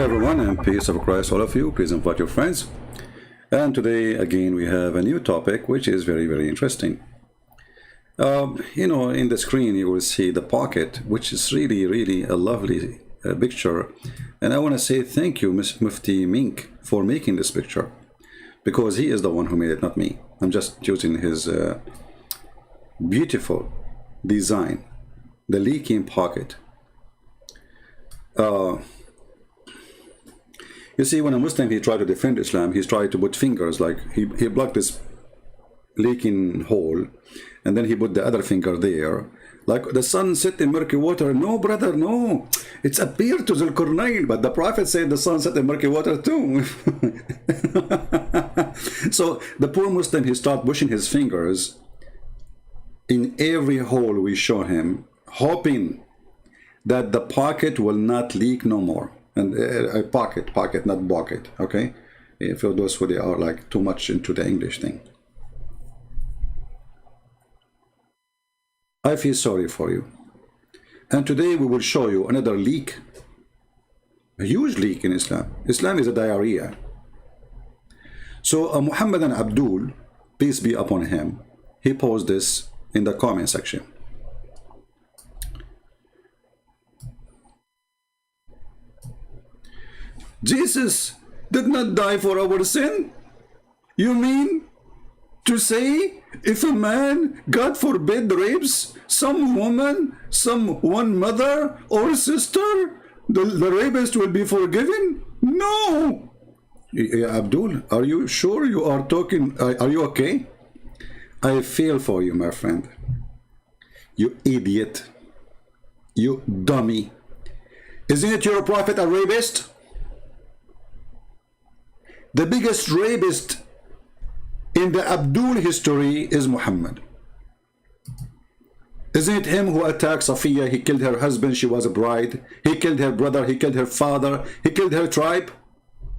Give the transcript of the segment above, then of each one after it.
everyone, and peace of Christ, all of you. Please invite your friends. And today, again, we have a new topic, which is very, very interesting. In the screen, you will see the pocket, which is really, really a lovely picture. And I want to say thank you, Mufti Mink, for making this picture, because he is the one who made it, not me. I'm just using his beautiful design, the leaking pocket. You see, when a Muslim, he tried to defend Islam, he's tried to put fingers, like he blocked this leaking hole, and then he put the other finger there. Like the sun set in murky water. No, brother, no. It's appeared to Zulkarnain, but the Prophet said the sun set in murky water too. So the poor Muslim, he started pushing his fingers in every hole we show him, hoping that the pocket will not leak no more. And a pocket, not bucket, okay? For those who they are like too much into the English thing. I feel sorry for you. And today we will show you another leak, a huge leak in Islam. Islam is a diarrhea. So Muhammadan Abdul, peace be upon him, he posed this in the comment section. Jesus did not die for our sin? You mean to say if a man, God forbid, rapes some woman, one mother or sister, the rapist will be forgiven? No! Abdul, are you sure you are talking? Are you okay? I feel for you, my friend. You idiot. You dummy. Isn't it your prophet a rapist? The biggest rapist in the Abdul history is Muhammad. Isn't it him who attacked Safiya? He killed her husband, she was a bride. He killed her brother, he killed her father, he killed her tribe,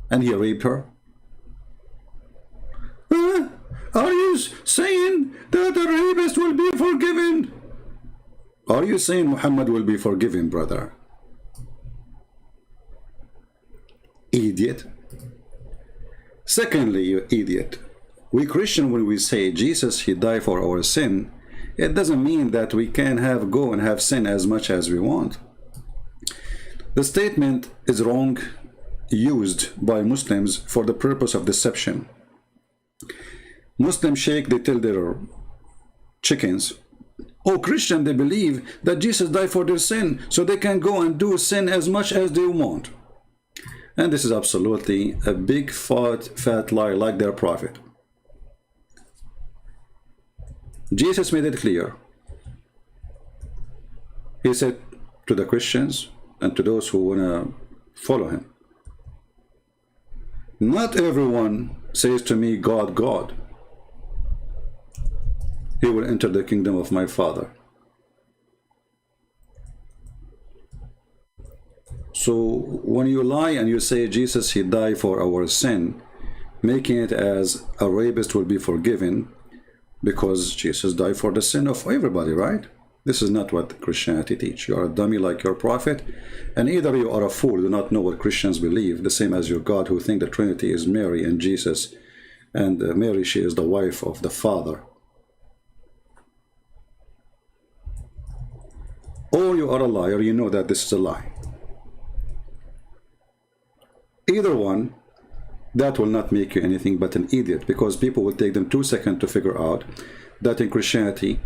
and he raped her. Are you saying that the rapist will be forgiven? Are you saying Muhammad will be forgiven, brother? Idiot. Secondly, you idiot, we Christian, when we say Jesus, he died for our sin, it doesn't mean that we can go and have sin as much as we want. The statement is wrong, used by Muslims for the purpose of deception. Muslim sheikh, they tell their chickens, oh, Christian, they believe that Jesus died for their sin, so they can go and do sin as much as they want. And this is absolutely a big fat lie, like their prophet. Jesus made it clear. He said to the Christians and to those who want to follow him, not everyone says to me, God, God. He will enter the kingdom of my Father. So when you lie and you say Jesus, he died for our sin, making it as a rapist will be forgiven because Jesus died for the sin of everybody, right? This is not what Christianity teach. You are a dummy like your prophet, and either you are a fool, do not know what Christians believe, the same as your God, who think the Trinity is Mary and Jesus, and Mary, she is the wife of the Father. Or you are a liar, you know that this is a lie. Either one, that will not make you anything but an idiot, because people will take them 2 seconds to figure out that in Christianity,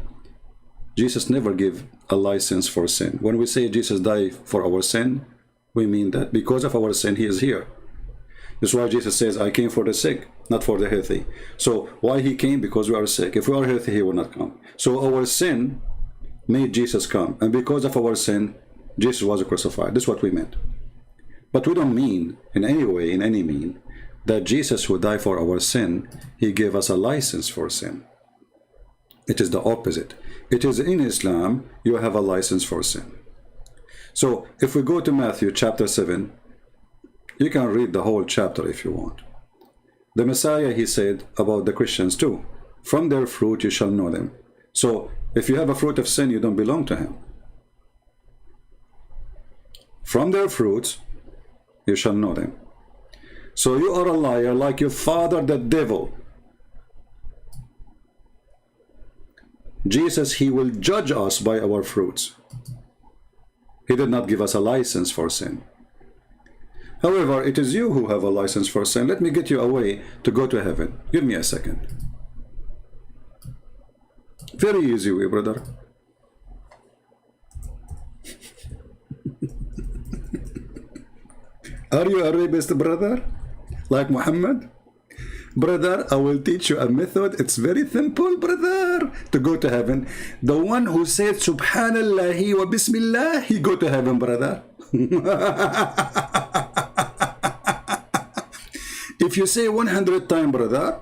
Jesus never gave a license for sin. When we say Jesus died for our sin, we mean that because of our sin, he is here. That's why Jesus says, I came for the sick, not for the healthy. So why he came? Because we are sick. If we are healthy, he will not come. So our sin made Jesus come. And because of our sin, Jesus was crucified. That's what we meant. But we don't mean in any way, in any mean, that Jesus who died for our sin, he gave us a license for sin. It is the opposite. It is in Islam, you have a license for sin. So if we go to Matthew chapter 7, you can read the whole chapter if you want. The Messiah, he said about the Christians too, from their fruit you shall know them. So if you have a fruit of sin, you don't belong to him. From their fruits you shall know them. So you are a liar like your father, the devil. Jesus, he will judge us by our fruits. He did not give us a license for sin. However, it is you who have a license for sin. Let me get you a way to go to heaven. Give me a second. Very easy way, brother. Are you a rapist, brother? Like Muhammad? Brother, I will teach you a method. It's very simple, brother, to go to heaven. The one who said Subhanallah wa Bismillah, he go to heaven, brother. If you say 100 times, brother,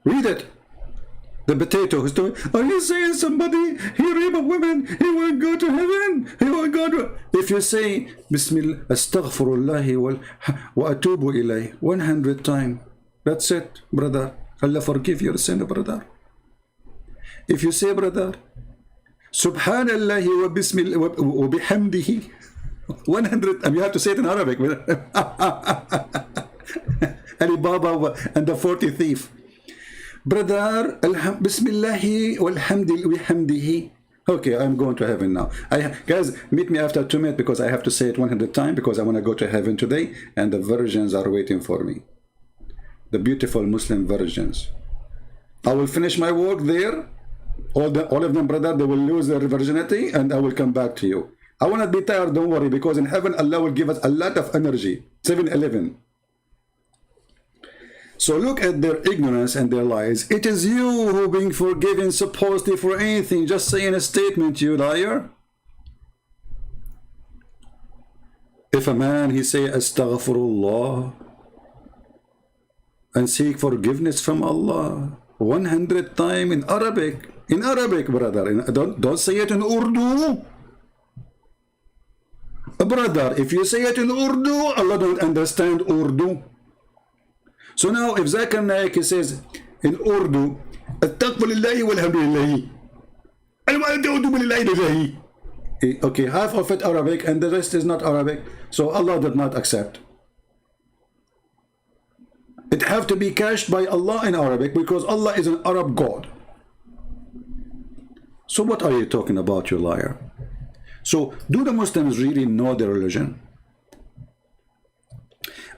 read it. The potato who's doing, are you saying somebody, he rape a woman, he will go to heaven? He will go to... If you say, Bismillah, Astaghfirullah wa atubu ilayh, 100 times, that's it, brother. Allah forgive your sin, brother. If you say, brother, Subhanallah wa Bismillah wa bihamdihi, 100, and you have to say it in Arabic. Ali Baba and the 40 thief. Brother, Bismillahi walhamdihi. Okay, I'm going to heaven now. Guys, meet me after 2 minutes because I have to say it 100 times because I want to go to heaven today and the virgins are waiting for me. The beautiful Muslim virgins. I will finish my work there. All of them, brother, they will lose their virginity and I will come back to you. I will not be tired, don't worry, because in heaven Allah will give us a lot of energy. 7-Eleven. So look at their ignorance and their lies. It is you who being forgiven supposedly for anything. Just saying a statement, you liar. If a man, he say Astaghfirullah and seek forgiveness from Allah 100 times in Arabic. In Arabic, brother. Don't say it in Urdu. Brother, if you say it in Urdu, Allah don't understand Urdu. So now if Zakir Naik says in Urdu, Astaghfirullahi walhamdulillahi, okay, half of it Arabic and the rest is not Arabic, so Allah did not accept. It have to be cashed by Allah in Arabic because Allah is an Arab God. So what are you talking about, you liar? So do the Muslims really know their religion?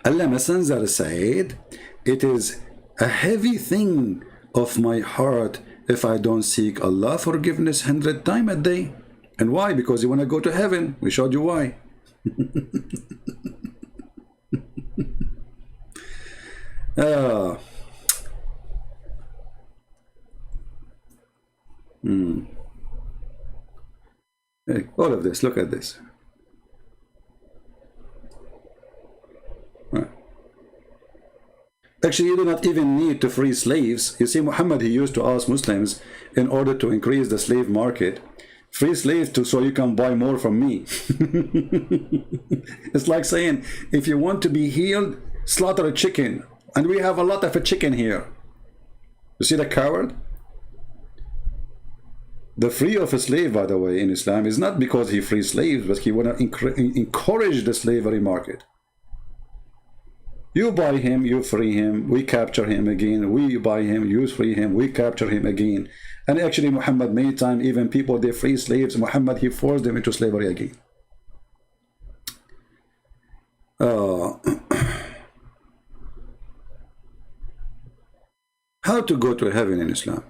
Allah Messenger said, it is a heavy thing of my heart if I don't seek Allah forgiveness 100 times a day. And why? Because you want to go to heaven. We showed you why. Hey, all of this, look at this. Actually, you do not even need to free slaves. You see, Muhammad, he used to ask Muslims in order to increase the slave market, free slaves so you can buy more from me. It's like saying, if you want to be healed, slaughter a chicken. And we have a lot of a chicken here. You see the coward? The free of a slave, by the way, in Islam is not because he frees slaves, but he want to encourage the slavery market. You buy him, you free him, we capture him again, we buy him, you free him, we capture him again. And actually Muhammad many times, even people they free slaves, Muhammad he forced them into slavery again. How to go to heaven in Islam?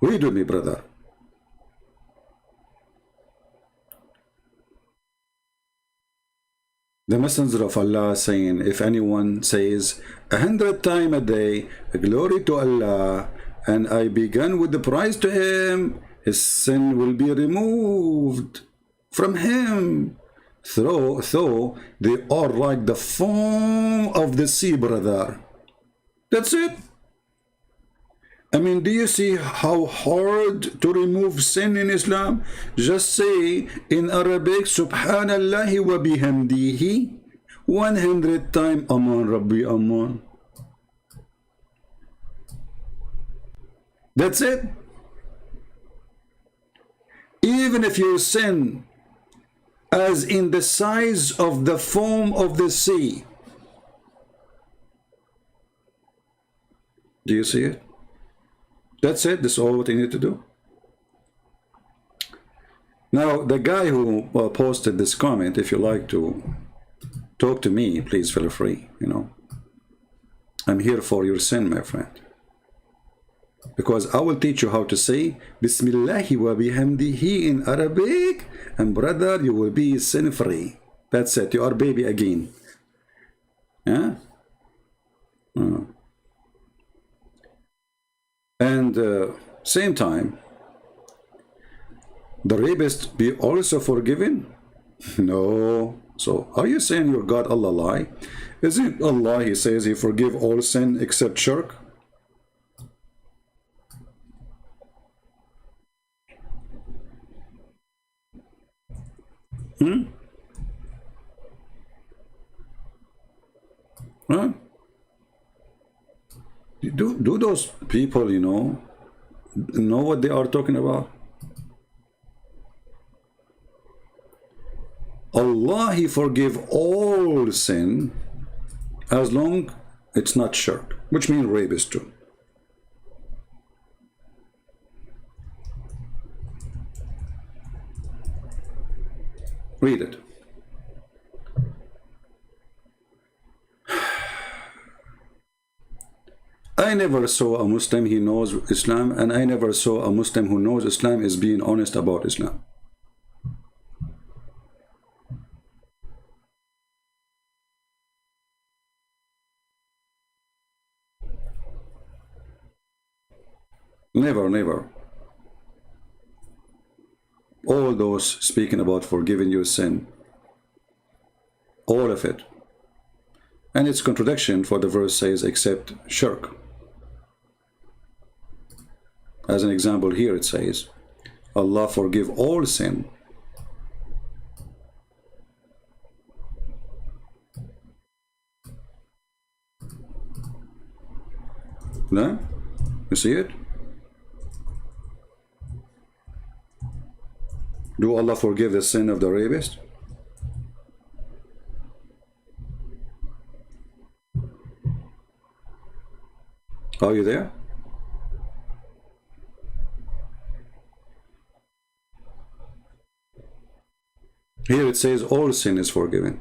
Read with me, brother. The Messenger of Allah saying, if anyone says 100 times a day, glory to Allah, and I began with the prize to him, his sin will be removed from him. Though they are like the foam of the sea, brother. That's it. I mean, do you see how hard to remove sin in Islam? Just say in Arabic, Subhanallah wa bihamdihi, 100 times, Aman Rabbi Aman. That's it. Even if your sin as in the size of the foam of the sea. Do you see it? That's it. That's all what you need to do. Now, the guy who posted this comment, if you like to talk to me, please feel free, you know. I'm here for your sin, my friend. Because I will teach you how to say Bismillahi wa bihamdihi in Arabic, and brother, you will be sin free. That's it. You are baby again. Yeah? And same time, the rapist be also forgiven? No. So are you saying your God Allah lie? Isn't Allah, he says he forgive all sin except shirk? Huh? Do those people, you know what they are talking about? Allah, he forgive all sin as long it's not shirk, which means rapist too. Read it. I never saw a Muslim who knows Islam, and I never saw a Muslim who knows Islam is being honest about Islam. Never, never. All those speaking about forgiving your sin, all of it. And its contradiction, for the verse says, except shirk. As an example here it says, Allah forgive all sin. No? You see it? Do Allah forgive the sin of the rapist? Are you there? Here it says all sin is forgiven.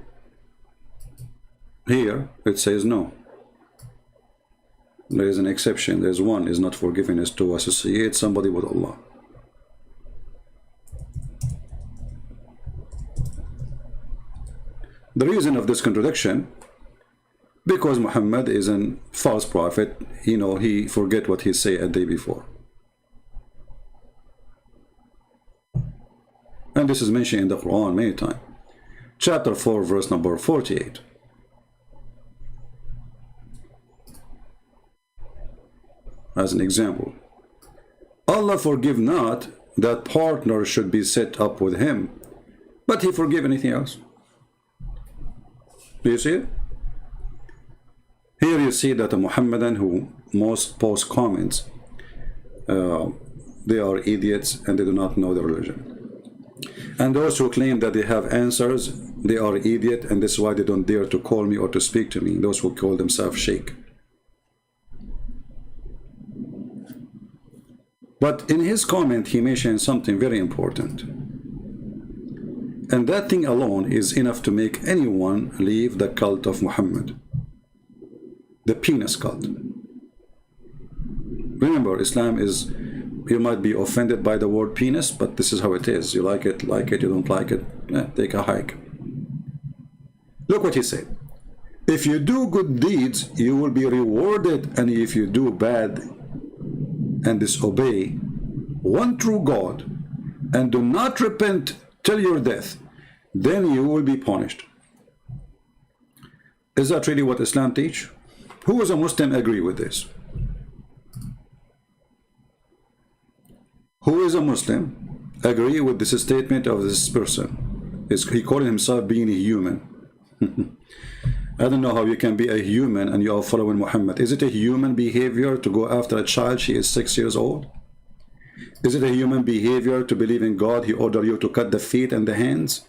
Here it says no. There is an exception. There's one is not forgiven, is to associate somebody with Allah. The reason of this contradiction, because Muhammad is a false prophet, you know, he forget what he said a day before. And this is mentioned in the Quran many times. Chapter 4, verse number 48. As an example, Allah forgive not that partner should be set up with him, but he forgive anything else. Do you see it? Here you see that a Muhammadan who most post comments, they are idiots and they do not know the religion. And those who claim that they have answers, they are idiot, and this is why they don't dare to call me or to speak to me, those who call themselves sheikh. But in his comment, he mentioned something very important. And that thing alone is enough to make anyone leave the cult of Muhammad. The penis cult. Remember, Islam is, you might be offended by the word penis, but this is how it is. You like it, you don't like it, take a hike. Look what he said. If you do good deeds, you will be rewarded, and if you do bad and disobey one true God and do not repent till your death, then you will be punished. Is that really what Islam teach? Who is a Muslim agree with this? Who is a Muslim agree with this statement of this person? He calling himself being a human. I don't know how you can be a human and you are following Muhammad. Is it a human behavior to go after a child? She is 6 years old. Is it a human behavior to believe in God? He ordered you to cut the feet and the hands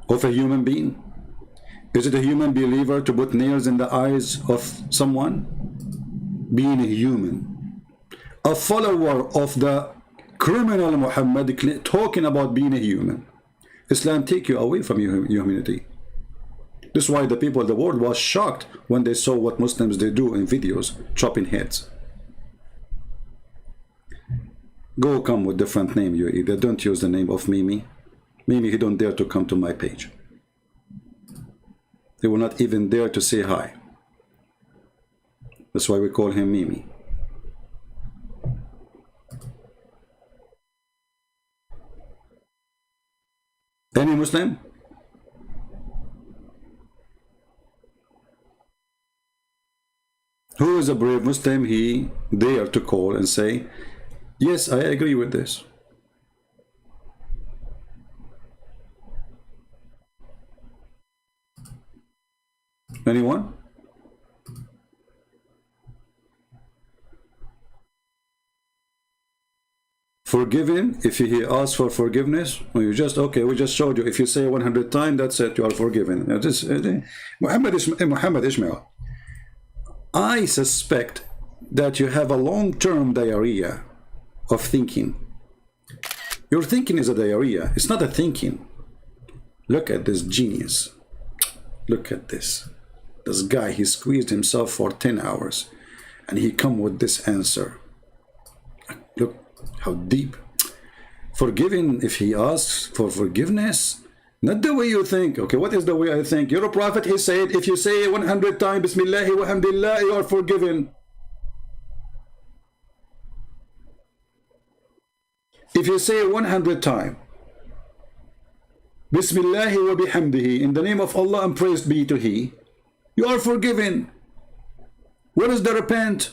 of a human being? Is it a human believer to put nails in the eyes of someone? Being a human, a follower of the criminal Muhammad, talking about being a human. Islam take you away from your humanity. This is why the people of the world was shocked when they saw what Muslims they do in videos, chopping heads. Go come with different name, you either. Don't use the name of Mimi. Mimi, he don't dare to come to my page. He will not even dare to say hi. That's why we call him Mimi. Any Muslim? Who is a brave Muslim? He dare to call and say, yes, I agree with this. Anyone? Forgiven, if he asks for forgiveness, or you just, okay, we just showed you, if you say 100 times, that's it, you are forgiven. Now this, Muhammad Ishmael, I suspect that you have a long-term diarrhea of thinking. Your thinking is a diarrhea. It's not a thinking. Look at this genius. Look at this. This guy, he squeezed himself for 10 hours and he come with this answer. Look how deep. Forgiving, if he asks for forgiveness, not the way you think. Okay, what is the way I think? You're a prophet, he said, if you say 100 times Bismillah wa hamdillah, you are forgiven. If you say 100 times Bismillah wa bihamdihi, in the name of Allah and praised be to He, you are forgiven. What is the repent?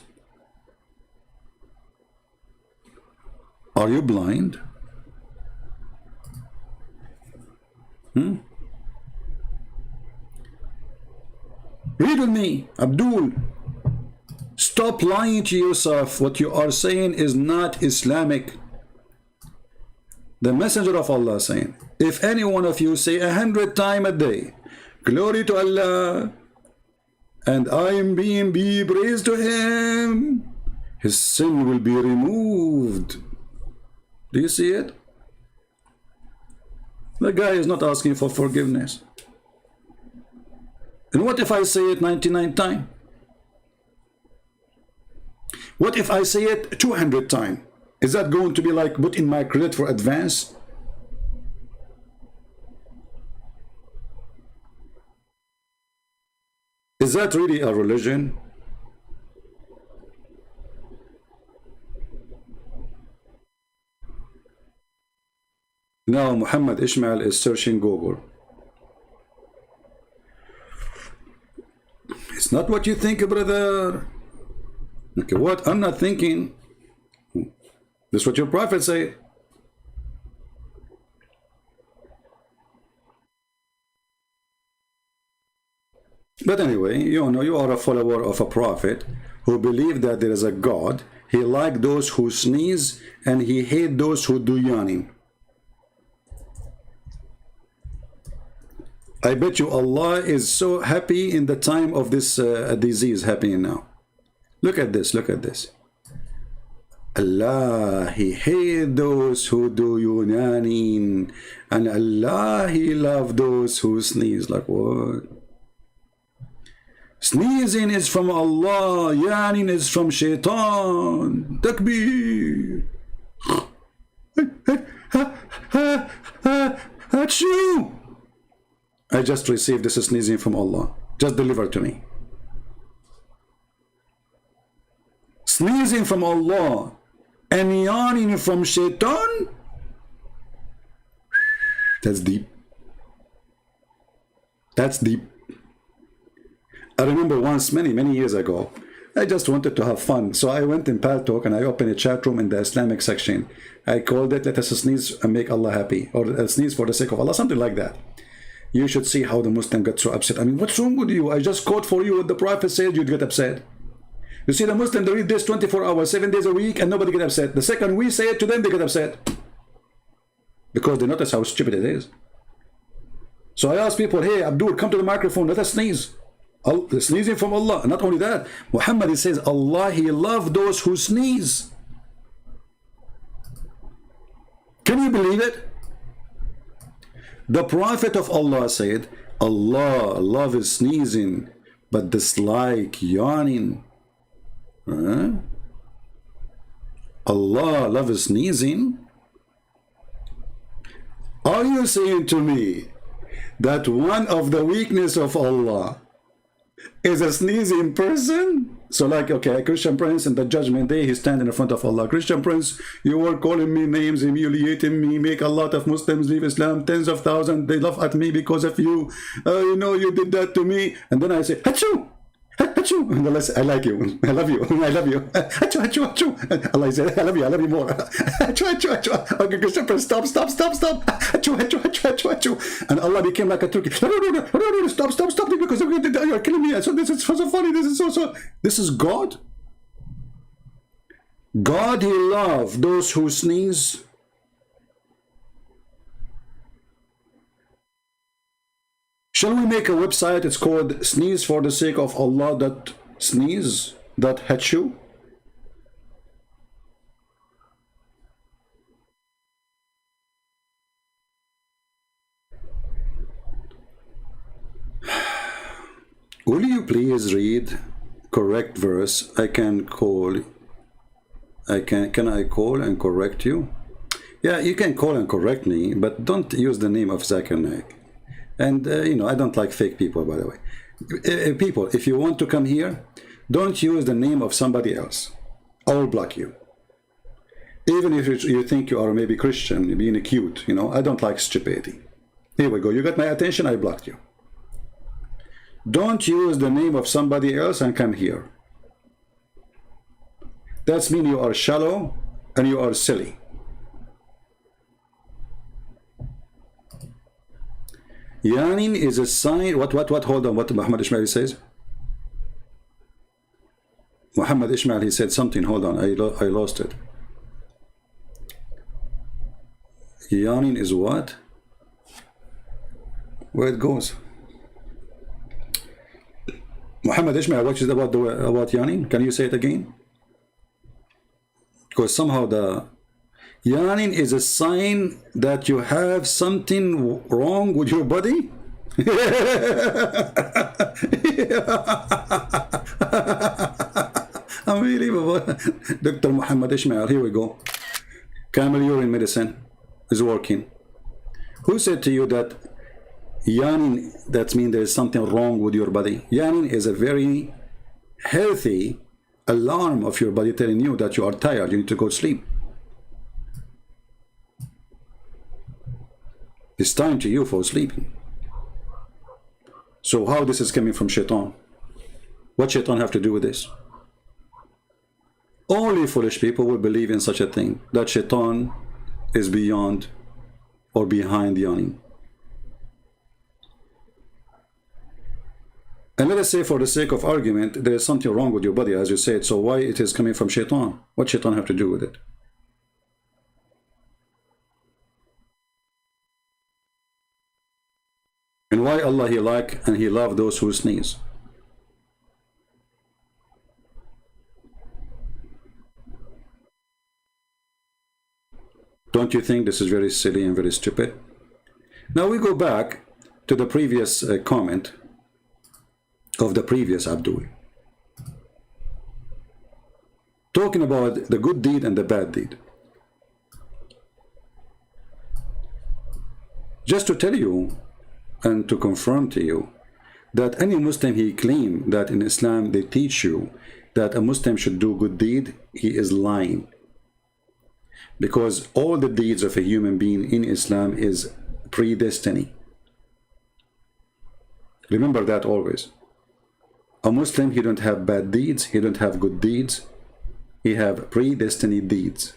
Are you blind? Read with me, Abdul. Stop lying to yourself. What you are saying is not Islamic. The Messenger of Allah is saying, if any one of you say 100 times a day, glory to Allah, and I am being be praised to Him, his sin will be removed. Do you see it? The guy is not asking for forgiveness. And what if I say it 99 times? What if I say it 200 times? Is that going to be like put in my credit for advance? Is that really a religion? Now Muhammad Ishmael is searching Google. It's not what you think, brother. Okay, what? I'm not thinking. This is what your prophet said. But anyway, you know, you are a follower of a prophet who believe that there is a God. He likes those who sneeze and he hates those who do yawning. I bet you Allah is so happy in the time of this disease happening now. Look at this, look at this. Allah, He hates those who do yawning, and Allah, He loves those who sneeze. Like what? Sneezing is from Allah, yawning is from Shaitan. Takbir. Achoo! I just received this sneezing from Allah. Just deliver to me. Sneezing from Allah and yawning from Shaitan? That's deep. That's deep. I remember once, many years ago, I just wanted to have fun. So I went in Paltalk and I opened a chat room in the Islamic section. I called it, let us sneeze and make Allah happy. Or sneeze for the sake of Allah, something like that. You should see how the Muslim got so upset. I mean, what's wrong with you? I just called for you what the Prophet said, you'd get upset. You see the Muslim, they read this 24 hours, 7 days a week, and nobody get upset. The second we say it to them, they get upset. Because they notice how stupid it is. So I ask people, hey, Abdul, come to the microphone, let us sneeze. Sneezing from Allah. Not only that, Muhammad, he says, Allah, he loves those who sneeze. Can you believe it? The Prophet of Allah said, Allah loves sneezing, but dislike yawning. Allah loves sneezing. Are you saying to me that one of the weakness of Allah is a sneezing person? So like, okay, a Christian prince in the judgment day, he's standing in front of Allah. Christian prince, you were calling me names, humiliating me, make a lot of Muslims leave Islam, tens of thousands, they laugh at me because of you. You know, you did that to me. And then I say, Achoo! Achoo! And Allah says, I like you, I love you, I love you. Achoo, achoo, achoo. And Allah says, I love you more. Achoo, achoo, achoo. Okay, Christian prince, stop. Achoo, achoo, achoo, achoo, achoo. And Allah became like a turkey. No, stop, because you're killing me. So this is so funny, this is so. This is God. God, he loves those who sneeze. Shall we make a website? It's called Sneeze for the Sake of Allah.sneeze.hu. Will you please read correct verse? Can I call and correct you? Yeah, you can call and correct me, but don't use the name of Zakir Naik. And, you know, I don't like fake people, by the way. People, if you want to come here, don't use the name of somebody else. I will block you. Even if you think you are maybe Christian, being cute, you know, I don't like stupidity. Here we go. You got my attention, I blocked you. Don't use the name of somebody else and come here. That means you are shallow and you are silly. Yawning is a sign. What? Hold on. What Muhammad Ishmael says? Muhammad Ishmael, he said something. Hold on. I lost it. Yawning is what? Where it goes? Muhammad Ishmael, what is about yawning? Can you say it again? Because somehow the yawning is a sign that you have something wrong with your body. Unbelievable. Dr. Muhammad Ishmael, here we go. Camel urine medicine is working. Who said to you that yawning, that means there is something wrong with your body? Yawning is a very healthy alarm of your body telling you that you are tired, you need to go to sleep. It's time to you for sleeping. So how this is coming from shaitan? What shaitan have to do with this? Only foolish people will believe in such a thing, that shaitan is beyond or behind yawning. And let us say, for the sake of argument, there is something wrong with your body, as you said. So why it is coming from shaitan? What shaitan have to do with it? And why Allah, he like and he love those who sneeze? Don't you think this is very silly and very stupid? Now we go back to the previous comment of the previous Abdul, talking about the good deed and the bad deed. Just to tell you and to confirm to you that any Muslim, he claim that in Islam they teach you that a Muslim should do good deed, he is lying. Because all the deeds of a human being in Islam is predestiny. Remember that always. A Muslim, he don't have bad deeds, he don't have good deeds, he have predestined deeds.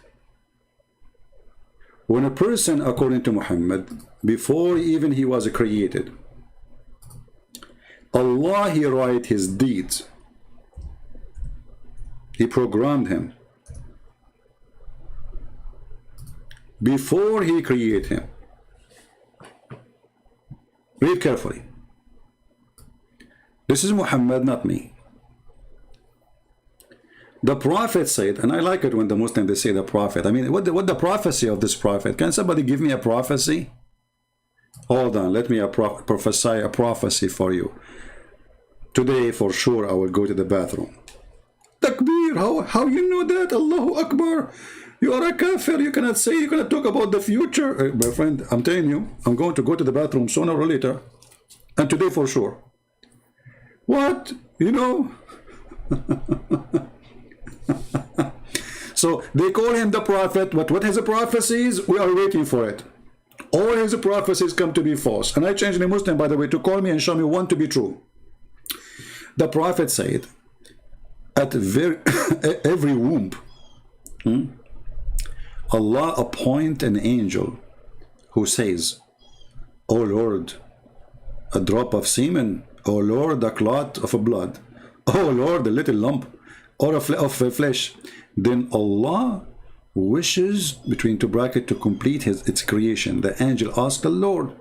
When a person, according to Muhammad, before even he was created, Allah, he write his deeds. He programmed him before he created him. Read carefully. This is Muhammad, not me. The prophet said, and I like it when the Muslims they say the prophet. I mean, what the prophecy of this prophet? Can somebody give me a prophecy? Hold on, let me prophesy a prophecy for you. Today, for sure, I will go to the bathroom. Takbir, how you know that? Allahu Akbar. You are a kafir. You cannot say, you cannot talk about the future. My friend, I'm telling you, I'm going to go to the bathroom sooner or later. And today for sure. What? You know? So they call him the prophet, but what his prophecies? We are waiting for it. All his prophecies come to be false. And I changed the Muslim, by the way, to call me and show me one to be true. The prophet said, at every womb, Allah appoint an angel who says, "O Lord, a drop of semen, O Lord, a clot of blood, O Lord, a little lump or of flesh." Then Allah wishes, between two brackets, to complete its creation. The angel asked the Lord,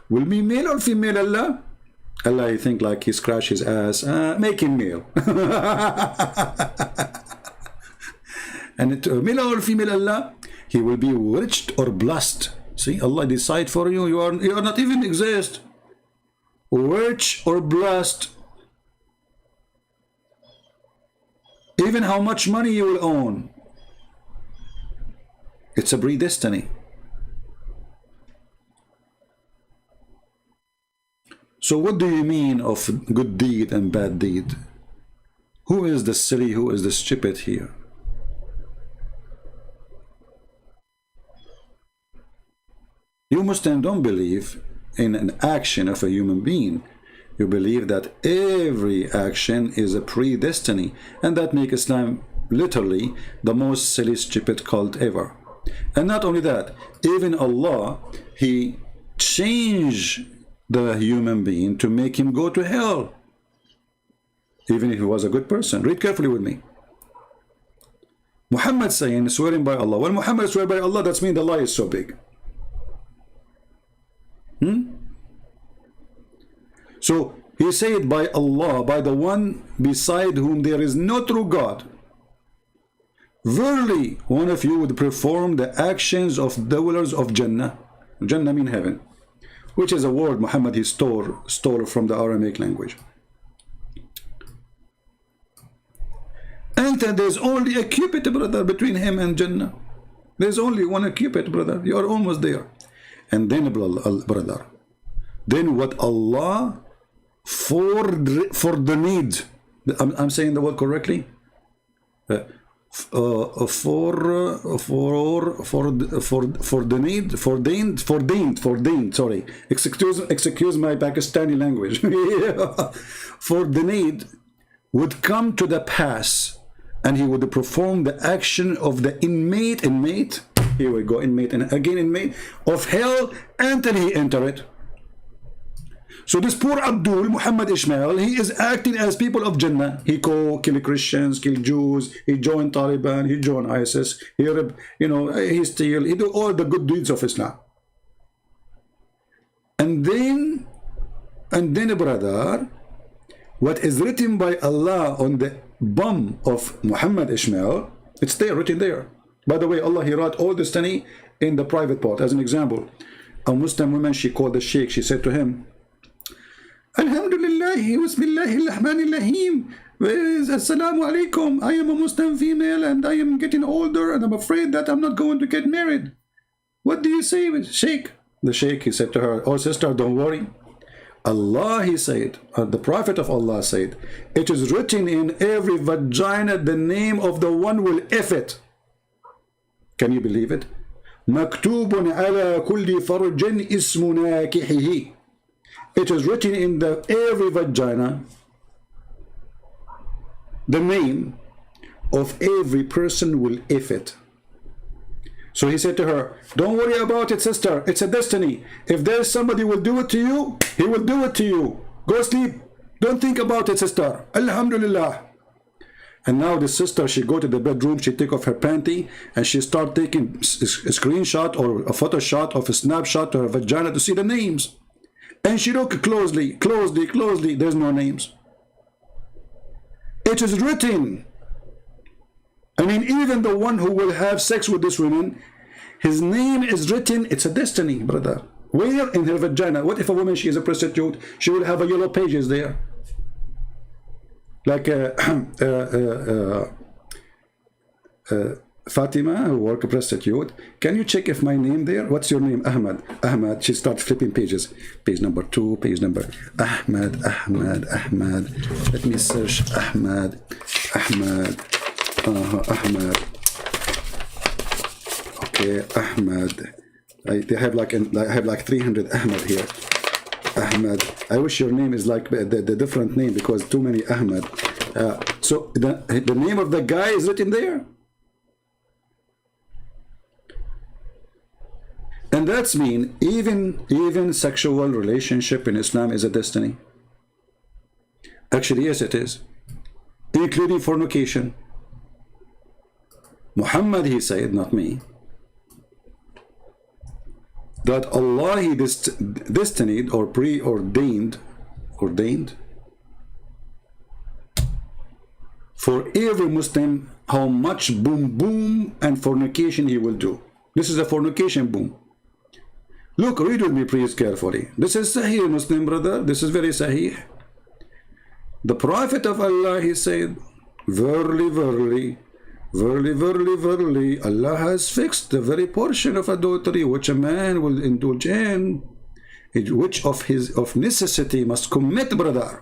"Will be male or female, Allah?" Allah, I think, like he scratched his ass, make him male. And male or female, Allah, he will be rich or blessed. See, Allah decide for you. You are not even exist. Rich or blessed. Even how much money you will own. It's a predestiny. So what do you mean of good deed and bad deed? Who is the silly, who is the stupid here? You Muslims don't believe in an action of a human being. You believe that every action is a predestiny, and that makes Islam literally the most silly, stupid cult ever. And not only that, even Allah, he changed the human being to make him go to hell, even if he was a good person. Read carefully with me. Muhammad saying, swearing by Allah. When Muhammad swear by Allah, that means the lie is so big. So he said, by Allah, by the one beside whom there is no true God, verily one of you would perform the actions of dwellers of Jannah. Jannah means heaven, which is a word Muhammad he stole from the Aramaic language. And there's only a cupid, brother, between him and Jannah. There's only one cupid, brother. You are almost there. And then, brother, then what Allah for the need, I'm saying the word correctly, for the need, foreordained, sorry, excuse my Pakistani language. For the need would come to the pass, and he would perform the action of the inmate, here we go, inmate, and again inmate of hell until he enter it. So this poor Abdul Muhammad Ismail, he is acting as people of Jannah. He kill Christians, kill Jews, he joined Taliban, he joined ISIS, he steal, he do all the good deeds of Islam. And then, brother, what is written by Allah on the bum of Muhammad Ismail, it's there, written there. By the way, Allah, he wrote all this tani in the private part. As an example, a Muslim woman, she called the sheikh, she said to him, Alhamdulillah, Bismillahir Rahmanir Rahim, Assalamu alaikum, I am a Muslim female and I am getting older and I'm afraid that I'm not going to get married. What do you say, sheikh? The sheikh, he said to her, oh sister, don't worry. Allah, he said, the Prophet of Allah said, it is written in every vagina the name of the one will F it. Can you believe it? Maktubun ala kulli farjin ismu nakihihi. It is written in every vagina the name of every person will F it. So he said to her, don't worry about it, sister. It's a destiny. If there's somebody who will do it to you, he will do it to you. Go sleep. Don't think about it, sister. Alhamdulillah. And now the sister, she go to the bedroom, she take off her panty, and she start taking a screenshot or a photo shot of a snapshot of her vagina to see the names. And she look closely, there's no names. It is written. I mean, even the one who will have sex with this woman, his name is written. It's a destiny, brother. Where? In her vagina. What if a woman, she is a prostitute? She will have a yellow pages there. Like Fatima, who work a prostitute. Can you check if my name there? What's your name? Ahmad. Ahmad. She starts flipping pages. Page number 2, page number Ahmad. Let me search Ahmad. Ahmad. Okay, Ahmad. I have like 300 Ahmad here. Ahmad. I wish your name is like the different name, because too many Ahmad. So the name of the guy is written there. And that's mean even sexual relationship in Islam is a destiny. Actually, yes, it is, including fornication. Muhammad, he said, not me, that Allah, he destined or preordained for every Muslim how much boom and fornication he will do. This is a fornication boom. Look, read with me please carefully. This is Sahih, Muslim brother. This is very Sahih. The Prophet of Allah, he said, verily, Allah has fixed the very portion of adultery which a man will indulge in, which of necessity must commit, brother.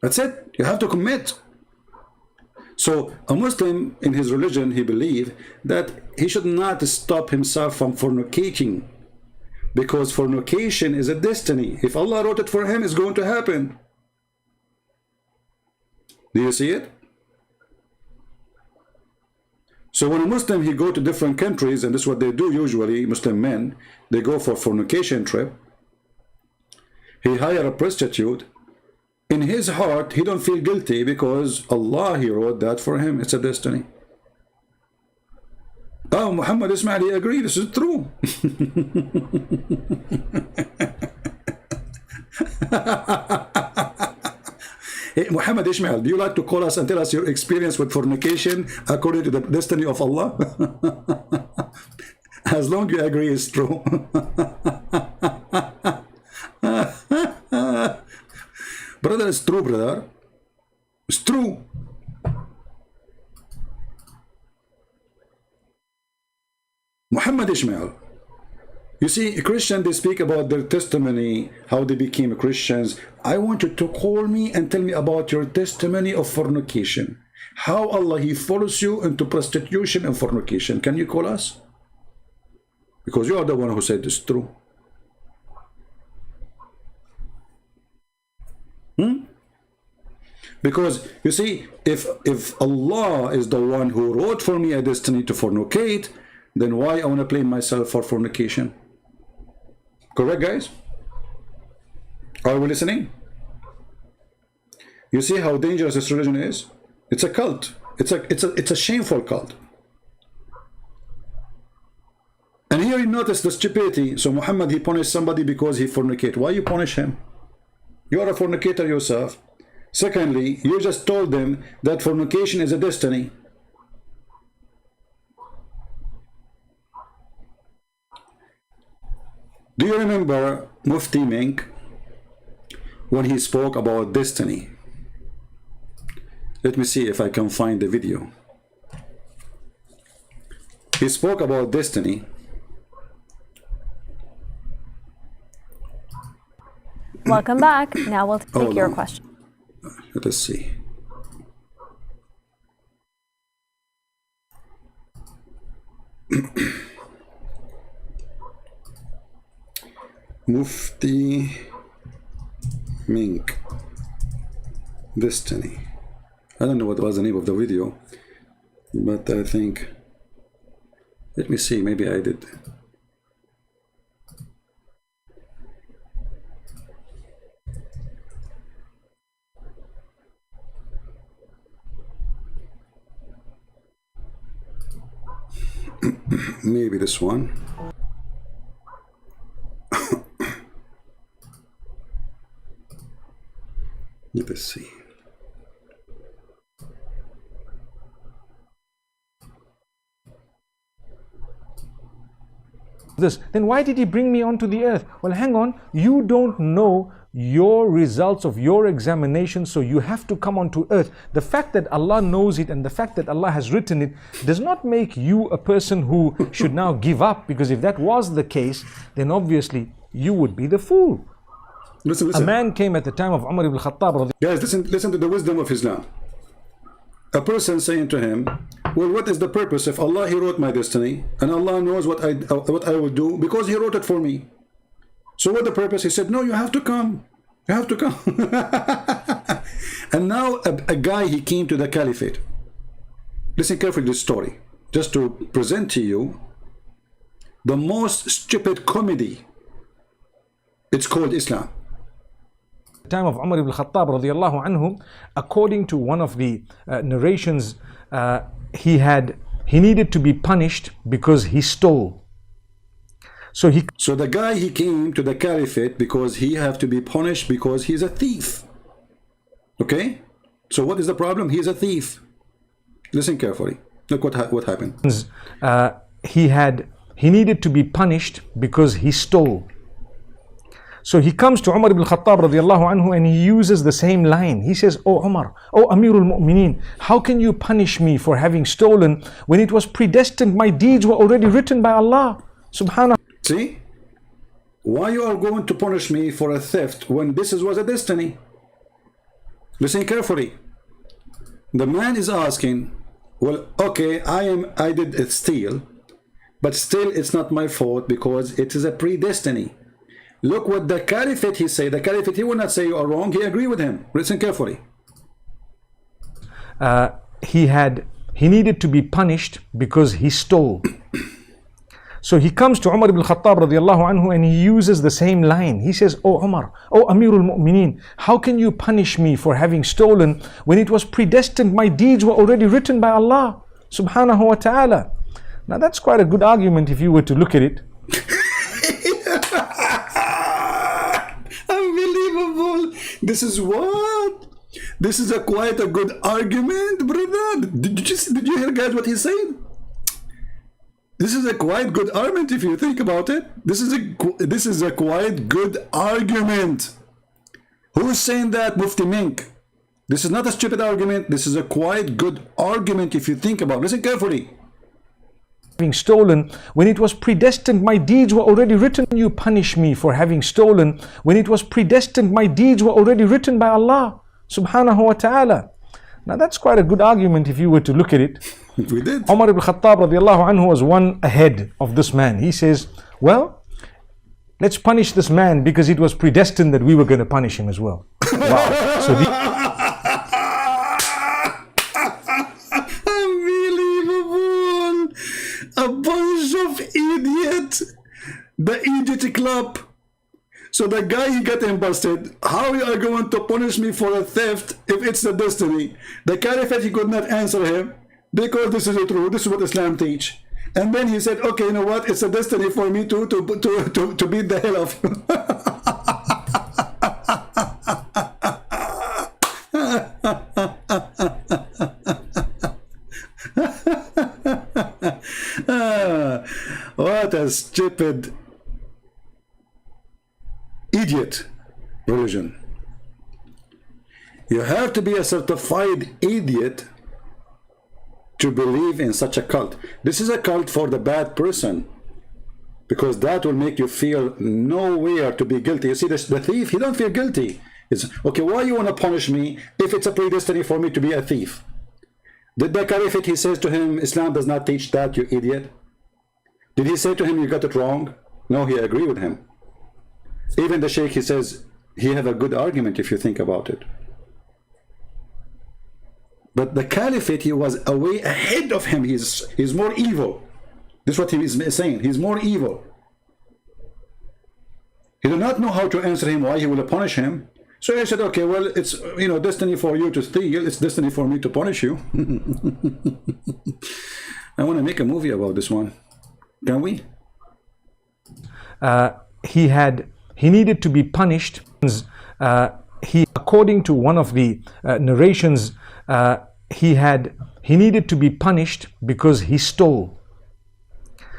That's it. You have to commit. So a Muslim in his religion, he believes that he should not stop himself from fornicating, because fornication is a destiny. If Allah wrote it for him, it's going to happen. Do you see it? So when a Muslim, he go to different countries, and this is what they do usually, Muslim men, they go for fornication trip. He hire a prostitute. In his heart, he don't feel guilty, because Allah, he wrote that for him. It's a destiny. Oh, Muhammad Ismail, he agreed. This is true. Hey, Muhammad Ishmael, do you like to call us and tell us your experience with fornication according to the destiny of Allah? As long as you agree it's true. Brother, it's true, brother. It's true. Muhammad Ishmael. You see, Christians, they speak about their testimony, how they became Christians. I want you to call me and tell me about your testimony of fornication. How Allah, he follows you into prostitution and fornication. Can you call us? Because you are the one who said it's true. Because, you see, if Allah is the one who wrote for me a destiny to fornicate, then why I want to blame myself for fornication? Correct, guys? Are we listening? You see how dangerous this religion is? It's a cult. It's a shameful cult. And here you notice the stupidity. So Muhammad, he punished somebody because he fornicated. Why you punish him? You are a fornicator yourself. Secondly, you just told them that fornication is a destiny. Do you remember Mufti Menk when he spoke about destiny? Let me see if I can find the video. He spoke about destiny. Welcome back. Now we'll take your question. Let us see. Mufti Menk, destiny. I don't know what was the name of the video, but I think, let me see, maybe I did. maybe this one. Let us see. This, then why did he bring me onto the earth? Well, hang on, you don't know your results of your examination, so you have to come onto earth. The fact that Allah knows it and the fact that Allah has written it does not make you a person who should now give up, because if that was the case, then obviously you would be the fool. Listen. A man came at the time of Umar ibn Khattab. Guys, listen to the wisdom of Islam. A person saying to him, well, what is the purpose if Allah, He wrote my destiny, and Allah knows what I will do because He wrote it for me. So what the purpose? He said, no, you have to come. You have to come. And now a guy, he came to the caliphate. Listen carefully to this story, just to present to you the most stupid comedy. It's called Islam. Time of Umar ibn Khattab radiallahu anhu, according to one of the narrations, he needed to be punished because he stole. So the guy, he came to the caliphate because he have to be punished because he's a thief. Okay? So what is the problem? He's a thief. Listen carefully. Look what happened. He needed to be punished because he stole. So he comes to Umar ibn Khattab radiallahu anhu and he uses the same line. He says, "Oh Umar, oh Amirul Mu'mineen, how can you punish me for having stolen when it was predestined? My deeds were already written by Allah subhanahu." See? Why you are going to punish me for a theft when this was a destiny? Listen carefully. The man is asking, well, okay, I did steal, but still it's not my fault because it is a predestiny. Look what the caliphate he say. The caliphate, he will not say you are wrong. He agree with him. Listen carefully. He needed to be punished because he stole. So he comes to Umar ibn Khattab radiallahu anhu and he uses the same line. He says, "Oh Umar, oh Amirul Mu'mineen, how can you punish me for having stolen when it was predestined? My deeds were already written by Allah subhanahu wa ta'ala." Now that's quite a good argument if you were to look at it. Unbelievable. This is what? This is quite a good argument, brother. Did you hear, guys, what he said? This is a quite good argument if you think about it. This is a quite good argument. Who's saying that? Mufti Mink. This is not a stupid argument. This is a quite good argument if you think about it. Listen carefully. Having stolen when it was predestined, my deeds were already written. You punish me for having stolen when it was predestined, my deeds were already written by Allah subhanahu wa ta'ala. Now that's quite a good argument if you were to look at it. We did. Umar ibn Khattab radiallahu anhu was one ahead of this man. He says, well, let's punish this man because it was predestined that we were going to punish him as well. Wow. So unbelievable. A bunch of idiots. The idiot club. So the guy, he got him busted. How you are going to punish me for a theft if it's the destiny? The caliphate, he could not answer him because this is the truth. This is what Islam teach. And then he said, okay, you know what? It's a destiny for me to beat the hell of you. What a stupid idiot religion. You have to be a certified idiot to believe in such a cult. This is a cult for the bad person, because that will make you feel nowhere to be guilty. You see, the thief, he don't feel guilty. It's okay, why you want to punish me if it's a predestiny for me to be a thief? Did the caliphate, he says to him, Islam does not teach that, you idiot? Did he say to him, you got it wrong? No, he agreed with him. Even the sheikh, he says, he have a good argument if you think about it. But the caliphate, he was way ahead of him. He's more evil. This is what he is saying. He's more evil. He did not know how to answer him, why he will punish him. So he said, okay, well, it's, you know, destiny for you to steal. It's destiny for me to punish you. I want to make a movie about this one. Can we? He needed to be punished. According to one of the narrations, he needed to be punished because he stole.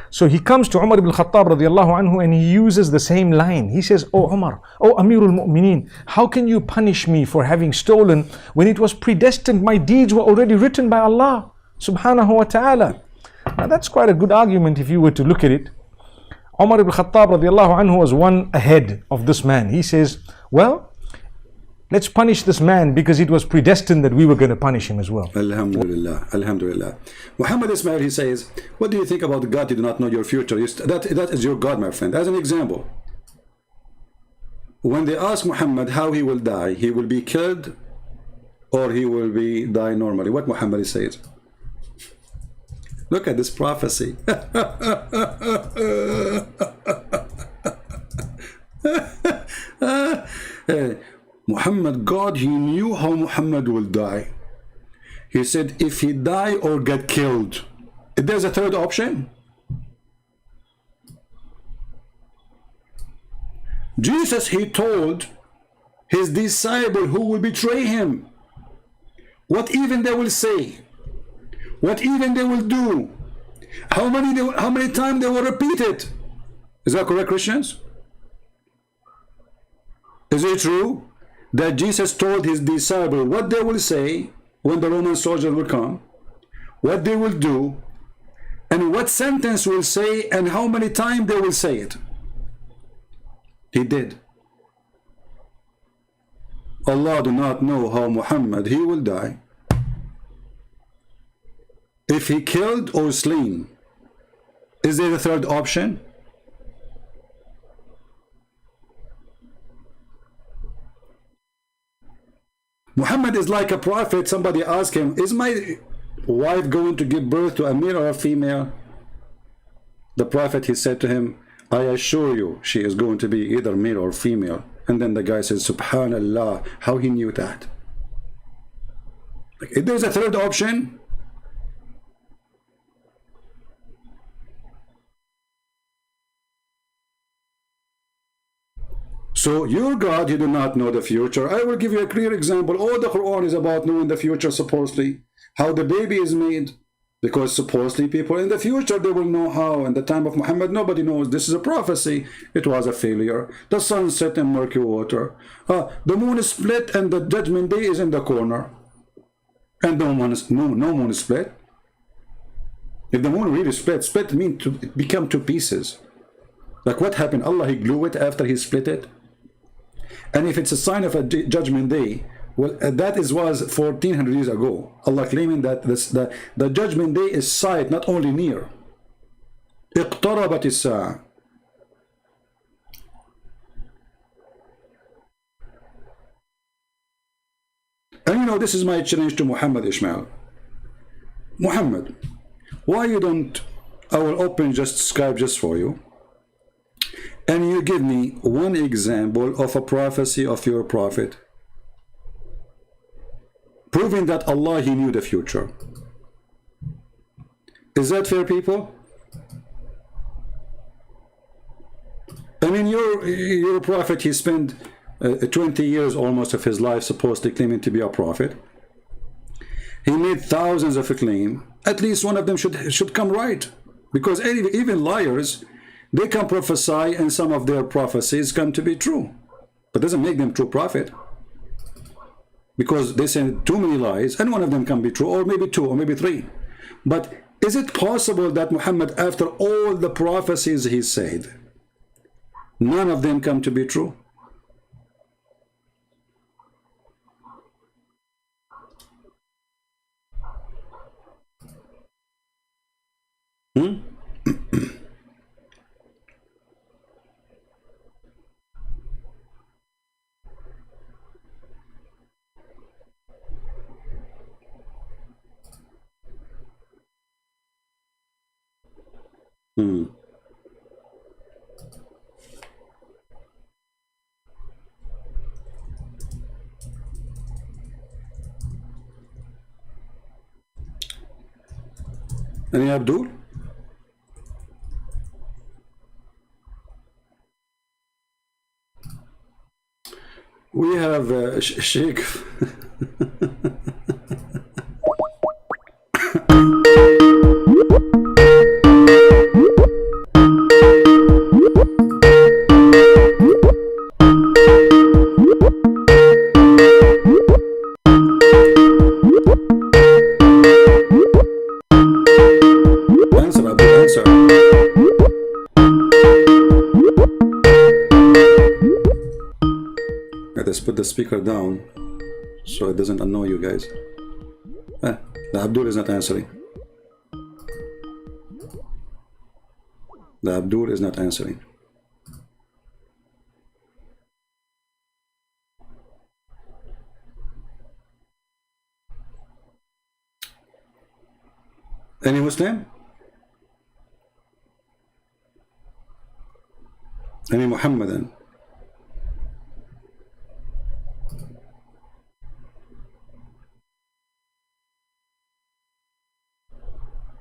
So he comes to Umar ibn Khattab radiallahu anhu and he uses the same line. He says, "Oh Umar, oh Amirul Mu'mineen, how can you punish me for having stolen when it was predestined? My deeds were already written by Allah subhanahu wa ta'ala." Now that's quite a good argument if you were to look at it. Umar ibn Khattab radiallahu anhu was one ahead of this man. He says, well, let's punish this man because it was predestined that we were going to punish him as well. Alhamdulillah, Alhamdulillah. Muhammad Ismail, he says, what do you think about God? You do not know your future. That is your God, my friend. As an example, when they ask Muhammad how he will die, he will be killed or he will die normally. What Muhammad says? Look at this prophecy. Muhammad, God, he knew how Muhammad will die. He said, if he die or get killed, there's a third option. Jesus, he told his disciple who will betray him, what even they will say, what even they will do, how many times they will repeat it. Is that correct, Christians? Is it true that Jesus told his disciple what they will say when the Roman soldiers will come, what they will do, and what sentence will say, and how many times they will say it? He did. Allah do not know how Muhammad, he will die. If he killed or slain, is there a third option? Muhammad is like a prophet. Somebody asked him, is my wife going to give birth to a male or a female? The prophet, he said to him, I assure you she is going to be either male or female. And then the guy says, Subhanallah, how he knew that? If there's a third option, so your God, you do not know the future. I will give you a clear example. All the Quran is about knowing the future, supposedly. How the baby is made. Because supposedly people in the future, they will know how. In the time of Muhammad, nobody knows. This is a prophecy. It was a failure. The sun set in murky water. The moon is split and the judgment day is in the corner. And no moon is split. If the moon really split means to become two pieces. Like what happened? Allah, he glue it after he split it. And if it's a sign of a judgment day, well, that was 1400 years ago. Allah claiming that the judgment day is sight, not only near. اقتربت الساعة. And you know, this is my challenge to Muhammad Ismail. Muhammad, why you don't, I will open just Skype just for you. And you give me one example of a prophecy of your prophet, proving that Allah, he knew the future. Is that fair, people? I mean, your prophet, he spent 20 years almost of his life supposedly claiming to be a prophet. He made thousands of claims. At least one of them should come right. Because even liars, they can prophesy and some of their prophecies come to be true. But doesn't make them true prophet. Because they say too many lies and one of them can be true, or maybe two, or maybe three. But is it possible that Muhammad, after all the prophecies he said, none of them come to be true? Any Abdul? We have Sheikh. Answer, Abu, answer. Let us put the speaker down so it doesn't annoy you guys. The Abdul is not answering. The Abdul is not answering. Any Muslim? Any Muhammadan?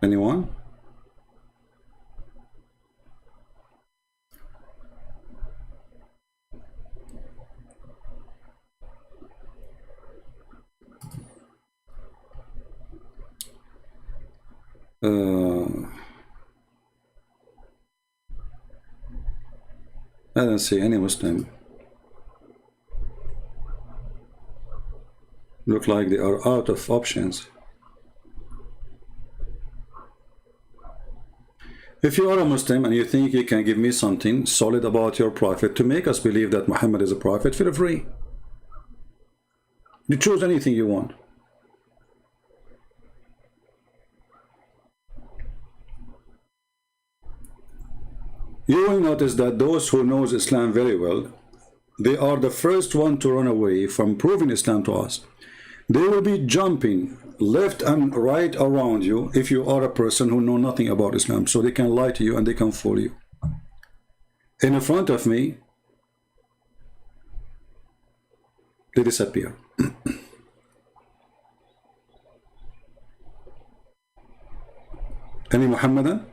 Anyone? I don't see any Muslim. Look like they are out of options. If you are a Muslim and you think you can give me something solid about your prophet to make us believe that Muhammad is a prophet, feel free. You choose anything you want. You will notice that those who knows Islam very well, they are the first one to run away from proving Islam to us. They will be jumping left and right around you if you are a person who know nothing about Islam, so they can lie to you and they can fool you. In front of me, they disappear. Any Muhammadan?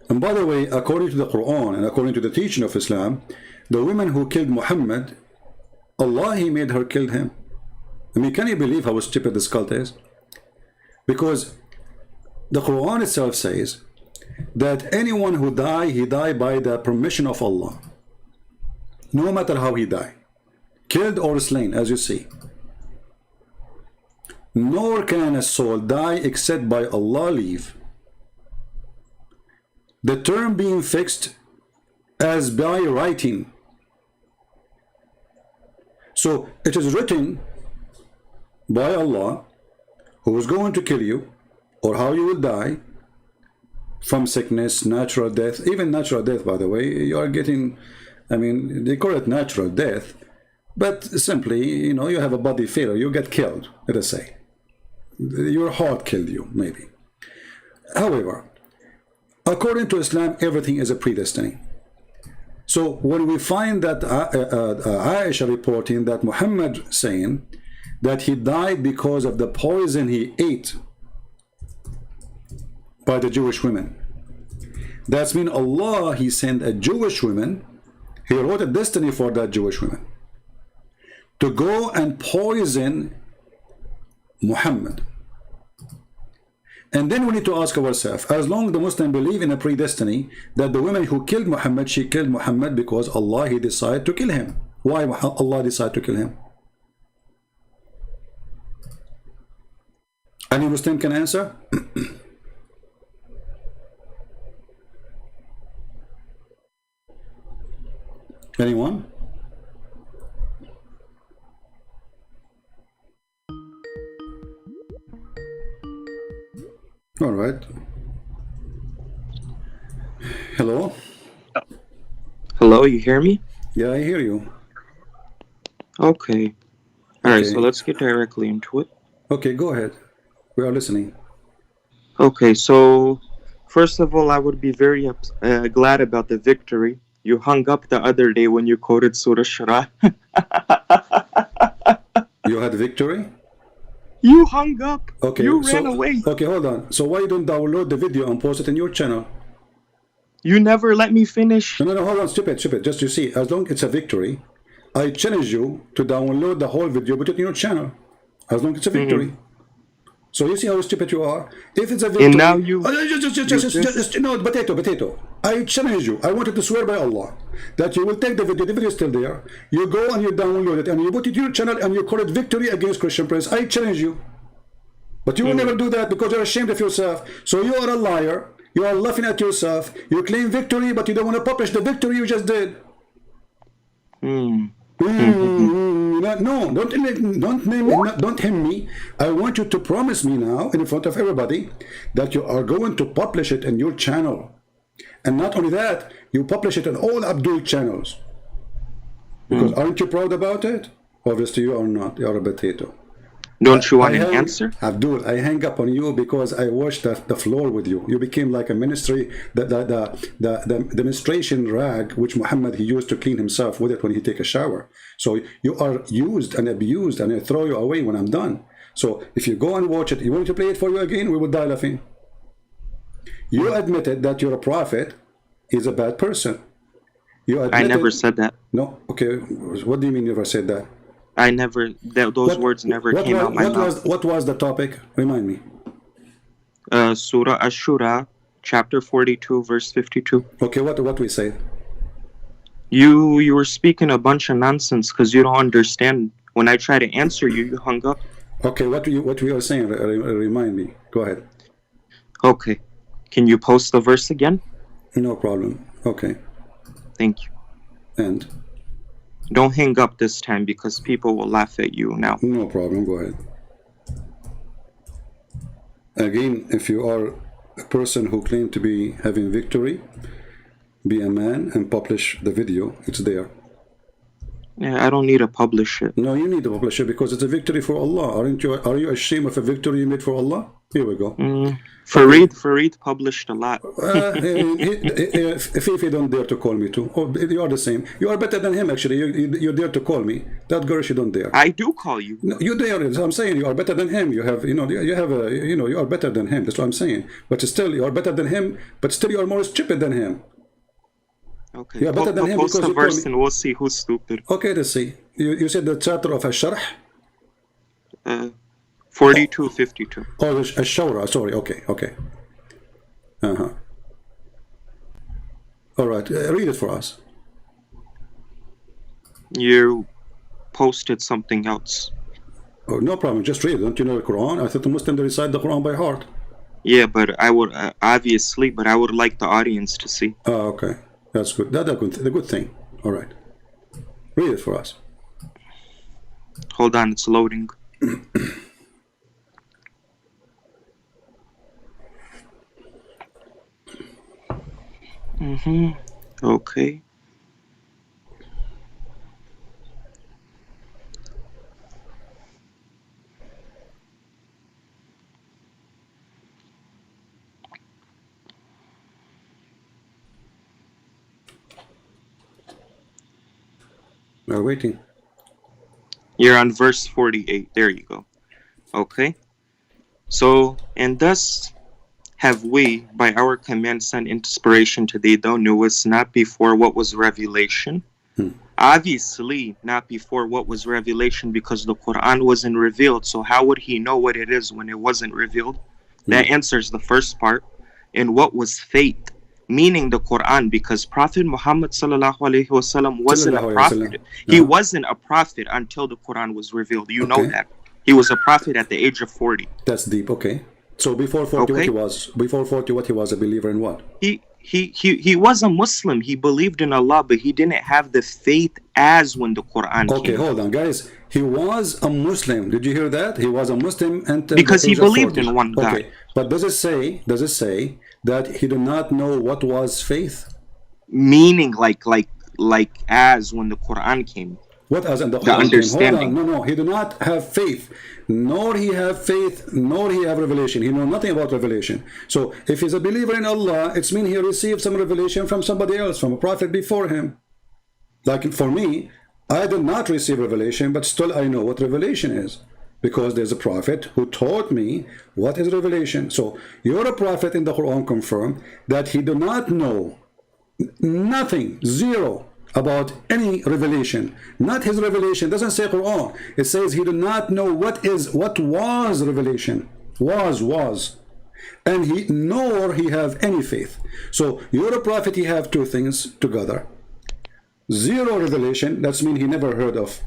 And by the way, according to the Quran and according to the teaching of Islam, the woman who killed Muhammad, Allah, He made her kill him. I mean, can you believe how stupid this cult is? Because the Quran itself says that anyone who die, he die by the permission of Allah. No matter how he die, killed or slain, as you see. Nor can a soul die except by Allah leave. The term being fixed as by writing. So it is written by Allah who is going to kill you or how you will die from sickness, natural death. Even natural death, by the way, you are getting, I mean, they call it natural death, but simply, you know, you have a body failure, you get killed, let us say. Your heart killed you, maybe. However, according to Islam, everything is a predestiny. So when we find that Aisha reporting that Muhammad saying that he died because of the poison he ate by the Jewish women, that's mean Allah, He sent a Jewish woman, He wrote a destiny for that Jewish woman to go and poison Muhammad. And then we need to ask ourselves, as long as the Muslims believe in a predestiny, that the woman who killed Muhammad, she killed Muhammad because Allah, He decided to kill him. Why Allah decided to kill him? Any Muslim can answer? Anyone? All right. Hello? Hello, you hear me? Yeah, I hear you. Okay. Alright, Okay. so let's get directly into it. Okay, go ahead. We are listening. Okay, so first of all, I would be very glad about the victory. You hung up the other day when you quoted Surah Shura. You had victory? You hung up. Okay, You ran away. Okay, hold on. So why you don't download the video and post it in your channel? You never let me finish. No, hold on, stupid. Just you see, as long as it's a victory, I challenge you to download the whole video, put it in your channel. As long as it's a victory. So you see how stupid you are? If it's a victory... And now you... Just no, potato. I challenge you. I wanted to swear by Allah that you will take the video is still there. You go and you download it and you put it in your channel and you call it victory against Christian Prince. I challenge you. But you will never do that because you're ashamed of yourself. So you are a liar. You are laughing at yourself. You claim victory, but you don't want to publish the victory you just did. No, don't him me. I want you to promise me now in front of everybody that you are going to publish it in your channel. And not only that, you publish it on all Abdul channels. Because aren't you proud about it? Obviously you are not. You are a potato. Don't you want an answer? Abdul, I hang up on you because I watched the floor with you. You became like a ministry, the demonstration rag which Muhammad he used to clean himself with it when he take a shower. So you are used and abused, and I throw you away when I'm done. So if you go and watch it, you want me to play it for you again? We will die laughing. You admitted that your prophet is a bad person. You admitted, I never said that. No, okay. What do you mean you never said that? I never, those words never came out my mouth. What was the topic? Remind me. Surah Ash-Shura, chapter 42, verse 52. Okay, what we say? You were speaking a bunch of nonsense because you don't understand. When I try to answer you, you hung up. Okay, what we are saying, remind me. Go ahead. Okay. Can you post the verse again? No problem. Okay. Thank you. And? Don't hang up this time because people will laugh at you now. No problem. Go ahead. Again, if you are a person who claims to be having victory, be a man and publish the video. It's there. Yeah, I don't need to publish it. No, you need to publish it because it's a victory for Allah. Aren't you? Are you ashamed of a victory you made for Allah? Here we go. Farid published a lot. If you don't dare to call me too, you are the same. You are better than him actually. You dare to call me. That girl, she don't dare. I do call you. No, you dare. So I'm saying you are better than him. You have, you are better than him. That's what I'm saying. But still, you are better than him. But still, you are more stupid than him. Okay. You are better than him post because the you verse and we'll see who's stupid. Okay, let's see. You said the chapter of Ash-Sharh. 42:52. Oh, Ash-Shura. Sorry. Okay. All right. Read it for us. You posted something else. Oh, no problem. Just read it. Don't you know the Quran? I thought the Muslims recite the Quran by heart. Yeah, but I would obviously, but I would like the audience to see. Oh, okay. That's good. That's the good thing. All right. Read it for us. Hold on, it's loading. Okay. We're waiting. You're on verse 48. There you go. Okay. So, and thus have we, by our command, sent inspiration to thee, thou knewest not before what was revelation. Obviously, not before what was revelation, because the Quran wasn't revealed. So how would he know what it is when it wasn't revealed? That answers the first part. And what was faith? Meaning the Quran, because Prophet Muhammad sallallahu alaihi wasallam wasn't a prophet. He wasn't a prophet until the Quran was revealed. You know that. He was a prophet at the age of 40. That's deep. Okay. So before 40, what he was? Before 40, what he was? A believer in what? He was a Muslim. He believed in Allah, but he didn't have the faith as when the Quran came. Okay, hold on, guys. He was a Muslim. Did you hear that? He was a Muslim until because the age he believed of 40. in one God. Okay. But does it say that he did not know what was faith? Meaning like as when the Quran came. What as in the understanding? Hold on. No, he did not have faith. Nor he have faith, nor he have revelation. He know nothing about revelation. So if he's a believer in Allah, it's mean he received some revelation from somebody else, from a prophet before him. Like for me, I did not receive revelation, but still I know what revelation is. because there's a prophet who taught me what is revelation. So you're a prophet in the Quran confirmed that he do not know nothing, zero, about any revelation. Not his revelation. It doesn't say Quran. It says he do not know what was revelation. Was. And nor he have any faith. So you're a prophet, he have two things together. Zero revelation, that's mean he never heard of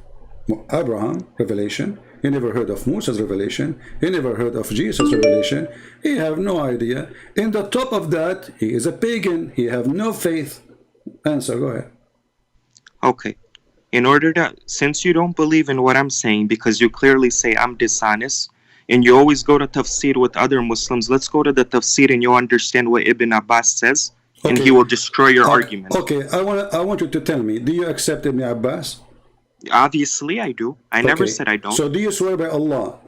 Abraham revelation, he never heard of Moses revelation, he never heard of Jesus revelation, he have no idea. In the top of that, he is a pagan, he have no faith. Answer, go ahead. Okay. In order to, since you don't believe in what I'm saying, because you clearly say I'm dishonest, and you always go to tafsir with other Muslims, let's go to the tafsir and you'll understand what Ibn Abbas says, and he will destroy your argument. Okay, I want you to tell me, do you accept Ibn Abbas? Obviously I do. I never said I don't. So do you swear by Allah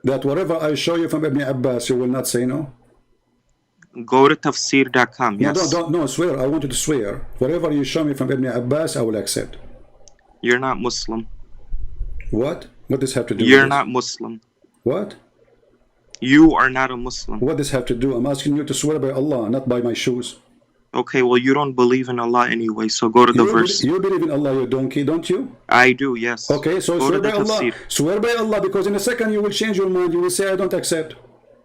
that whatever I show you from Ibn Abbas, you will not say no? Go to tafsir.com, yes. No, swear. I want you to swear. Whatever you show me from Ibn Abbas, I will accept. You're not Muslim. What? What does this have to do You're with not Muslim. What? You are not a Muslim. What does this have to do? I'm asking you to swear by Allah, not by my shoes. Okay, well, you don't believe in Allah anyway, so go to the verse. You believe in Allah, you donkey, don't you? I do, yes. Okay, so go swear to by the Allah. tafsir. Swear by Allah, because in a second you will change your mind. You will say, I don't accept.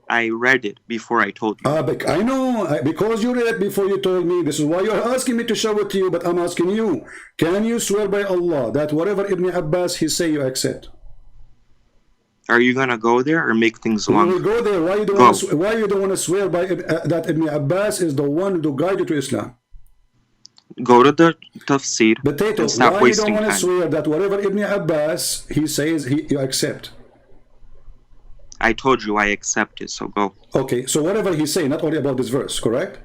I read it before I told you. I know, because you read it before you told me. This is why you're asking me to show it to you, but I'm asking you, can you swear by Allah that whatever Ibn Abbas he say, you accept? Are you going to go there or make things We will longer? go there. Why you don't want to swear by that Ibn Abbas is the one who guide you to Islam? Go to the tafsir Potato, and stop why you don't wasting want to time. swear that whatever Ibn Abbas he says, you accept? I told you I accept it, so go. Okay, so whatever he say, not only about this verse, correct?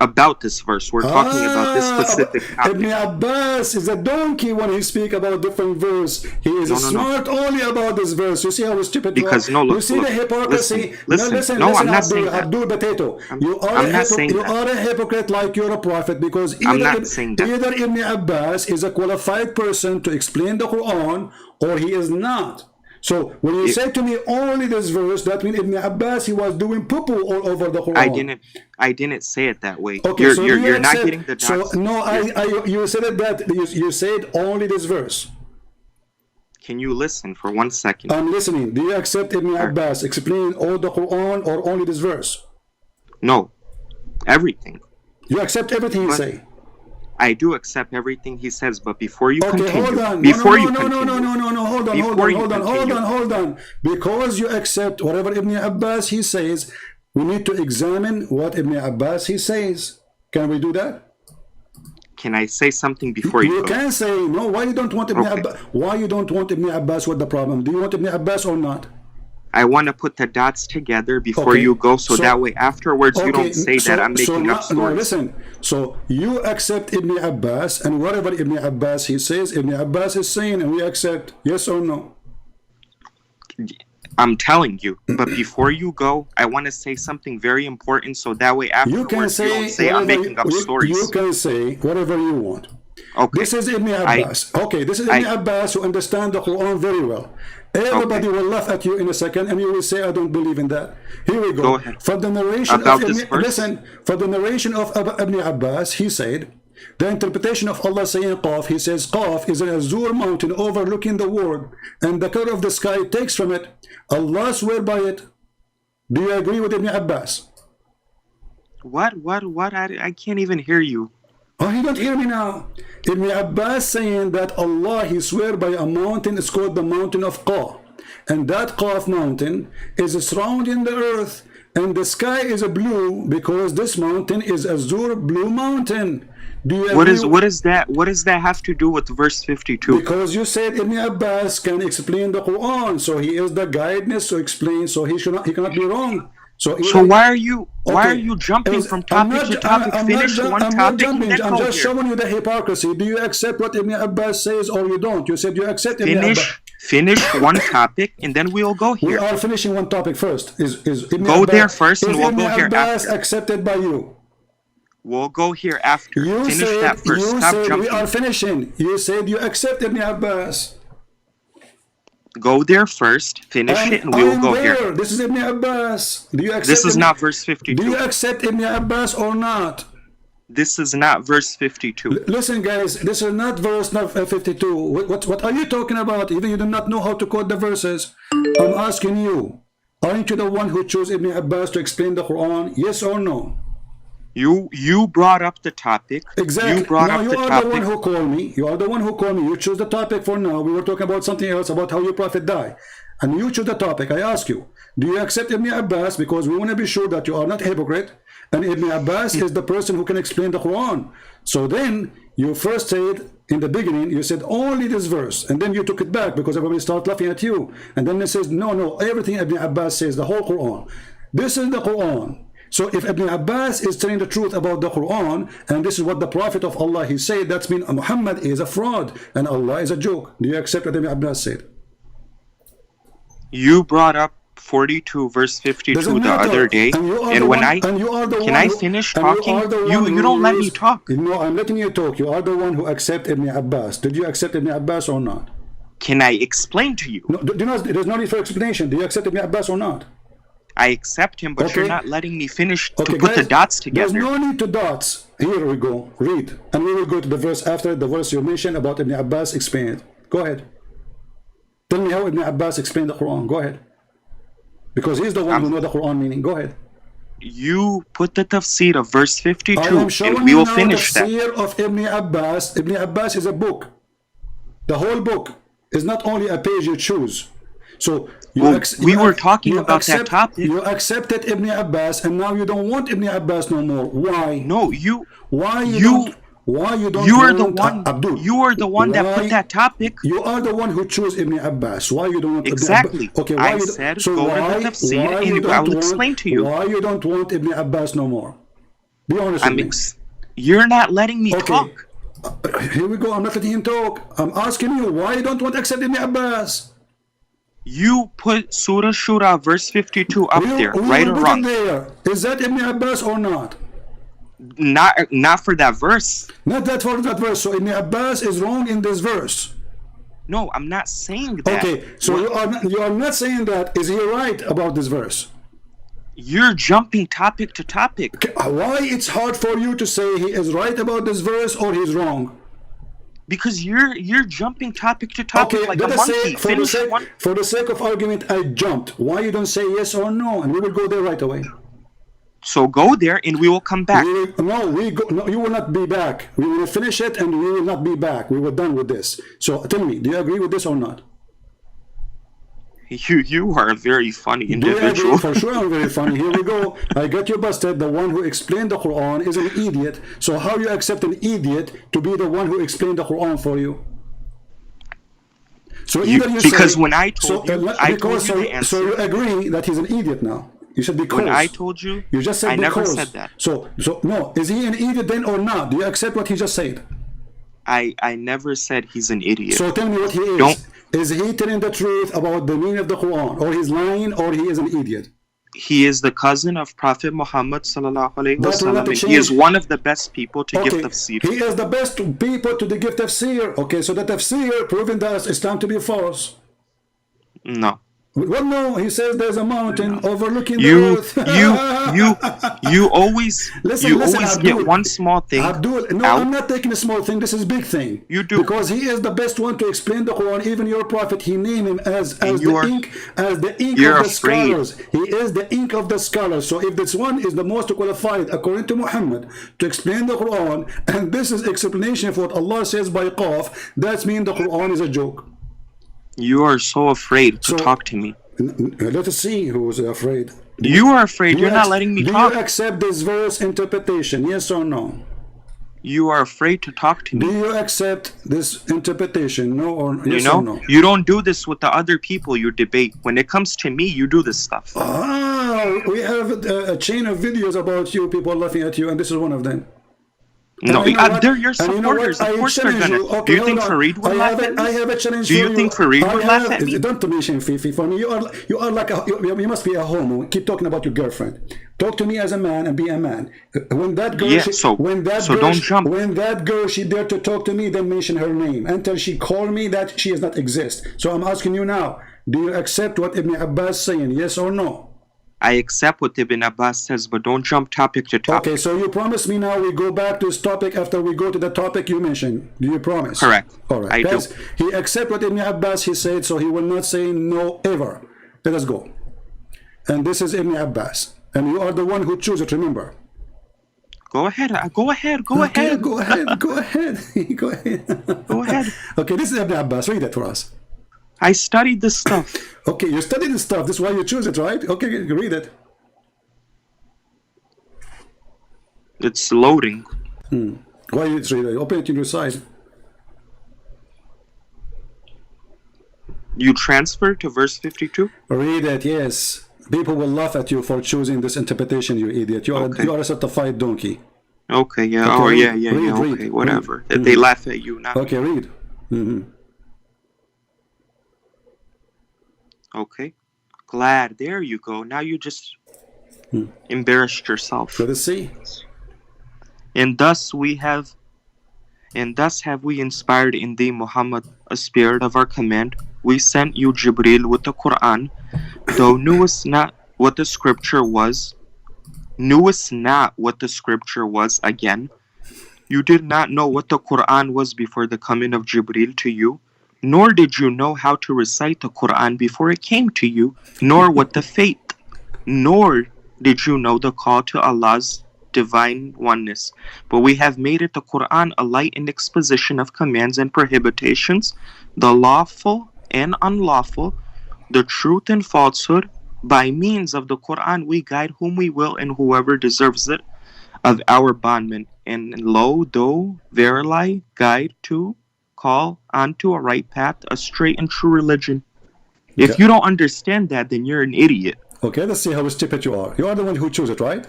About this verse, we're talking about this specific Ibn topic. Abbas is a donkey when he speak about different verse. He is smart only about this verse. You see how stupid you are? Because no, look, you see the hypocrisy. listen, I'm not saying that. Abdul Potato. You I'm not saying that. are a hypocrite like you're a prophet, because I'm not saying that. either Ibn Abbas is a qualified person to explain the Quran, or he is not. So when you say to me only this verse, that means Ibn Abbas he was doing poo-poo all over the Quran. I didn't say it that way. Okay, you're not getting the dots. So no, you said it that you said only this verse. Can you listen for 1 second? I'm listening. Do you accept Ibn Abbas explaining all the Quran or only this verse? No, everything. You accept everything you say. I do accept everything he says, but before you continue, hold on. before you no, continue, hold on. Because you accept whatever Ibn Abbas he says, we need to examine what Ibn Abbas he says. Can we do that? Can I say something before you You go? can say no. Why you don't want Ibn Abbas? Why you don't want Ibn Abbas? What the problem? Do you want Ibn Abbas or not? I want to put the dots together before you go, so that way afterwards you don't say that I'm making up stories. No, listen. So you accept Ibn Abbas, and whatever Ibn Abbas he says, Ibn Abbas is saying, and we accept. Yes or no? I'm telling you, but before you go, I want to say something very important, so that way afterwards you don't say I'm making up stories. You can say whatever you want. Okay. This is Ibn Abbas. This is Ibn Abbas who understands the Quran very well. Everybody will laugh at you in a second, and you will say, "I don't believe in that." Here we go. Go ahead. For the narration About of this verse? listen, for the narration of Ibn Abbas, he said, the interpretation of Allah saying Qaf, he says Qaf is an azure mountain overlooking the world, and the color of the sky takes from it. Allah swear by it. Do you agree with Ibn Abbas? What? I can't even hear you. Oh, you don't hear me now. Ibn Abbas saying that Allah, he swear by a mountain, it's called the mountain of Qaf. And that Qaf mountain is surrounding the earth, and the sky is a blue because this mountain is azure blue mountain. Do you agree? What is that? What does that have to do with verse 52? Because you said Ibn Abbas can explain the Quran, so he is the guidance to explain, so he cannot be wrong. So why are you jumping from topic to topic? Finish one topic and then I'm go just here. showing you the hypocrisy. Do you accept what Ibn Abbas says or you don't? You said you accept Ibn Abbas. Finish one topic and then we'll go We here. are finishing one topic first. Is Ibn Go Abbas, there first and is we'll Ibn go here Abbas after. accepted by you? We'll go here after. You Finish said, that first. you Stop said jumping. we are finishing. You said you accept Ibn Abbas. Go there first, finish it, and we will go here. This is Ibn Abbas. Do you accept This is not verse 52. Do you accept Ibn Abbas or not? This is not verse 52. Listen, guys, this is not verse 52. What are you talking about? Even you do not know how to quote the verses. I'm asking you, aren't you the one who chose Ibn Abbas to explain the Quran? Yes or no? You brought up the topic. Exactly. You brought now up you the are topic. the one who called me. You are the one who called me. You chose the topic for now. We were talking about something else, about how your prophet died. And you chose the topic. I ask you, do you accept Ibn Abbas? Because we want to be sure that you are not a hypocrite. And Ibn Abbas is the person who can explain the Quran. So then you first said in the beginning, you said only this verse. And then you took it back because everybody started laughing at you. And then it says, no, everything Ibn Abbas says, the whole Quran. This is the Quran. So if Ibn Abbas is telling the truth about the Quran, and this is what the Prophet of Allah he said, that's mean Muhammad is a fraud and Allah is a joke. Do you accept what Ibn Abbas said? You brought up 42 verse 52 the other day, and when can I finish talking? You don't let me talk. No, I'm letting you talk. You are the one who accept Ibn Abbas. Did you accept Ibn Abbas or not? Can I explain to you? No, there's no need for explanation. Do you accept Ibn Abbas or not? I accept him, but Okay. you're not letting me finish to Okay, put the guys, dots together. There's no need to dots. Here we go. Read. And we will go to the verse after the verse you mentioned about Ibn Abbas explained. Go ahead. Tell me how Ibn Abbas explained the Quran. Go ahead. Because he's the one who knows the Quran meaning. Go ahead. You put the tafsir of verse 52, I am showing and we will you now finish the that. tafsir of Ibn Abbas. Ibn Abbas is a book. The whole book is not only a page you choose. So we were talking about that topic. You accepted Ibn Abbas, and now you don't want Ibn Abbas no more. Why? No, you. Why you don't? You are the want one. Abdul? You are the one that put that topic. You are the one who chose Ibn Abbas. Why you don't want Exactly. Ibn Abbas? Okay, why I you said so go why, to the tafsir why and you I don't will want, explain to you. Why you don't want Ibn Abbas no more? Be honest with me. You're not letting me talk. Here we go. I'm not letting him talk. I'm asking you why you don't want to accept Ibn Abbas. You put Surah Shura verse 52 up there, right or wrong? There. Is that Ibn Abbas or not? Not for that verse. Not that for that verse. So Ibn Abbas is wrong in this verse. No, I'm not saying that. Okay, so you are not saying that. Is he right about this verse? You're jumping topic to topic. Why it's hard for you to say he is right about this verse or he's wrong? Because you're jumping topic to topic like a monkey. For the sake of argument, I jumped. Why you don't say yes or no, and we will go there right away. So go there, and we will come back. No, you will not be back. We will finish it, and we will not be back. We were done with this. So tell me, do you agree with this or not? You are a very funny individual. For sure I'm very funny. Here we go. I got you busted. The one who explained the Quran is an idiot. So how you accept an idiot to be the one who explained the Quran for you? So either you because say, when I told you the answer. So you agree that he's an idiot now. You said because. When I told you, you just said I because. never said that. So no, is he an idiot then or not? Do you accept what he just said? I never said he's an idiot. So tell me what he is. Is he telling the truth about the meaning of the Quran, or he's lying, or he is an idiot? He is the cousin of Prophet Muhammad sallallahu alaihi wasallam, and he is one of the best people to give tafsir. He is the best people to give tafsir. Okay, so the tafsir proving that Islam to be false. No. Well, no, he says there's a mountain overlooking the earth. you always Abdul, get one small thing. Abdul, no, I'm not taking a small thing. This is a big thing. You do, because he is the best one to explain the Quran. Even your prophet, he named him as the ink of the scholars. He is the ink of the scholars. So if this one is the most qualified, according to Muhammad, to explain the Quran, and this is explanation for what Allah says by Qaf, that means the Quran is a joke. You are so afraid to talk to me. Let us see who is afraid. You are afraid. You're not letting me talk. Do you accept this verse interpretation? Yes or no? You are afraid to talk to me. Do you accept this interpretation? No or yes or no? You don't do this with the other people you debate. When it comes to me, you do this stuff. We have a chain of videos about you, people laughing at you, and this is one of them. No, And you know what? they're your And you know supporters. what? Of I course they're challenge gonna. you. Okay, Do you hold think on. Farid would laugh at me? I have a challenge Do for you you. think Farid would laugh at me? Don't mention Fifi for me. You are like you must be a homo. Keep talking about your girlfriend. Talk to me as a man and be a man. When that girl, Yeah, when that girl she dared to talk to me, then mention her name until she called me that she does not exist. So I'm asking you now: do you accept what Ibn Abbas saying? Yes or no? I accept what Ibn Abbas says, but don't jump topic to topic. Okay, so you promise me now we go back to this topic after we go to the topic you mentioned. Do you promise? Correct. All right. I Guys, do. he accept what Ibn Abbas he said, so he will not say no ever. Let us go. And this is Ibn Abbas. And you are the one who choose it, remember. Go ahead. Go ahead. Go Okay, ahead. Go ahead. Go ahead. Go ahead. Go ahead. Okay, this is Ibn Abbas. Read it for us. I studied this stuff. Okay, you studied this stuff. This is why you choose it, right? Okay, read it. It's loading. Why you read it? Open it in your side. You transfer to verse 52? Read it, yes. People will laugh at you for choosing this interpretation, you idiot. You are a certified donkey. Okay, yeah. Okay, Oh, read, yeah. read, Okay, read, whatever. read. They laugh at you now. Okay, read. Okay. Glad. There you go. Now you just embarrassed yourself. Let us see. And thus have we inspired in thee, Muhammad, a spirit of our command. We sent you, Jibreel, with the Quran. Thou knewest not what the scripture was. Again. You did not know what the Quran was before the coming of Jibreel to you, nor did you know how to recite the Quran before it came to you, nor what the faith, nor did you know the call to Allah's divine oneness. But we have made it the Quran a light and exposition of commands and prohibitions, the lawful and unlawful, the truth and falsehood. By means of the Quran we guide whom we will and whoever deserves it of our bondmen. And lo, thou verily guide to call onto a right path, a straight and true religion. If you don't understand that, then you're an idiot. Okay, let's see how stupid you are. You are the one who chose it, right?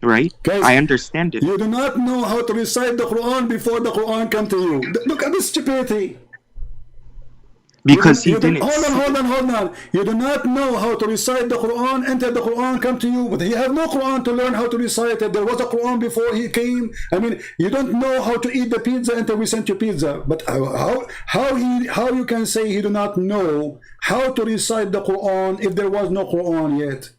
Right? Guys, I understand it. You do not know how to recite the Quran before the Quran come to you. Look at this stupidity. Because he didn't. Hold on. You do not know how to recite the Quran until the Quran come to you. But he have no Quran to learn how to recite it. There was a Quran before he came. I mean, you don't know how to eat the pizza until we sent you pizza. But how you can say he do not know how to recite the Quran if there was no Quran yet?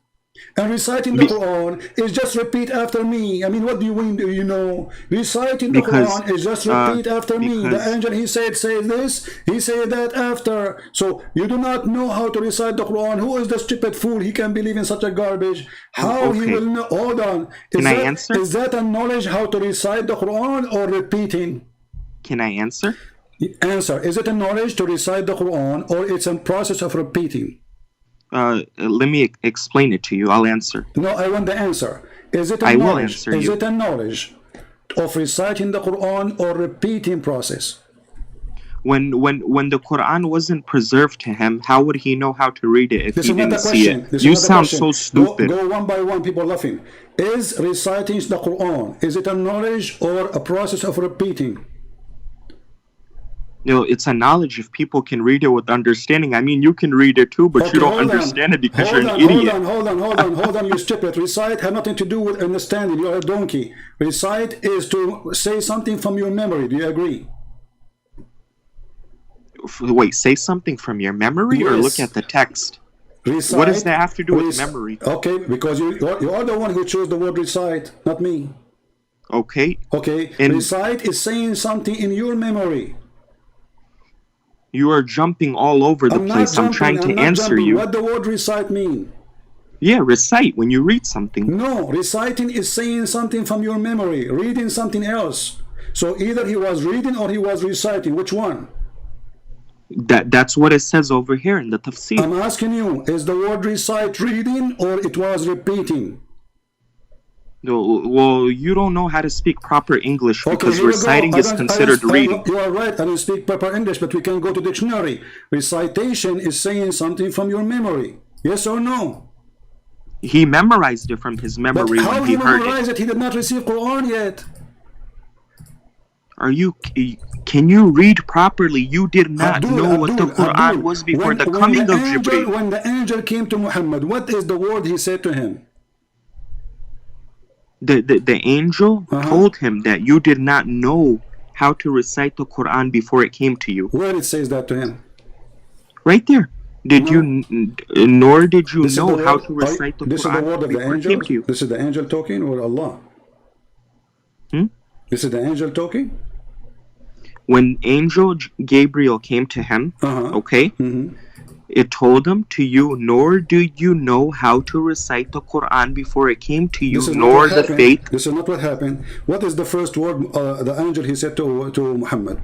And reciting the Quran is just repeat after me. I mean, what do you mean? Do you know? Reciting the Quran is just repeat after me. The angel, he said, say this. He said that after. So you do not know how to recite the Quran. Who is the stupid fool? He can believe in such a garbage. How he will know? Hold on. Can I answer? Is that a knowledge how to recite the Quran or repeating? Can I answer? Answer. Is it a knowledge to recite the Quran or it's a process of repeating? Let me explain it to you. I'll answer. No, I want the answer. Is it a I knowledge? will answer Is you. it a knowledge of reciting the Quran or repeating process? When the Quran wasn't preserved to him, how would he know how to read it if This he is not didn't the see question. it? You sound so stupid. Go one by one, people laughing. Is reciting the Quran, is it a knowledge or a process of repeating? You know, it's a knowledge if people can read it with understanding. I mean, you can read it too, but Okay, you don't hold on. understand it because Hold you're an on, idiot. Hold on, you stupid. Recite have nothing to do with understanding. You are a donkey. Recite is to say something from your memory. Do you agree? Wait, say something from your memory or Yes. look at the text? Recite, What does that have to do with memory? Okay, because you are the one who chose the word recite, not me. Okay, Okay, And- recite is saying something in your memory. you are jumping all over the place. I'm trying to answer you. What the word recite mean? Yeah, recite when you read something. No, reciting is saying something from your memory, reading something else. So either he was reading or he was reciting. Which one? That's what it says over here in the tafsir. I'm asking you, is the word recite reading or it was repeating? Well, you don't know how to speak proper English because here we go. reciting is considered reading. You are right, I don't speak proper English, but we can go to dictionary. Recitation is saying something from your memory. Yes or no? He memorized it from his But memory how when he he heard memorized it. it? He did not receive Quran yet. Can you read properly? You did not know what the Quran was before the coming of Jibreel. When the angel came to Muhammad, what is the word he said to him? The angel told him that you did not know how to recite the Quran before it came to you. Where it says that to him? Right there. Nor did you know how to recite the Quran. This is the word of the before it angel? came to you. This is the angel talking or Allah? This is the angel talking? When angel Gabriel came to him, okay, it told him to you, nor do you know how to recite the Quran before it came to you, nor the faith. This is not what happened. What is the first word the angel he said to Muhammad?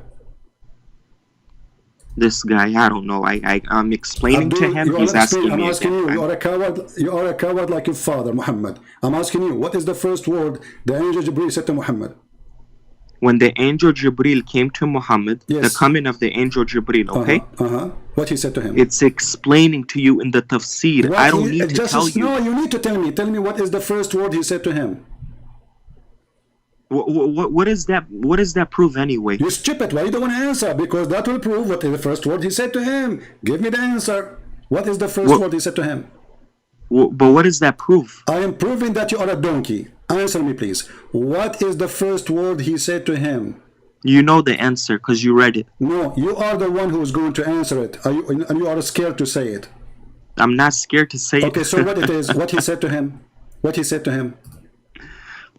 This guy, I don't know. I'm explaining to him. He's asking me. I'm asking you. You are a coward. You are a coward like your father, Muhammad. I'm asking you. What is the first word the angel Jibreel said to Muhammad? When the angel Jibreel came to Muhammad, the coming of the angel Jibreel, okay? What he said to him? It's explaining to you in the tafsir. I don't need to tell you. No, you need to tell me. Tell me what is the first word he said to him. What is that? What does that prove anyway? You stupid. Why you don't want to answer? Because that will prove what is the first word he said to him. Give me the answer. What is the first word he said to him? But what does that prove? I am proving that you are a donkey. Answer me, please. What is the first word he said to him? You know the answer because you read it. No, you are the one who is going to answer it. And you are scared to say it. I'm not scared to say it. Okay, so what it is? What he said to him? What he said to him?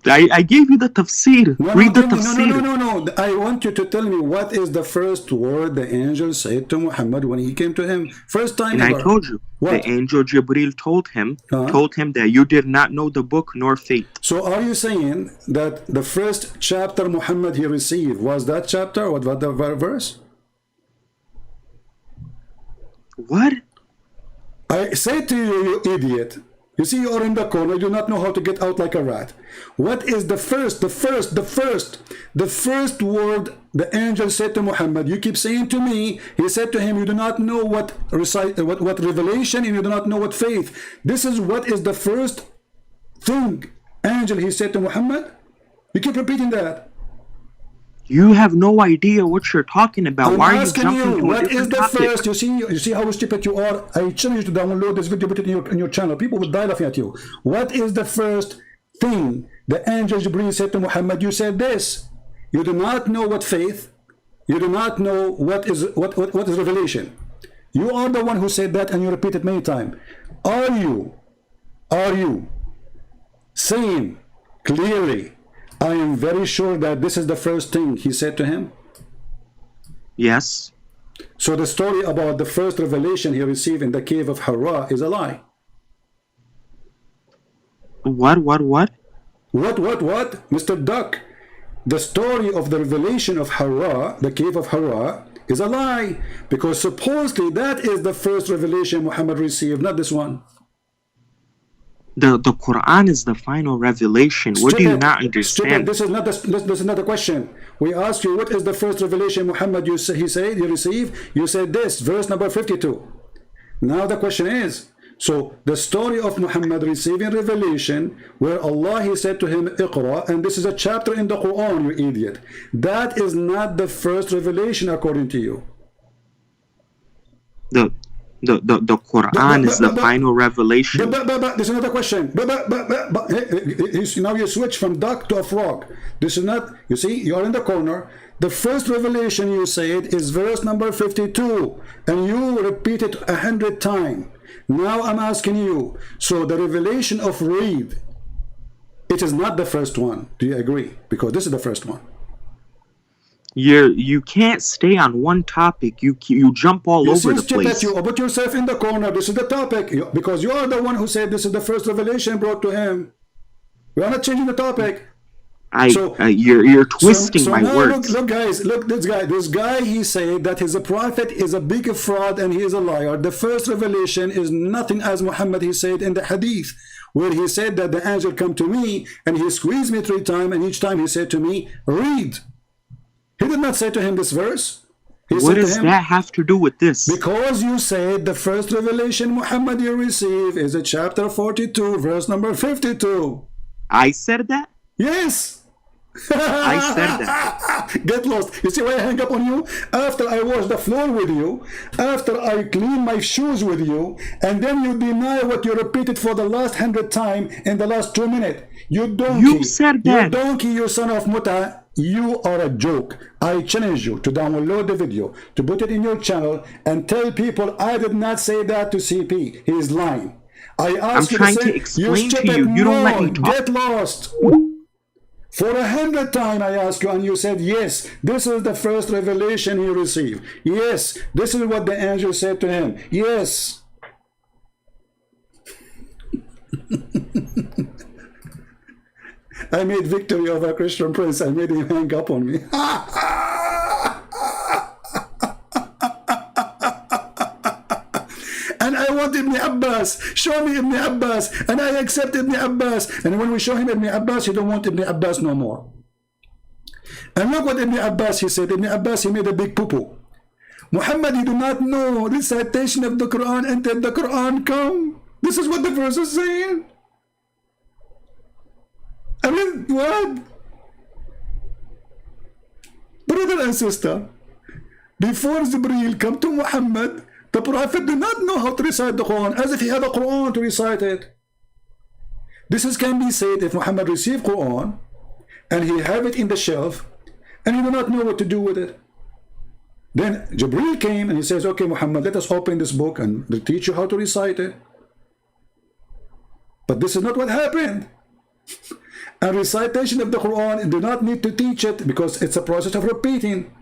I gave you the tafsir. Read the tafsir. No. I want you to tell me what is the first word the angel said to Muhammad when he came to him. First time and ever. I told you. What? The angel Jibreel told him that you did not know the book nor faith. So are you saying that the first chapter Muhammad he received was that chapter or what the verse? What? I say to you, you idiot. You see, you are in the corner, you do not know how to get out like a rat. What is the first word the angel said to Muhammad? You keep saying to me, he said to him, you do not know what revelation and you do not know what faith. This is what is the first thing angel he said to Muhammad? You keep repeating that. You have no idea what you're talking about. Why are you jumping to what is the topic? first? You see how stupid you are. I challenge you to download this video, put it in your channel. People will die laughing at you. What is the first thing the angel Jibreel said to Muhammad? You said this. You do not know what faith. You do not know what is revelation. You are the one who said that, and you repeat it many times. Are you saying clearly? I am very sure that this is the first thing he said to him. Yes. So the story about the first revelation he received in the cave of Hira is a lie. What? What? Mr. Duck. The story of the revelation of Hira, the cave of Hira, is a lie. Because supposedly that is the first revelation Muhammad received, not this one. The Quran is the final revelation. What do you not understand? This is not the question. We asked you, what is the first revelation Muhammad he received? You said this, verse number 52. Now the question is, so the story of Muhammad receiving revelation, where Allah he said to him, Iqra, and this is a chapter in the Quran, you idiot. That is not the first revelation according to you. The Quran is the final revelation. This is another question. Now you switch from duck to a frog. This is not, you see, you are in the corner. The first revelation you said is verse number 52, and you repeat it 100 times. Now I'm asking you, so the revelation of read, it is not the first one. Do you agree? Because this is the first one. You can't stay on one topic. You jump all over the place. You put yourself in the corner. This is the topic because you are the one who said this is the first revelation brought to him. We are not changing the topic. You're twisting my words. Look, guys, look, this guy. He said that his prophet is a big fraud and he is a liar. The first revelation is nothing as Muhammad he said in the hadith, where he said that the angel come to me and he squeezed me 3 times, and each time he said to me, read. He did not say to him this verse. What does that have to do with this? Because you said the first revelation Muhammad you receive is a chapter 42, verse number 52. I said that? Yes. I said that. Get lost. You see why I hang up on you? After I wash the floor with you, after I clean my shoes with you, and then you deny what you repeated for the last 100 times in the last 2 minutes. You donkey. You said that. You donkey, you son of muta. You are a joke. I challenge you to download the video, to put it in your channel, and tell people I did not say that to CP. He is lying. I asked you trying to say, to explain to stupid you. You don't let me moron, talk. get lost. For 100 times I asked you, and you said, yes, this is the first revelation he received. Yes, this is what the angel said to him. Yes. I made victory over Christian Prince. I made him hang up on me. And I want Ibn Abbas. Show me Ibn Abbas. And I accept Ibn Abbas. And when we show him Ibn Abbas, he don't want Ibn Abbas no more. And look what Ibn Abbas, he said. Ibn Abbas, he made a big poo-poo. Muhammad, you do not know recitation of the Quran until the Quran come. This is what the verse is saying. I mean, what? Brother and sister, before Jibreel come to Muhammad, the Prophet did not know how to recite the Quran, as if he had a Quran to recite it. This is can be said if Muhammad received Quran, and he have it in the shelf, and he do not know what to do with it. Then Jibreel came and he says, okay, Muhammad, let us open this book and we'll teach you how to recite it. But this is not what happened. A recitation of the Quran, you do not need to teach it because it's a process of repeating.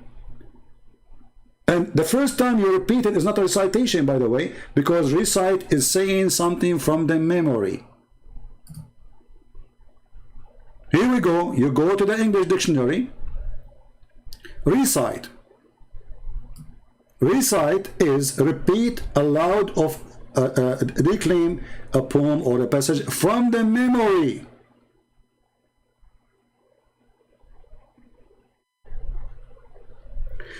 And the first time you repeat it is not a recitation, by the way, because recite is saying something from the memory. Here we go. You go to the English dictionary. Recite. Recite is repeat aloud of reclaim a poem or a passage from the memory.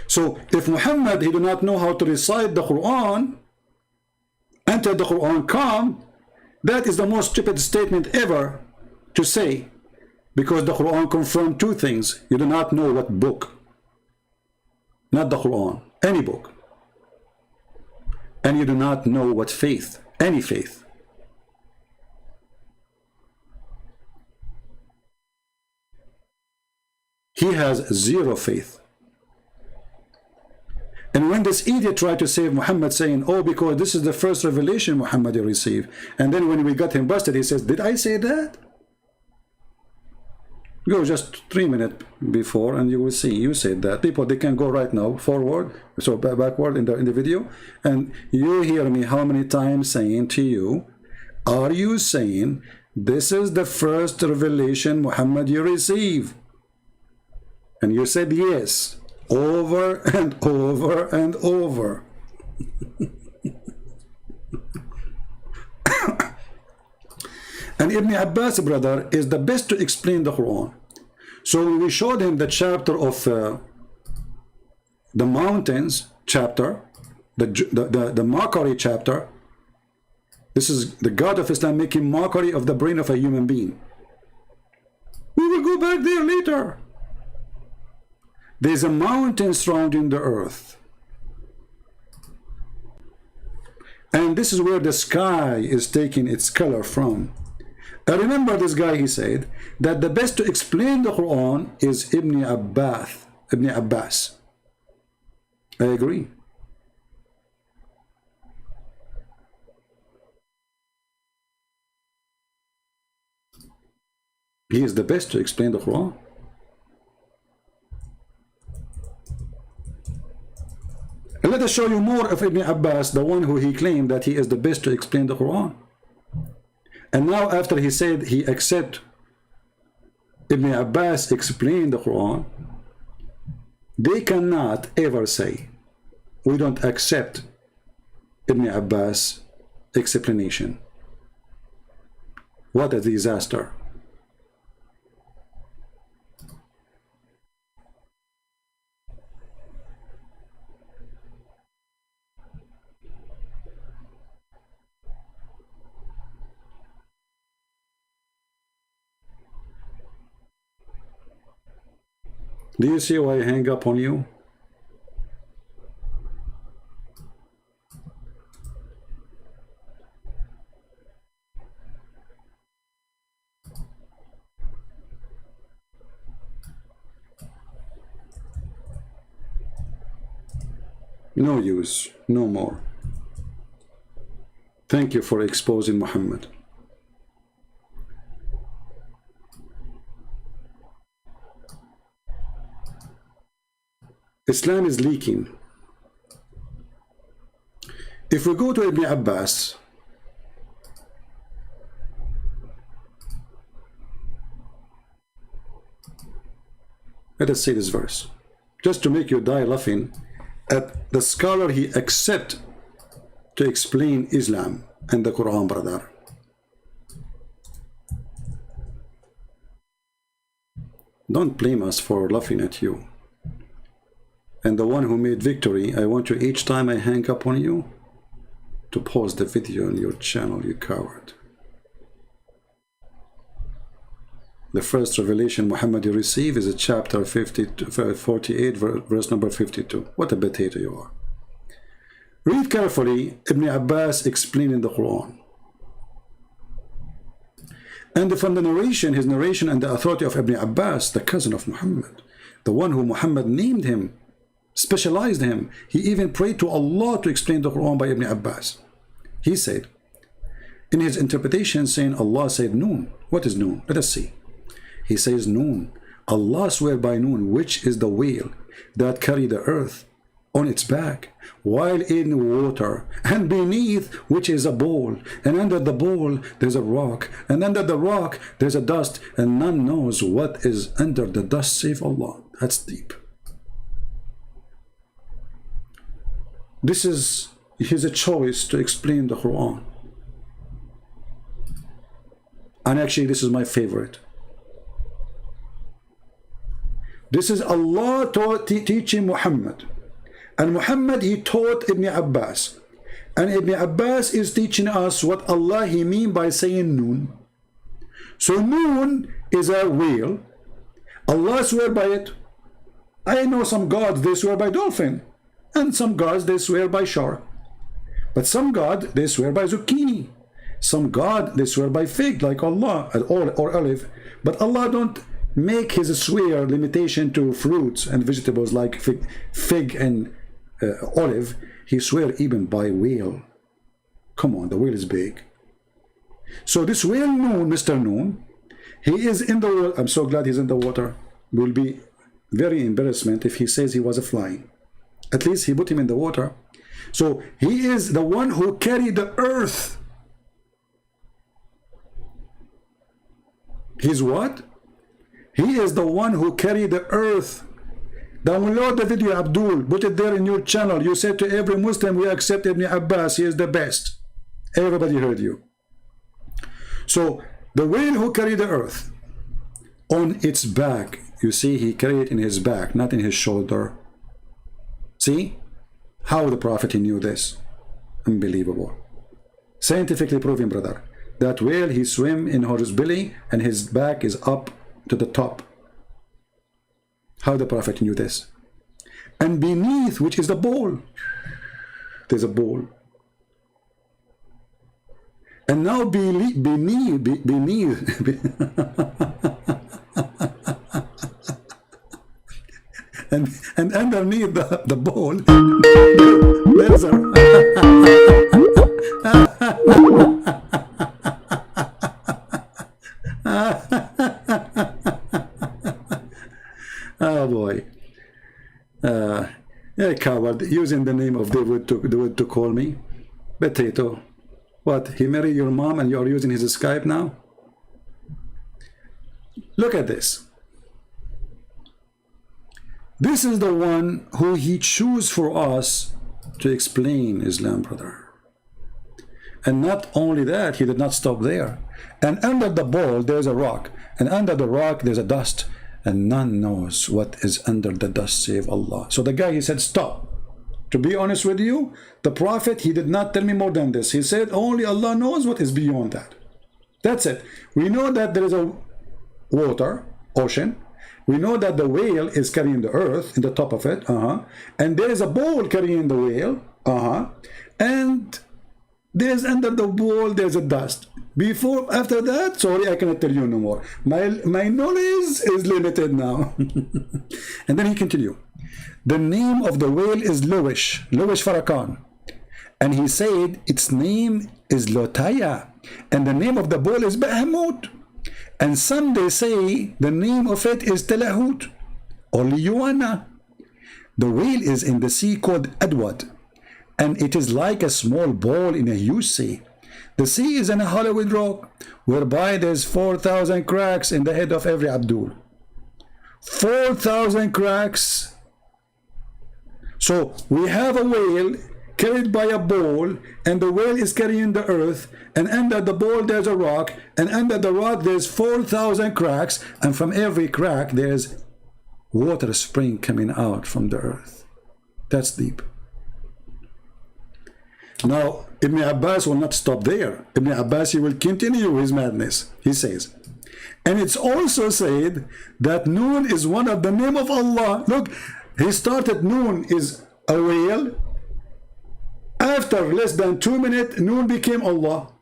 So if Muhammad, he do not know how to recite the Quran until the Quran come, that is the most stupid statement ever to say, because the Quran confirmed two things. You do not know what book, not the Quran, any book. And you do not know what faith, any faith. He has zero faith. And when this idiot tried to save Muhammad, saying, oh, because this is the first revelation Muhammad received, and then when we got him busted, he says, did I say that? Go just 3 minutes before and you will see you said that. People, they can go right now forward, so backward in the video, and you hear me how many times saying to you, are you saying this is the first revelation Muhammad you receive? And you said yes, over and over and over. And Ibn Abbas, brother, is the best to explain the Quran. So we showed him the chapter of the mountains chapter, the mockery chapter. This is the God of Islam making mockery of the brain of a human being. We will go back there later. There's a mountain surrounding the earth. And this is where the sky is taking its color from. I remember this guy, he said that the best to explain the Quran is Ibn Abbas. I agree. He is the best to explain the Quran. And let us show you more of Ibn Abbas, the one who he claimed that he is the best to explain the Quran. And now after he said he accept Ibn Abbas explain the Quran, they cannot ever say, we don't accept Ibn Abbas explanation. What a disaster. Do you see why I hang up on you? No use, no more. Thank you for exposing Muhammad. Islam is leaking. If we go to Ibn Abbas, let us see this verse, just to make you die laughing at the scholar he accept to explain Islam and the Quran, brother. Don't blame us for laughing at you. And the one who made victory, I want you each time I hang up on you to pause the video on your channel, you coward. The first revelation Muhammad received is a chapter 48, verse number 52. What a potato you are. Read carefully Ibn Abbas explaining the Quran. And from the narration, his narration and the authority of Ibn Abbas, the cousin of Muhammad, the one who Muhammad named him, specialized him. He even prayed to Allah to explain the Quran by Ibn Abbas. He said, in his interpretation, saying Allah said Noon. What is Noon? Let us see. He says Noon. Allah swear by Noon, which is the whale that carried the earth on its back, while in water, and beneath which is a bowl, and under the bowl there's a rock, and under the rock there's a dust, and none knows what is under the dust save Allah. That's deep. This is his choice to explain the Quran. And actually this is my favorite. This is Allah teaching Muhammad. And Muhammad, he taught Ibn Abbas. And Ibn Abbas is teaching us what Allah he mean by saying Noon. So Noon is a whale. Allah swear by it. I know some gods, they swear by dolphin. And some gods, they swear by shark. But some God, they swear by zucchini. Some God, they swear by fig, like Allah, or olive. But Allah don't make his swear limitation to fruits and vegetables like fig and olive. He swear even by whale. Come on, the whale is big. So this whale Noon, Mr. Noon, he is in the water. I'm so glad he's in the water. Will be very embarrassment if he says he was a fly. At least he put him in the water. So he is the one who carried the earth. He's what? He is the one who carried the earth. Download the video, Abdul. Put it there in your channel. You said to every Muslim, we accept Ibn Abbas. He is the best. Everybody heard you. So the whale who carried the earth on its back. You see, he carried it in his back, not in his shoulder. See how the Prophet knew this? Unbelievable. Scientifically proven, brother. That whale, he swim in his belly and his back is up to the top. How the Prophet knew this? And beneath, which is the bowl, there's a bowl. And now beneath and underneath the bowl, there's a oh boy. Yeah, coward, using the name of David to call me potato. What, he married your mom and you are using his Skype now? Look at this. This is the one who he chose for us to explain Islam, brother. And not only that, he did not stop there. And under the bowl, there's a rock. And under the rock, there's a dust. And none knows what is under the dust save Allah. So the guy, he said, stop. To be honest with you, the Prophet, he did not tell me more than this. He said, only Allah knows what is beyond that. That's it. We know that there is a water, ocean, We know that the whale is carrying the earth in the top of it, and there is a bowl carrying the whale, and there's under the bowl there's a dust. Before, after that, sorry, I cannot tell you no more. My knowledge is limited now. And then he continued. The name of the whale is Lowish Farrakhan. And he said its name is Lotaya, and the name of the bowl is Bahamut. And some they say the name of it is Telahut or Liyuana. The whale is in the sea called Adwad, and it is like a small ball in a huge sea. The sea is in a hollowed rock, whereby there's 4,000 cracks in the head of every Abdul. 4,000 cracks. So we have a whale carried by a bowl, and the whale is carrying the earth, and under the bowl there's a rock, and under the rock there's 4,000 cracks, and from every crack there's water spring coming out from the earth. That's deep. Now, Ibn Abbas will not stop there. Ibn Abbas, he will continue his madness. He says, and it's also said that Noon is one of the name of Allah. Look, he started Noon is a whale. After less than 2 minutes, Noon became Allah.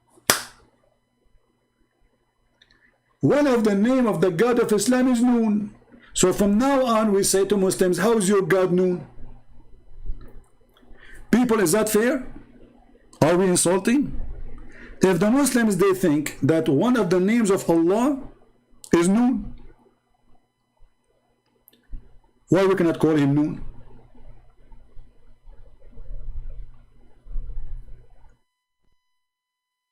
One of the name of the God of Islam is Noon. So from now on, we say to Muslims, how's your God Noon? People, is that fair? Are we insulting? If the Muslims, they think that one of the names of Allah is Noon, why we cannot call him Noon?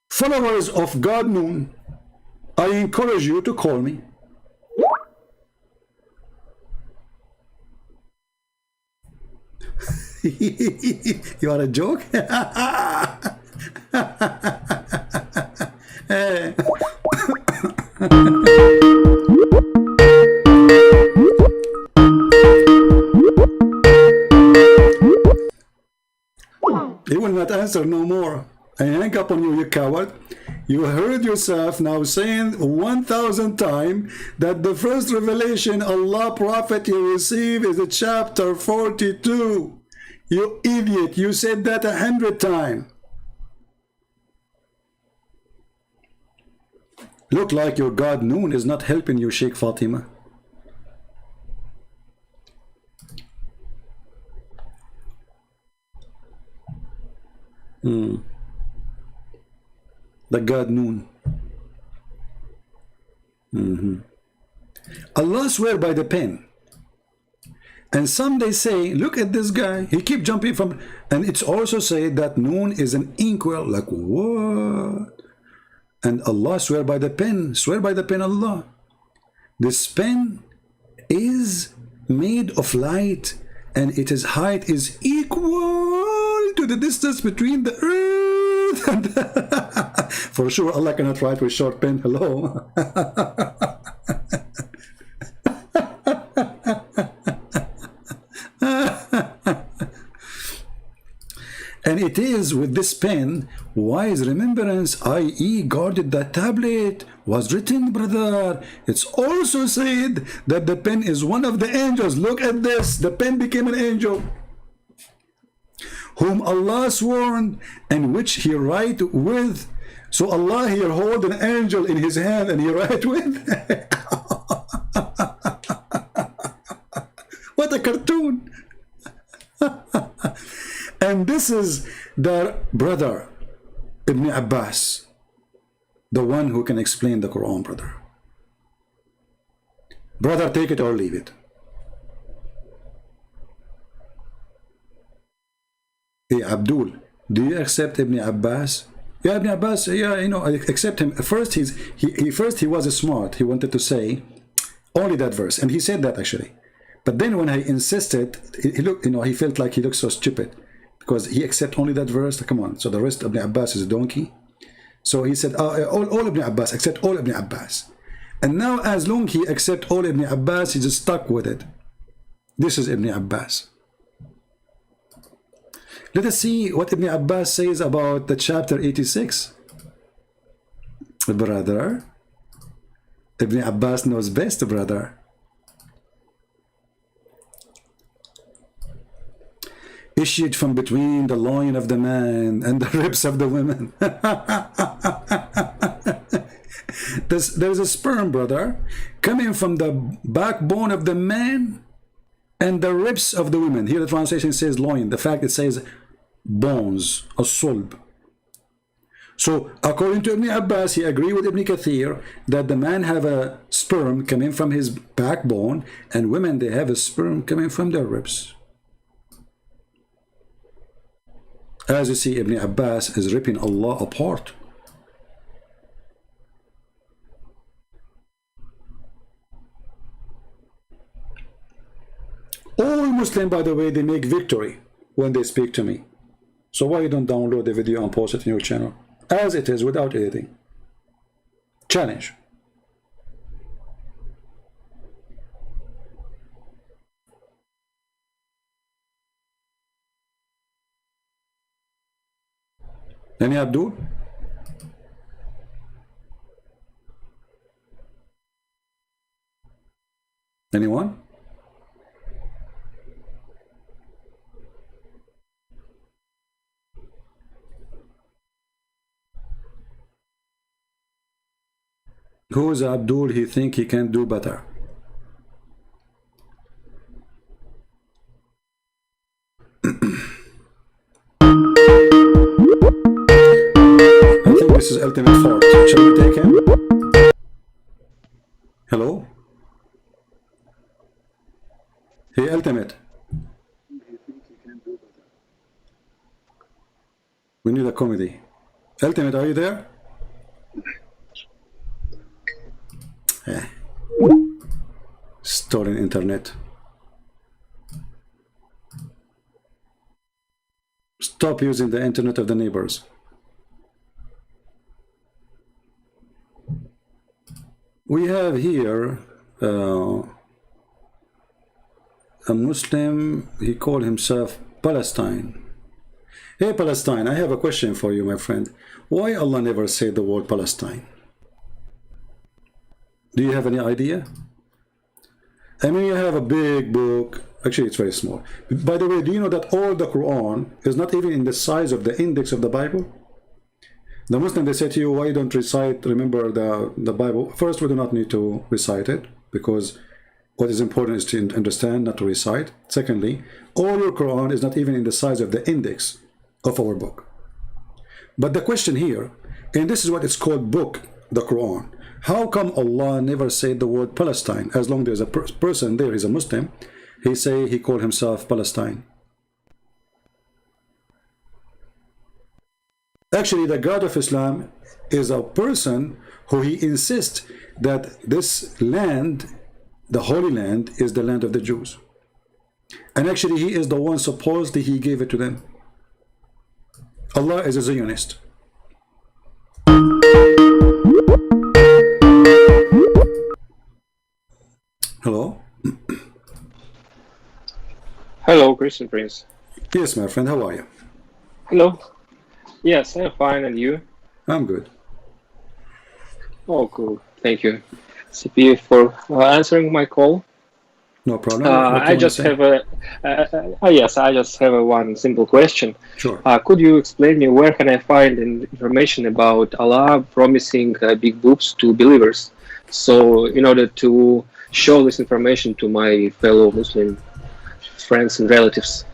Followers of God Noon, I encourage you to call me. You are a joke? He will not answer no more. I hang up on you, you coward. You heard yourself now saying 1,000 times that the first revelation Allah Prophet you receive is a chapter 42. You idiot, you said that 100 times. Look like your God Noon is not helping you, Sheikh Fatima. The God Noon. Allah swear by the pen. And some they say, look at this guy, he keep jumping from, and it's also said that Noon is an inkwell. Like what? And Allah swear by the pen. Swear by the pen, Allah. This pen is made of light, and its height is equal to the distance between the earth and for sure Allah cannot write with short pen. Hello. And it is with this pen, wise remembrance, i.e. guarded the tablet, was written, brother. It's also said that the pen is one of the angels. Look at this. The pen became an angel, whom Allah sworn, and which he write with. So Allah here hold an angel in his hand and he write with. What a cartoon. And this is the brother Ibn Abbas, the one who can explain the Quran, brother. Brother, take it or leave it. Hey, Abdul, do you accept Ibn Abbas? Yeah, Ibn Abbas, yeah, you know, I accept him. First, he was smart. He wanted to say only that verse, and he said that actually. But then when I insisted, he looked, you know, he felt like he looked so stupid because he accept only that verse. Come on, so the rest of Ibn Abbas is a donkey. So he said, all Ibn Abbas, accept all Ibn Abbas. And now as long he accept all Ibn Abbas, he just stuck with it. This is Ibn Abbas. Let us see what Ibn Abbas says about the chapter 86. Brother, Ibn Abbas knows best, brother. issued from between the loin of the man and the ribs of the women. There's a sperm, brother, coming from the backbone of the man and the ribs of the women. Here the translation says loin. The fact it says bones, a sulb. So according to Ibn Abbas, he agreed with Ibn Kathir that the man have a sperm coming from his backbone, and women, they have a sperm coming from their ribs. As you see, Ibn Abbas is ripping Allah apart. All Muslims, by the way, they make victory when they speak to me. So why you don't download the video and post it in your channel as it is without editing? Challenge. Any Abdul? Anyone? Who is Abdul? He think he can do better. I think this is ultimate fort. Shall we take him? Hello? Hey, ultimate. We need a comedy. Ultimate, are you there? Stolen internet. Stop using the internet of the neighbors. We have here a Muslim. He called himself Palestine. Hey Palestine, I have a question for you, my friend. Why Allah never said the word Palestine? Do you have any idea? I mean, you have a big book. Actually, it's very small. By the way, do you know that all the Quran is not even in the size of the index of the Bible? The Muslim, they say to you, why don't remember the Bible? First, we do not need to recite it, because what is important is to understand, not to recite. Secondly, all your Quran is not even in the size of the index of our book. But the question here, and this is what it's called book, the Quran. How come Allah never said the word Palestine? As long as there's a person there, he's a Muslim, he called himself Palestine. Actually, the God of Islam is a person who he insists that this land, the Holy Land, is the land of the Jews. And actually, he is the one supposedly he gave it to them. Allah is a Zionist. Hello? Hello, Christian Prince. Yes, my friend, how are you? Hello. Yes, I'm fine, and you? I'm good. Oh, cool. Thank you, CP, for answering my call. No problem. I just have one simple question. Sure. Could you explain me where can I find information about Allah promising big boobs to believers? So, in order to show this information to my fellow Muslim friends and relatives.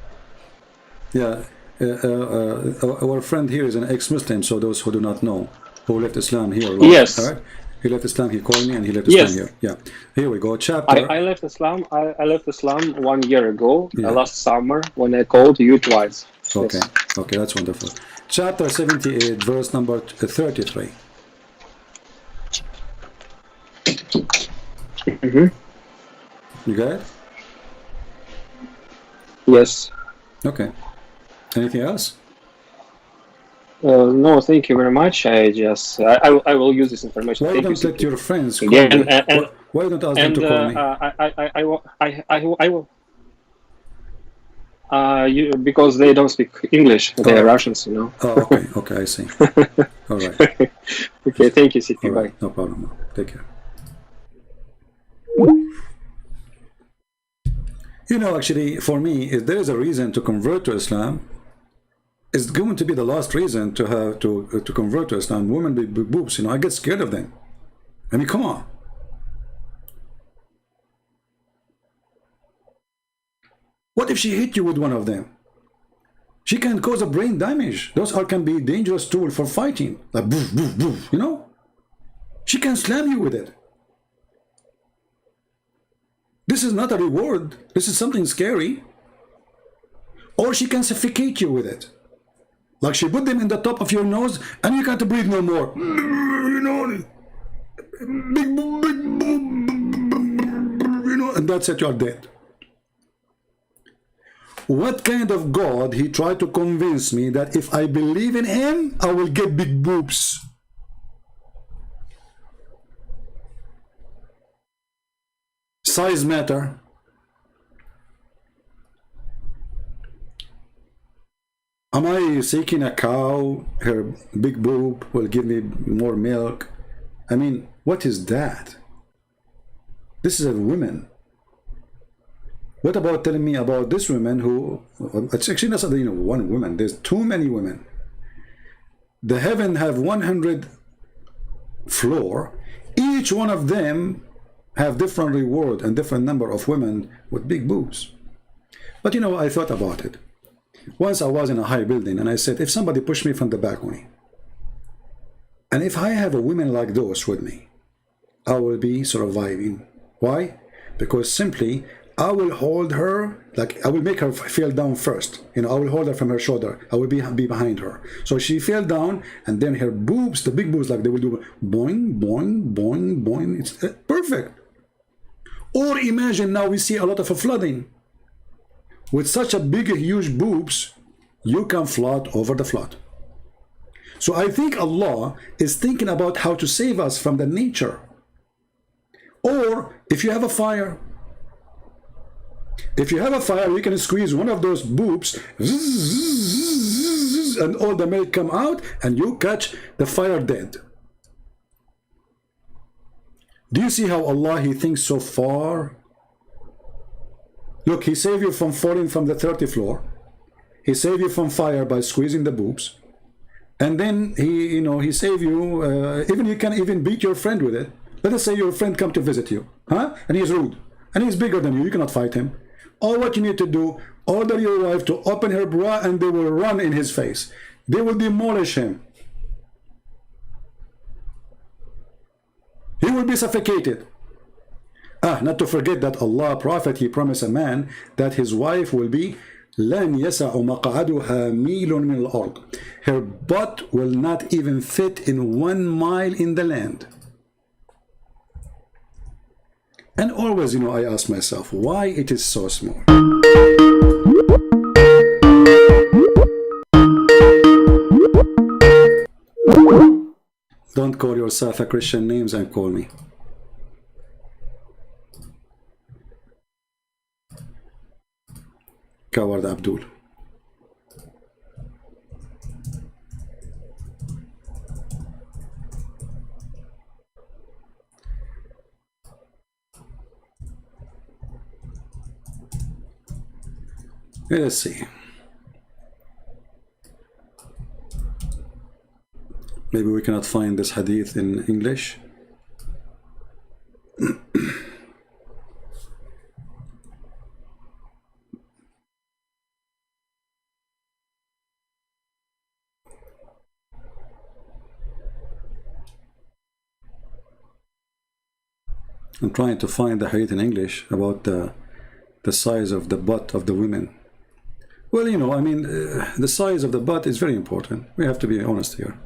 Yeah, our friend here is an ex-Muslim, so those who do not know, who left Islam here. Yes. Right? He left Islam, he called me, and he left Islam here. Yeah. Here we go, chapter. I left Islam. I left Islam 1 year ago, last summer, when I called you twice. Okay, Yes. okay, that's wonderful. Chapter 78, verse number 33. Mm-hmm. You got it? Yes. Okay. Anything else? No, thank you very much. I will use this information. Why Thank don't you, let your friends call Again, me? and- Why don't ask them to call me? I will. Because they don't speak English. They are Russians, you know. Oh, okay, okay, I see. All right. Okay, thank you, CP. All Bye. right, no problem. Take care. You know, actually, for me, if there is a reason to convert to Islam, it's going to be the last reason to have to convert to Islam. Women with big boobs, you know, I get scared of them. I mean, come on. What if she hit you with one of them? She can cause a brain damage. Those can be dangerous tool for fighting. Like boof, boof, boof, you know? She can slam you with it. This is not a reward. This is something scary. Or she can suffocate you with it. Like she put them in the top of your nose and you can't breathe no more. You know, big, you know, and that's it, you're dead. What kind of God he tried to convince me that if I believe in him, I will get big boobs? Size matter. Am I seeking a cow? Her big boob will give me more milk. I mean, what is that? This is a woman. What about telling me about this woman who, it's actually not, you know, one woman, there's too many women. The heaven have 100 floor. Each one of them have different reward and different number of women with big boobs. But you know, I thought about it. Once I was in a high building and I said, if somebody pushed me from the balcony, and if I have a woman like those with me, I will be surviving. Why? Because simply, I will hold her, like I will make her fell down first. You know, I will hold her from her shoulder. I will be behind her. So she fell down, and then her boobs, the big boobs, like they will do boing, boing, boing, boing. It's perfect. Or imagine now we see a lot of a flooding. With such a big, huge boobs, you can flood over the flood. So I think Allah is thinking about how to save us from the nature. Or if you have a fire, you can squeeze one of those boobs and all the milk come out and you catch the fire dead. Do you see how Allah, he thinks so far? Look, he saved you from falling from the 30th floor. He saved you from fire by squeezing the boobs. And then he, you know, he saved you, even you can even beat your friend with it. Let us say your friend come to visit you, huh? And he's rude, and he's bigger than you cannot fight him. All what you need to do, order your wife to open her bra and they will run in his face. They will demolish him. He will be suffocated. Not to forget that Allah, Prophet, he promised a man that his wife will be لَنْ يَسَعُ مَقْعَدُهَا مِيلٌ مِنَ الْأَرْضِ. Her butt will not even fit in 1 mile in the land. And always, you know, I ask myself, why it is so small? Don't call yourself a Christian names and call me. Coward Abdul. Let's see. Maybe we cannot find this hadith in English. I'm trying to find the hadith in English about the size of the butt of the women. Well, you know, I mean, the size of the butt is very important. We have to be honest here.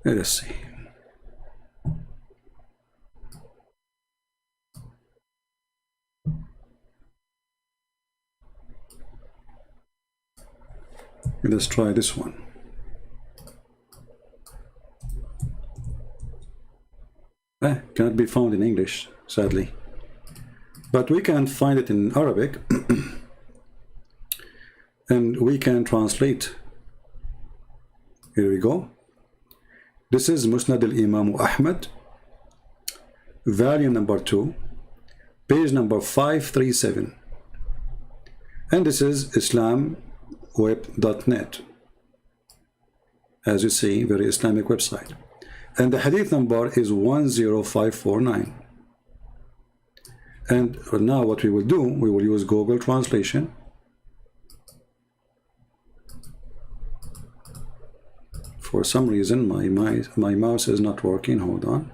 Let us see. Let's try this one. Cannot be found in English, sadly. But we can find it in Arabic. And we can translate Here we go. This is Musnad al-Imam Ahmad, volume number 2, page number 537. And this is islamweb.net. As you see, very Islamic website. And the hadith number is 10549. And now what we will do, we will use Google Translation. For some reason, my mouse is not working. Hold on.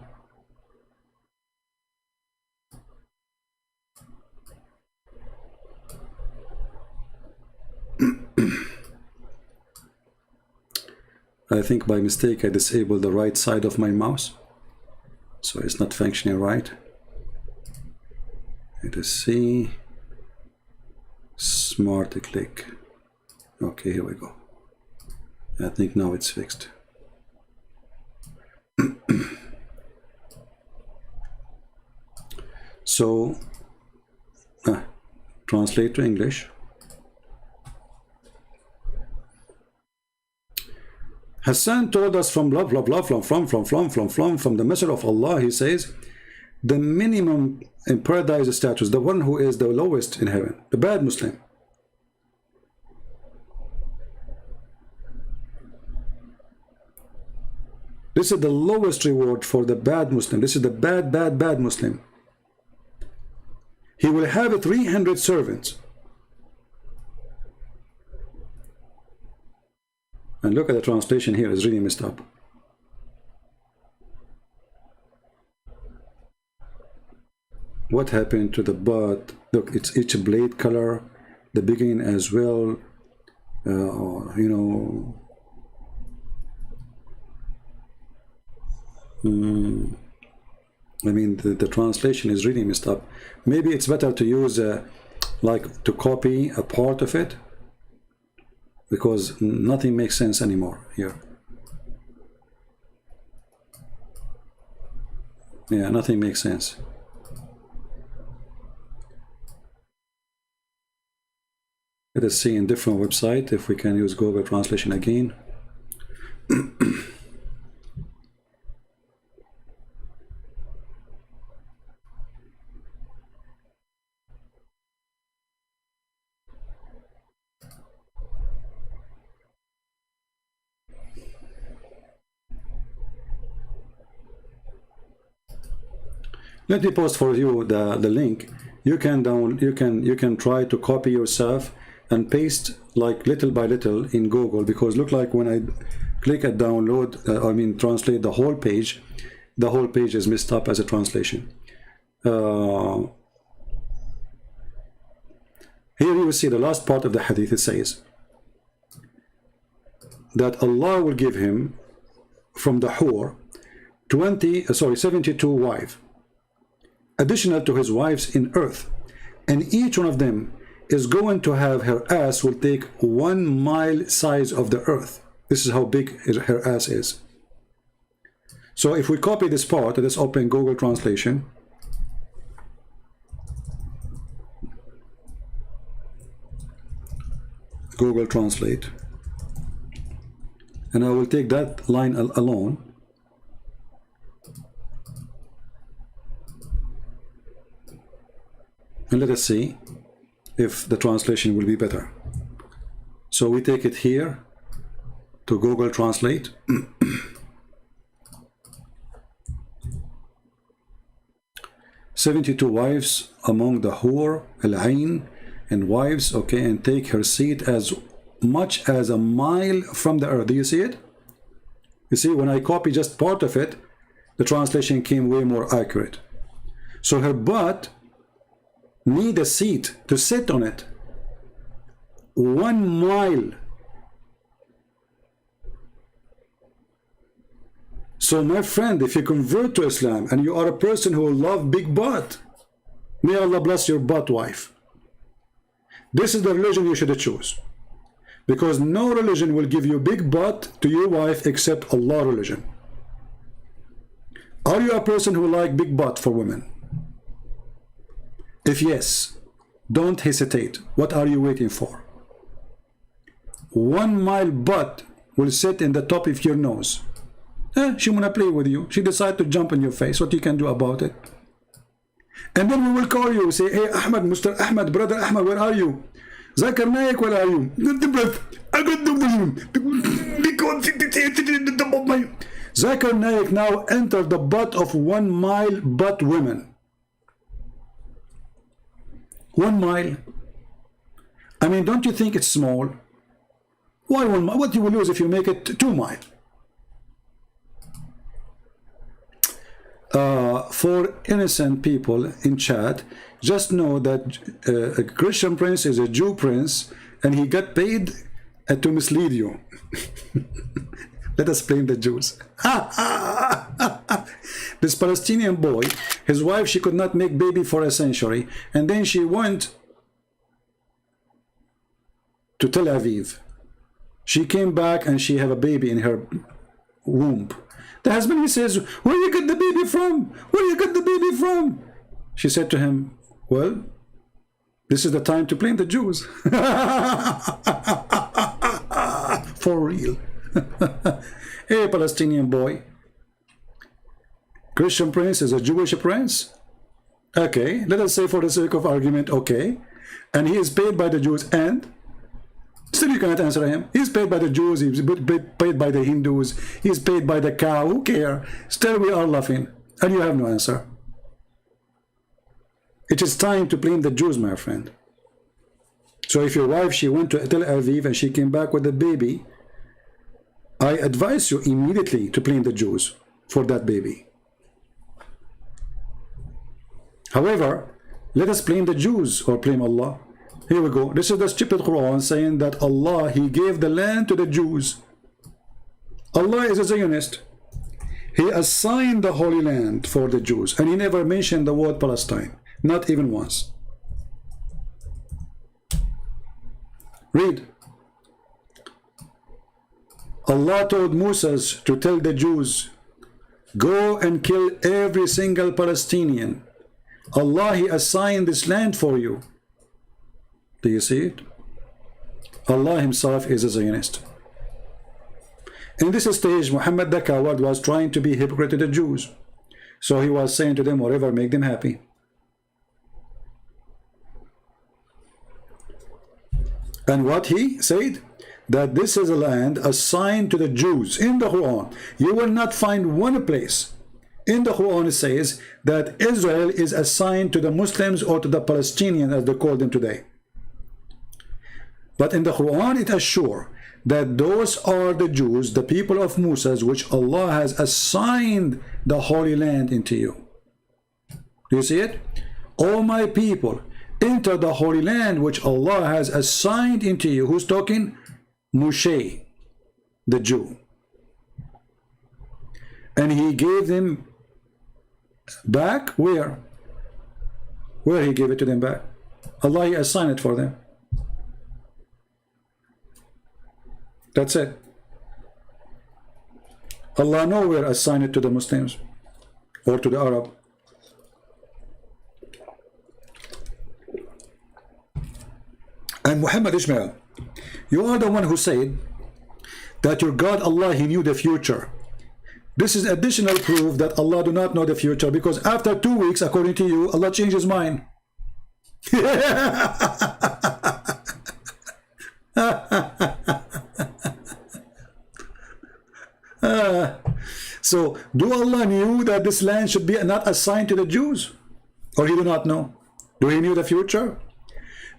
I think by mistake I disabled the right side of my mouse, so it's not functioning right. Let us see. Smart click. Okay, here we go. I think now it's fixed. So translate to English. Hassan told us from blah blah blah from the Messenger of Allah. He says the minimum in paradise status, the one who is the lowest in heaven, the bad Muslim. This is the lowest reward for the bad Muslim. This is the bad Muslim. He will have 300 servants. And look at the translation here, it's really messed up. What happened to the butt? Look, it's each blade color, the beginning as well. You know. I mean, the translation is really messed up. Maybe it's better to use, like, to copy a part of it, because nothing makes sense anymore here. Yeah, nothing makes sense. Let us see in different website if we can use Google Translation again. Let me post for you the link. You can try to copy yourself and paste like little by little in Google, because look like when I click at download, translate the whole page is messed up as a translation. Here you will see the last part of the hadith. It says that Allah will give him from the hur 72 wives, additional to his wives in earth, and each one of them is going to have, her ass will take 1 mile size of the earth. This is how big her ass is. So if we copy this part, let's open Google Translation. Google Translate, and I will take that line alone. And let us see if the translation will be better. So we take it here to Google Translate. 72 wives among the hur, al-ain, and wives, okay, and take her seat as much as 1 mile from the earth. Do you see it? You see, when I copy just part of it, the translation came way more accurate. So her butt need a seat to sit on it. 1 mile. So my friend, if you convert to Islam and you are a person who will love big butt, may Allah bless your butt wife. This is the religion you should choose, because no religion will give you big butt to your wife except Allah religion. Are you a person who like big butt for women? If yes, don't hesitate. What are you waiting for? 1 mile butt will sit in the top of your nose. She wanna play with you. She decide to jump in your face. What you can do about it? And then we will call you, say, hey Ahmed, Mr. Ahmed, brother Ahmed, where are you? Zakir Naik, where are you? Zakir Naik now entered the butt of 1 mile butt women. 1 mile. I mean, don't you think it's small? Why 1 mile? What you will lose if you make it 2 miles? For innocent people in chat, just know that a Christian prince is a Jew prince, and he got paid to mislead you. Let us blame the Jews. This Palestinian boy, his wife, she could not make baby for a century, and then she went to Tel Aviv. She came back and she had a baby in her womb. The husband, he says, where you get the baby from? Where you get the baby from? She said to him, well, this is the time to blame the Jews. For real. Hey, Palestinian boy. Christian prince is a Jewish prince? Okay, let us say for the sake of argument, okay. And he is paid by the Jews, and still you cannot answer him. He's paid by the Jews, he's paid by the Hindus, he's paid by the cow, who cares? Still we are laughing, and you have no answer. It is time to blame the Jews, my friend. So if your wife, she went to Tel Aviv and she came back with a baby, I advise you immediately to blame the Jews for that baby. However, let us blame the Jews or blame Allah. Here we go. This is the stupid Quran saying that Allah, He gave the land to the Jews. Allah is a Zionist. He assigned the Holy Land for the Jews, and He never mentioned the word Palestine, not even once. Read. Allah told Moses to tell the Jews, go and kill every single Palestinian. Allah, He assigned this land for you. Do you see it? Allah Himself is a Zionist. In this stage, Muhammad the coward was trying to be hypocrite to the Jews. So he was saying to them, whatever, make them happy. And what he said? That this is a land assigned to the Jews. In the Quran, you will not find one place in the Quran it says that Israel is assigned to the Muslims or to the Palestinians, as they call them today. But in the Quran it assures that those are the Jews, the people of Moses, which Allah has assigned the Holy Land into you. Do you see it? O my people, enter the Holy Land which Allah has assigned into you. Who's talking? Moshe, the Jew. And He gave them back where? Where He gave it to them back? Allah, He assigned it for them. That's it. Allah nowhere assigned it to the Muslims or to the Arab. And Muhammad Ishmael, you are the one who said that your God Allah, He knew the future. This is additional proof that Allah do not know the future, because after 2 weeks, according to you, Allah changed His mind. So, do Allah knew that this land should be not assigned to the Jews? Or He do not know? Do He knew the future?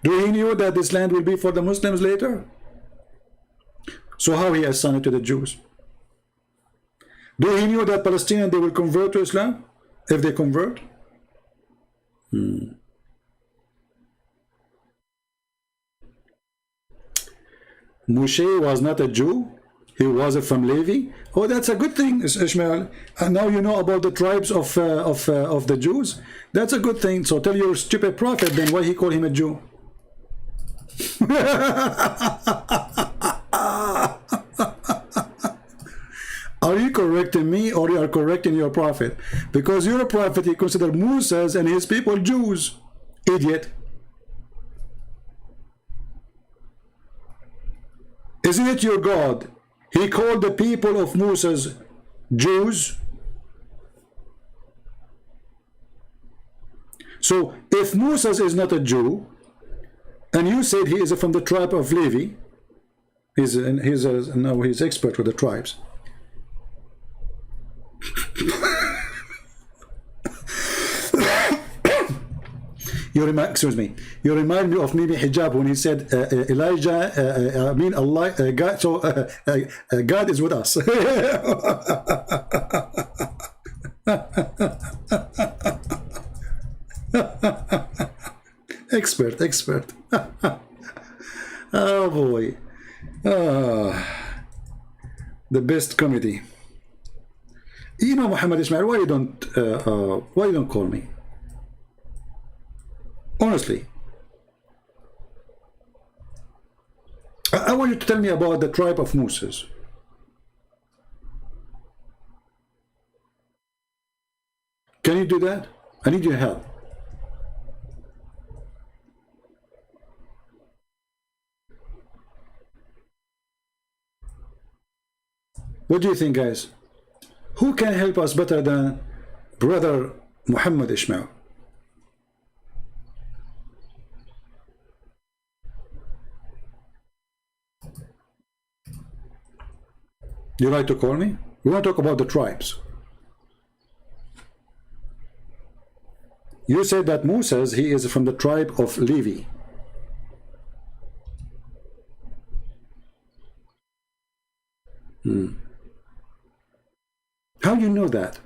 Do He knew that this land will be for the Muslims later? So how He assigned it to the Jews? Do He knew that Palestinians, they will convert to Islam if they convert? Moshe was not a Jew. He was from Levi. Oh, that's a good thing, Ishmael. And now you know about the tribes of the Jews. That's a good thing. So tell your stupid prophet then why he called him a Jew. Are you correcting me, or you are correcting your prophet? Because your prophet, he considered Moses and his people Jews. Idiot. Isn't it your God He called the people of Moses Jews. So if Moses is not a Jew, and you said he is from the tribe of Levi, he's expert with the tribes. Excuse me. You remind me of Mimi Hijab when he said Elijah. I mean Allah. God. So God is with us. Expert. Oh boy. The best comedy. You know, Muhammad Ismail, why you don't call me? Honestly, I want you to tell me about the tribe of Moses. Can you do that? I need your help. What do you think, guys? Who can help us better than brother Muhammad Ismail? You like to call me? We want to talk about the tribes. You said that Moses, he is from the tribe of Levi. How do you know that?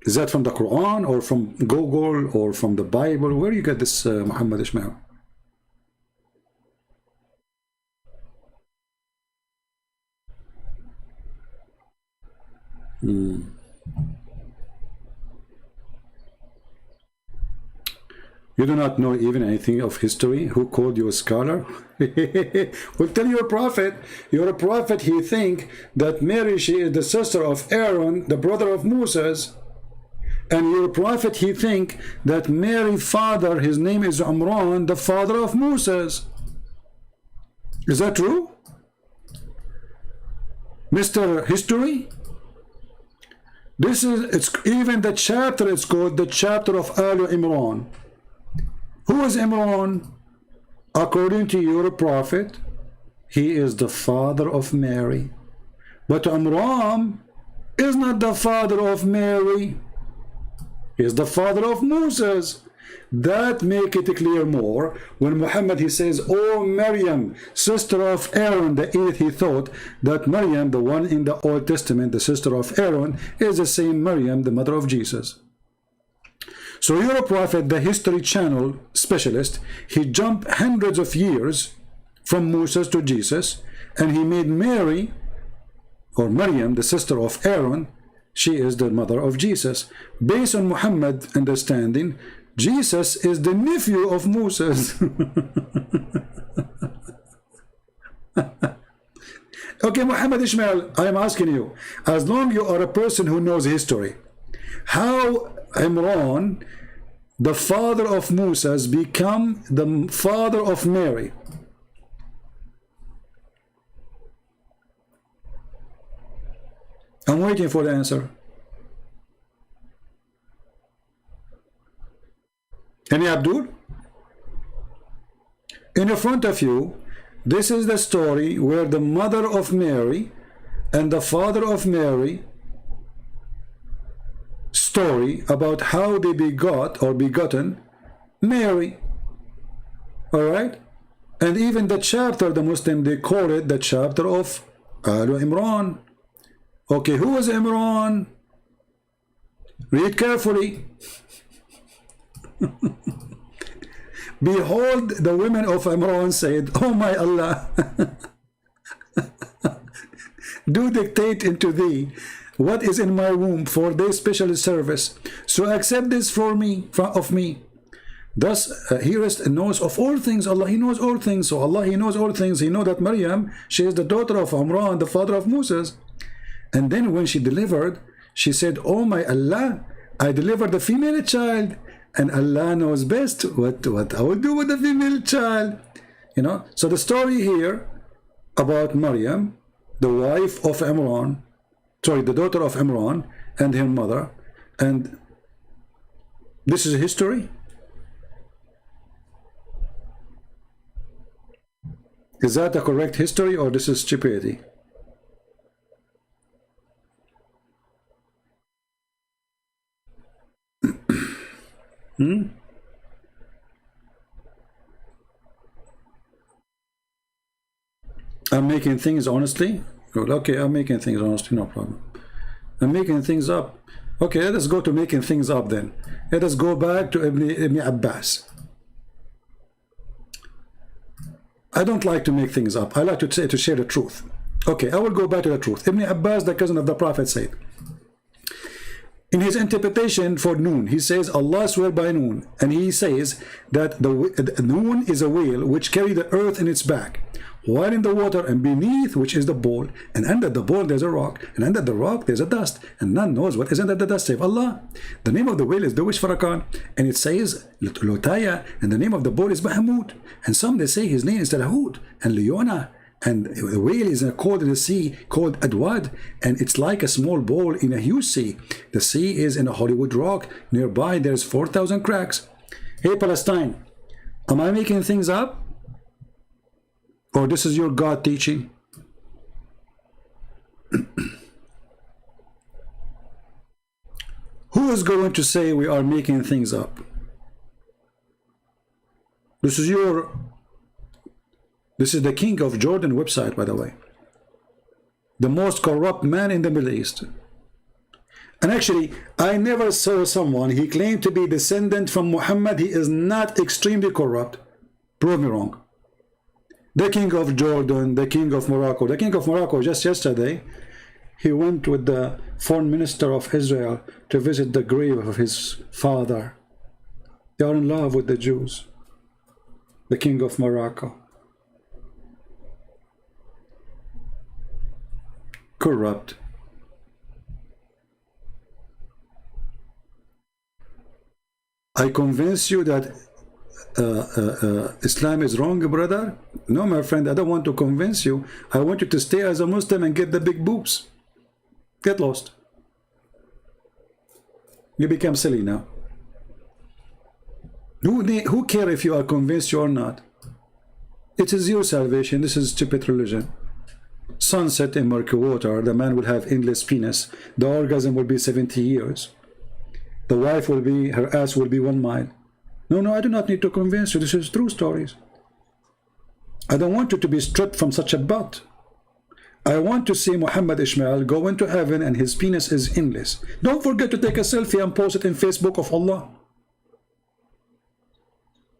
Is that from the Quran or from Google or from the Bible? Where do you get this, Muhammad Ismail? You do not know even anything of history? Who called you a scholar? Well, tell your prophet. You're a prophet. He think that Mary, she is the sister of Aaron, the brother of Moses. And your prophet, he think that Mary father, his name is Umran, the father of Moses. Is that true? Mr. History? This is, it's even the chapter, it's called the chapter of Al Imran. Who is Imran? According to your prophet, he is the father of Mary. But Imran is not the father of Mary. He is the father of Moses. That make it clear more when Muhammad, he says, "Oh Maryam, sister of Aaron," the eighth, he thought that Maryam, the one in the Old Testament, the sister of Aaron, is the same Maryam, the mother of Jesus. So you're a prophet, the History Channel specialist, he jumped hundreds of years from Moses to Jesus, and he made Mary, or Maryam, the sister of Aaron, she is the mother of Jesus. Based on Muhammad's understanding, Jesus is the nephew of Moses. Okay, Muhammad Ismail, I am asking you, as long you are a person who knows history, how Imran, the father of Moses, become the father of Mary? I'm waiting for the answer. Any Abdul? In front of you, this is the story where the mother of Mary and the father of Mary story about how they begot or begotten Mary. All right? And even the chapter, the Muslim, they call it the chapter of Al Imran. Okay, who was Imran? Read carefully. Behold, the women of Imran said, "Oh my Allah, do dictate into thee what is in my womb for their special service. So accept this for me, of me." Thus, he knows of all things. Allah, he knows all things. So Allah, he knows all things. He knows that Maryam, she is the daughter of Imran, the father of Moses. And then when she delivered, she said, "Oh my Allah, I delivered a female child, and Allah knows best what I will do with the female child." You know, so the story here about Maryam, the wife of Imran, sorry, the daughter of Imran and her mother, and this is history? Is that a correct history, or this is stupidity? I'm making things honestly. Good. Okay, I'm making things honestly, no problem. I'm making things up. Okay, let us go to making things up then. Let us go back to Ibn Abbas. I don't like to make things up. I like to share the truth. Okay, I will go back to the truth. Ibn Abbas, the cousin of the Prophet, said, in his interpretation for Noon, he says, Allah swear by Noon, and he says that the Noon is a whale which carry the earth in its back, while in the water, and beneath which is the bowl, and under the bowl there's a rock, and under the rock there's a dust, and none knows what is under the dust save Allah. The name of the whale is Dawish Farrakhan, and it says Lotaya, and the name of the bowl is Bahamut, and some they say his name is Talahut, and Leona, and the whale is called in the sea called Adwad, and it's like a small bowl in a huge sea. The sea is in a Hollywood rock. Nearby there's 4,000 cracks. Hey Palestine, am I making things up? Or this is your God teaching? Who is going to say we are making things up? This is the King of Jordan website, by the way. The most corrupt man in the Middle East. And actually, I never saw someone, he claimed to be descendant from Muhammad. He is not extremely corrupt. Prove me wrong. The King of Jordan, the King of Morocco. The King of Morocco, just yesterday, he went with the foreign minister of Israel to visit the grave of his father. They are in love with the Jews. The King of Morocco. Corrupt. I convince you that Islam is wrong, brother? No, my friend, I don't want to convince you. I want you to stay as a Muslim and get the big boobs. Get lost. You become silly now. Who cares if you are convinced or not? It is your salvation. This is stupid religion. Sunset in murky water. The man will have endless penis. The orgasm will be 70 years. The wife will be, her ass will be 1 mile. No, I do not need to convince you. This is true stories. I don't want you to be stripped from such a butt. I want to see Muhammad Ishmael go into heaven and his penis is endless. Don't forget to take a selfie and post it in Facebook of Allah.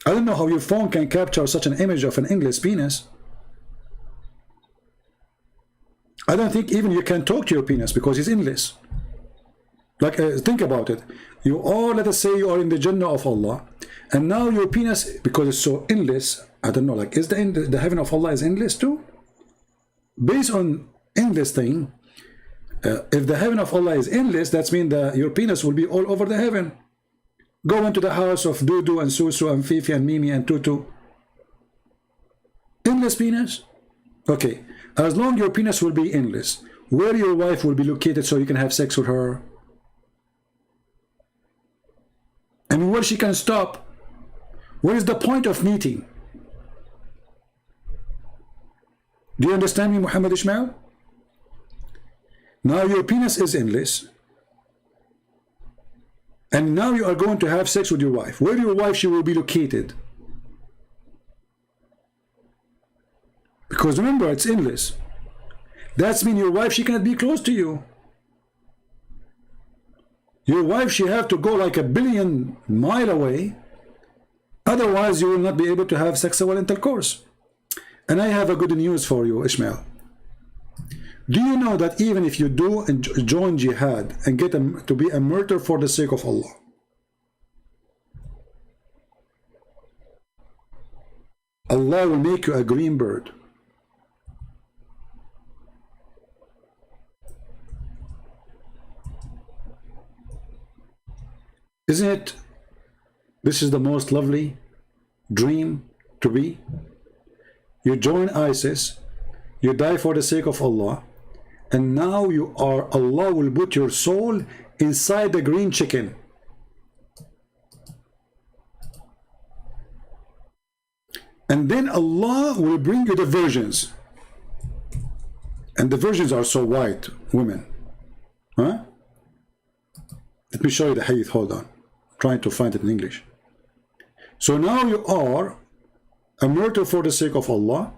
I don't know how your phone can capture such an image of an endless penis. I don't think even you can talk to your penis because it's endless. Like, think about it. You are, let us say you are in the Jannah of Allah, and now your penis, because it's so endless, I don't know, like, is the heaven of Allah is endless too? Based on endless thing, if the heaven of Allah is endless, that means that your penis will be all over the heaven. Go into the house of Dudu and Susu and Fifi and Mimi and Tutu. Endless penis? Okay, as long your penis will be endless, where your wife will be located so you can have sex with her? And where she can stop? What is the point of meeting? Do you understand me, Muhammad Ishmael? Now your penis is endless. And now you are going to have sex with your wife. Where your wife she will be located? Because remember, it's endless. That means your wife, she cannot be close to you. Your wife, she have to go like 1 billion miles away. Otherwise, you will not be able to have sexual intercourse. And I have a good news for you, Ishmael. Do you know that even if you do join jihad and get to be a martyr for the sake of Allah, Allah will make you a green bird. Isn't it? This is the most lovely dream to be. You join ISIS, You die for the sake of Allah, and now you are, Allah will put your soul inside the green chicken. And then Allah will bring you the virgins. And the virgins are so white, women. Huh? Let me show you the hadith, hold on. I'm trying to find it in English. So now you are a murder for the sake of Allah.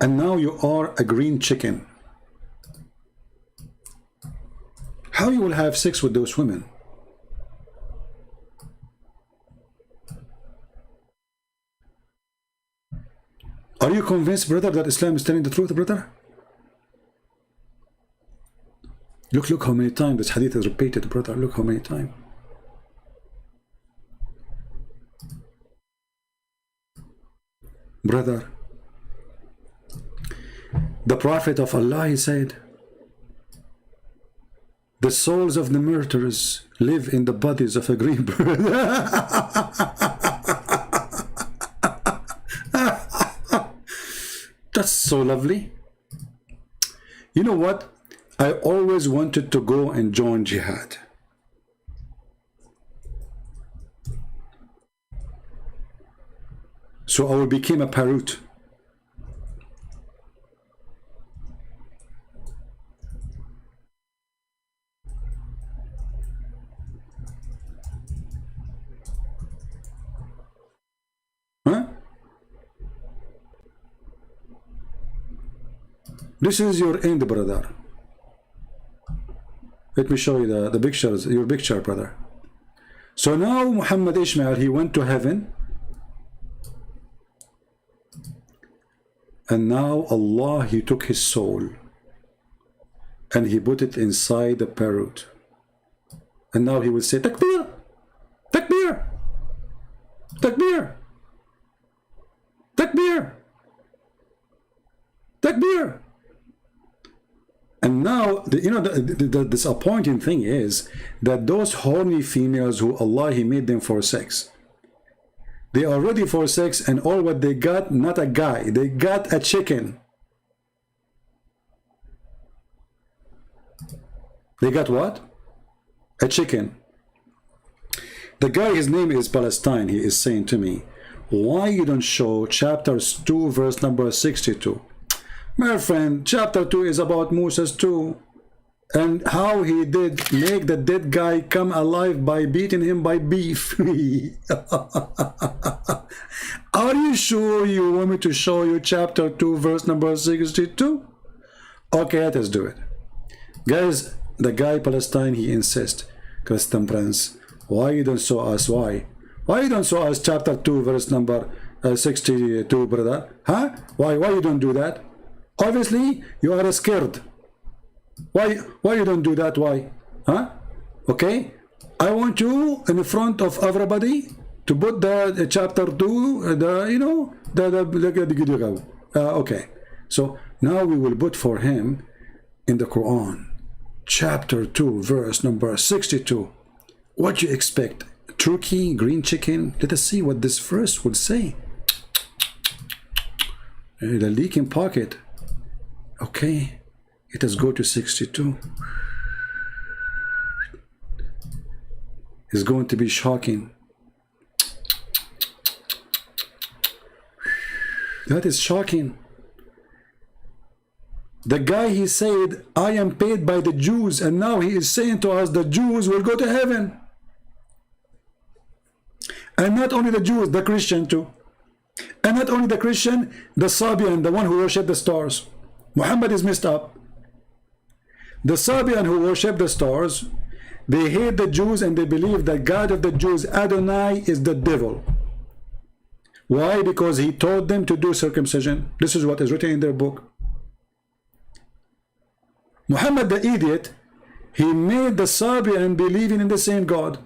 And now you are a green chicken. How you will have sex with those women? Are you convinced, brother, that Islam is telling the truth, brother? Look how many times this hadith is repeated, brother. Look how many times. Brother, the Prophet of Allah, he said, the souls of the murderers live in the bodies of a green bird. That's so lovely. You know what? I always wanted to go and join jihad. So I will become a parrot. Huh? This is your end, brother. Let me show you the pictures, your picture, brother. So now Muhammad Ishmael, he went to heaven. And now Allah, he took his soul and he put it inside the parrot. And now he will say, Takbir! Takbir! Takbir! Takbir! Takbir! And now, the disappointing thing is that those horny females who Allah, he made them for sex, they are ready for sex, and all what they got, not a guy, they got a chicken. They got what? A chicken. The guy, his name is Palestine, he is saying to me, why you don't show chapters 2 verse number 62? My friend, chapter 2 is about Moses too, and how he did make the dead guy come alive by beating him by beef. Are you sure you want me to show you chapter 2 verse number 62? Okay, let us do it. Guys, the guy Palestine, he insists, Christian Prince, why you don't show us? Why you don't show us chapter 2 verse number 62, brother? Huh? Why you don't do that? Obviously, you are scared. Why you don't do that? Why? Huh? Okay? I want you in front of everybody to put the chapter 2, okay. So now we will put for him in the Quran, chapter 2, verse number 62. What you expect? Turkey, green chicken? Let us see what this verse will say. The leaking pocket. Okay, let us go to 62. It's going to be shocking. That is shocking. The guy, he said, I am paid by the Jews, and now he is saying to us the Jews will go to heaven. And not only the Jews, the Christian too. And not only the Christian, the Sabian, the one who worshipped the stars. Muhammad is messed up. The Sabian who worship the stars, they hate the Jews and they believe that God of the Jews, Adonai, is the devil. Why? Because he told them to do circumcision. This is what is written in their book. Muhammad the idiot, he made the Sabian believing in the same God.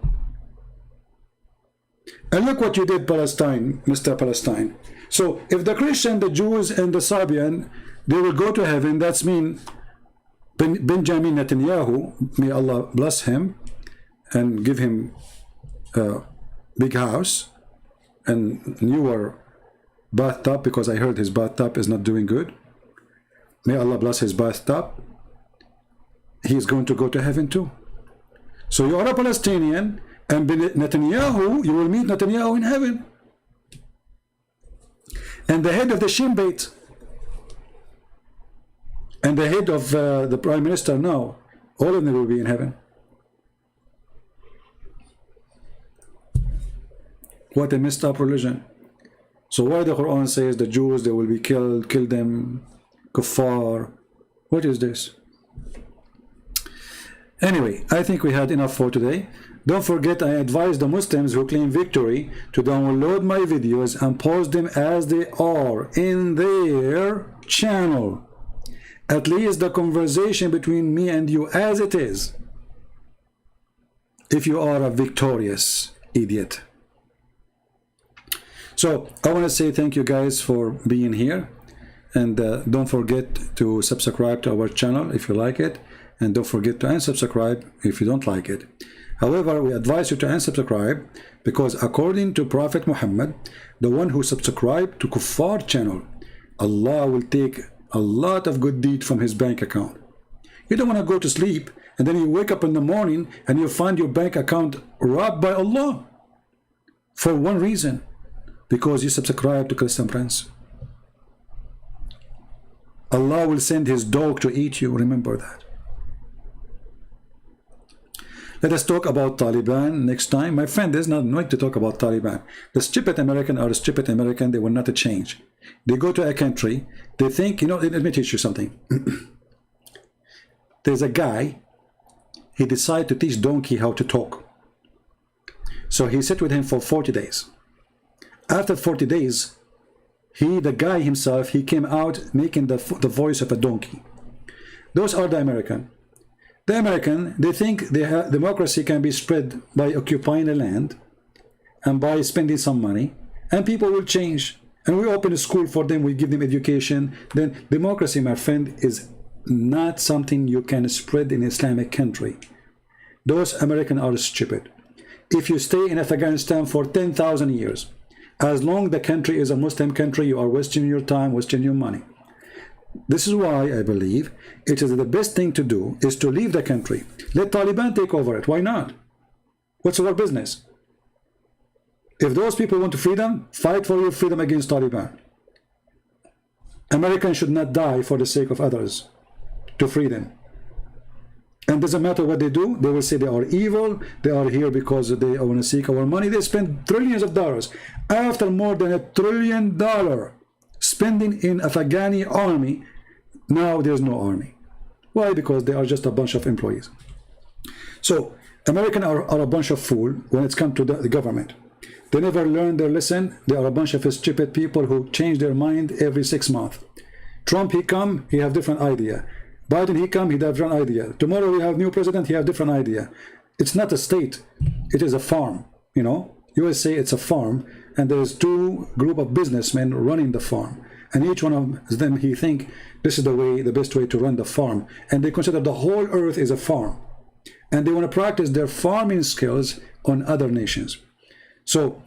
And look what you did, Palestine, Mr. Palestine. So if the Christian, the Jews, and the Sabian, they will go to heaven, that's mean Benjamin Netanyahu, may Allah bless him and give him a big house, and newer bathtub because I heard his bathtub is not doing good. May Allah bless his bathtub. He's going to go to heaven too. So you are a Palestinian, and Netanyahu, you will meet Netanyahu in heaven. And the head of the Shin Bet, and the head of the Prime Minister now, all of them will be in heaven. What a messed up religion. So why the Quran says the Jews, they will be killed, kill them, kuffar? What is this? Anyway, I think we had enough for today. Don't forget, I advise the Muslims who claim victory to download my videos and post them as they are in their channel. At least the conversation between me and you as it is. If you are a victorious idiot. So I want to say thank you guys for being here, and don't forget to subscribe to our channel if you like it, and don't forget to unsubscribe if you don't like it. However, we advise you to unsubscribe because according to Prophet Muhammad, the one who subscribed to Kuffar channel, Allah will take a lot of good deed from his bank account. You don't want to go to sleep and then you wake up in the morning and you find your bank account robbed by Allah for one reason, because you subscribe to Christian Prince. Allah will send his dog to eat you, remember that. Let us talk about Taliban next time. My friend, there's nothing to talk about Taliban. The stupid American are stupid American, they will not change. They go to a country, they think, you know, let me teach you something. There's a guy, he decided to teach donkey how to talk. So he sat with him for 40 days. After 40 days, the guy himself, he came out making the voice of a donkey. Those are the American. The American, they think democracy can be spread by occupying the land and by spending some money, and people will change. And we open a school for them, we give them education. Then democracy, my friend, is not something you can spread in an Islamic country. Those Americans are stupid. If you stay in Afghanistan for 10,000 years, as long as the country is a Muslim country, you are wasting your time, wasting your money. This is why I believe it is the best thing to do is to leave the country. Let Taliban take over it. Why not? What's our business? If those people want freedom, fight for your freedom against Taliban. Americans should not die for the sake of others to free them. And doesn't matter what they do, they will say they are evil, they are here because they want to seek our money. They spend trillions of dollars. After more than $1 trillion spending in Afghani army, now there's no army. Why? Because they are just a bunch of employees. So Americans are a bunch of fools when it's come to the government. They never learn their lesson. They are a bunch of stupid people who change their mind every 6 months. Trump, he come, he have different idea. Biden, he come, he have different idea. Tomorrow we have new president, he have different idea. It's not a state, it is a farm, you know. USA, it's a farm, and there's two group of businessmen running the farm. And each one of them, he think this is the best way to run the farm. And they consider the whole earth is a farm. And they want to practice their farming skills on other nations. So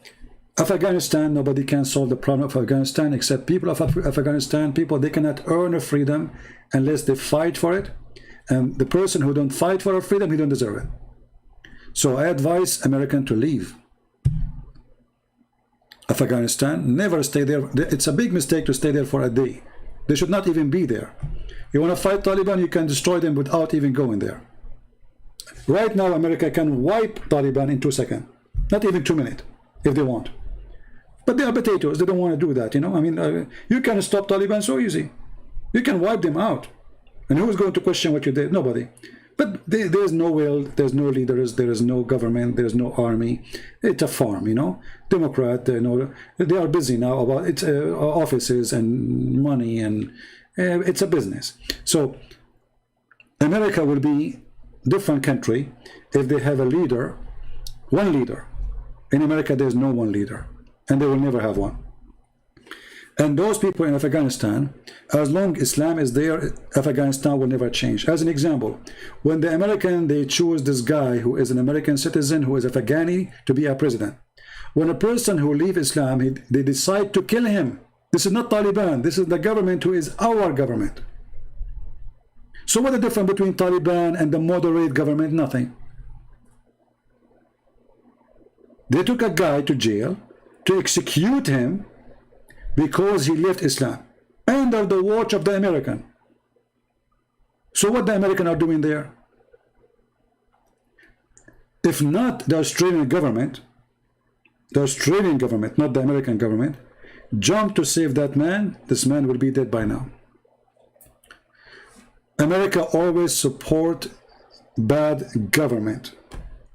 Afghanistan, nobody can solve the problem of Afghanistan except people of Afghanistan. People, they cannot earn a freedom unless they fight for it. And the person who don't fight for a freedom, he don't deserve it. So I advise Americans to leave Afghanistan, never stay there. It's a big mistake to stay there for a day. They should not even be there. You want to fight Taliban, you can destroy them without even going there. Right now, America can wipe Taliban in 2 seconds. Not even 2 minutes, if they want. But they are potatoes, they don't want to do that, you know. I mean, you can stop Taliban so easy. You can wipe them out. And who's going to question what you did? Nobody. But there's no will, there's no leaders, there is no government, there's no army. It's a farm, you know. Democrat, you know, they are busy now about its offices and money, and it's a business. So America will be different country if they have a leader, one leader. In America, there's no one leader, and they will never have one. And those people in Afghanistan, as long as Islam is there, Afghanistan will never change. As an example, when the American, they choose this guy who is an American citizen, who is Afghani, to be a president. When a person who leaves Islam, they decide to kill him. This is not Taliban. This is the government who is our government. So what is the difference between Taliban and the moderate government? Nothing. They took a guy to jail to execute him because he left Islam under the watch of the American. So what the Americans are doing there? If not the Australian government, not the American government, jumped to save that man, this man will be dead by now. America always support bad government.